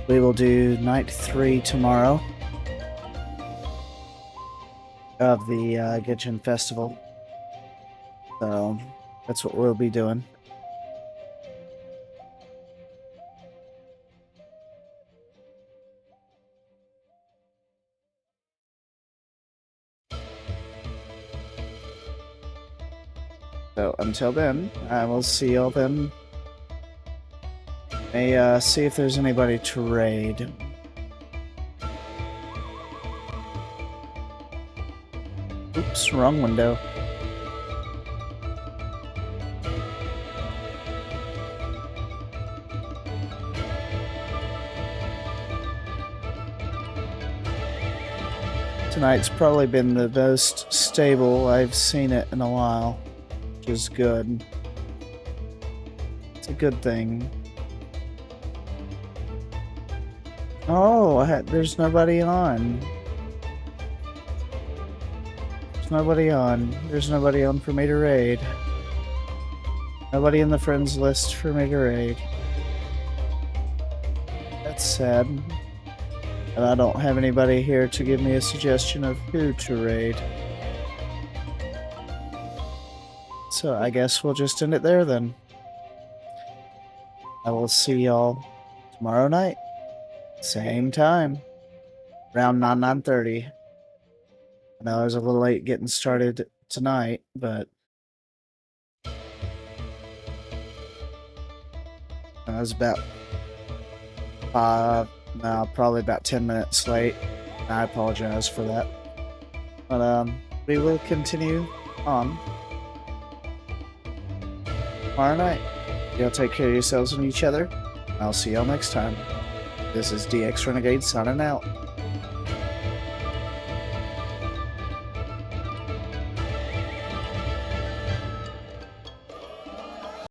We will do night 3 tomorrow of the Genshin Festival. So that's what we'll be doing. So until then, I will see y'all then. May see if there's anybody to raid. Oops, wrong window. Tonight's probably been the most stable I've seen it in a while. Which is good. It's a good thing. Oh, there's nobody on. There's nobody on. There's nobody on for me to raid. Nobody in the friends list for me to raid. That's sad. And I don't have anybody here to give me a suggestion of who to raid. So I guess we'll just end it there then. I will see y'all tomorrow night. Same time. Around 9:30. I know I was a little late getting started tonight, but I was about probably about 10 minutes late. I apologize for that. But we will continue on tomorrow night. Y'all take care of yourselves and each other. I'll see y'all next time. This is DX Renegade signing out.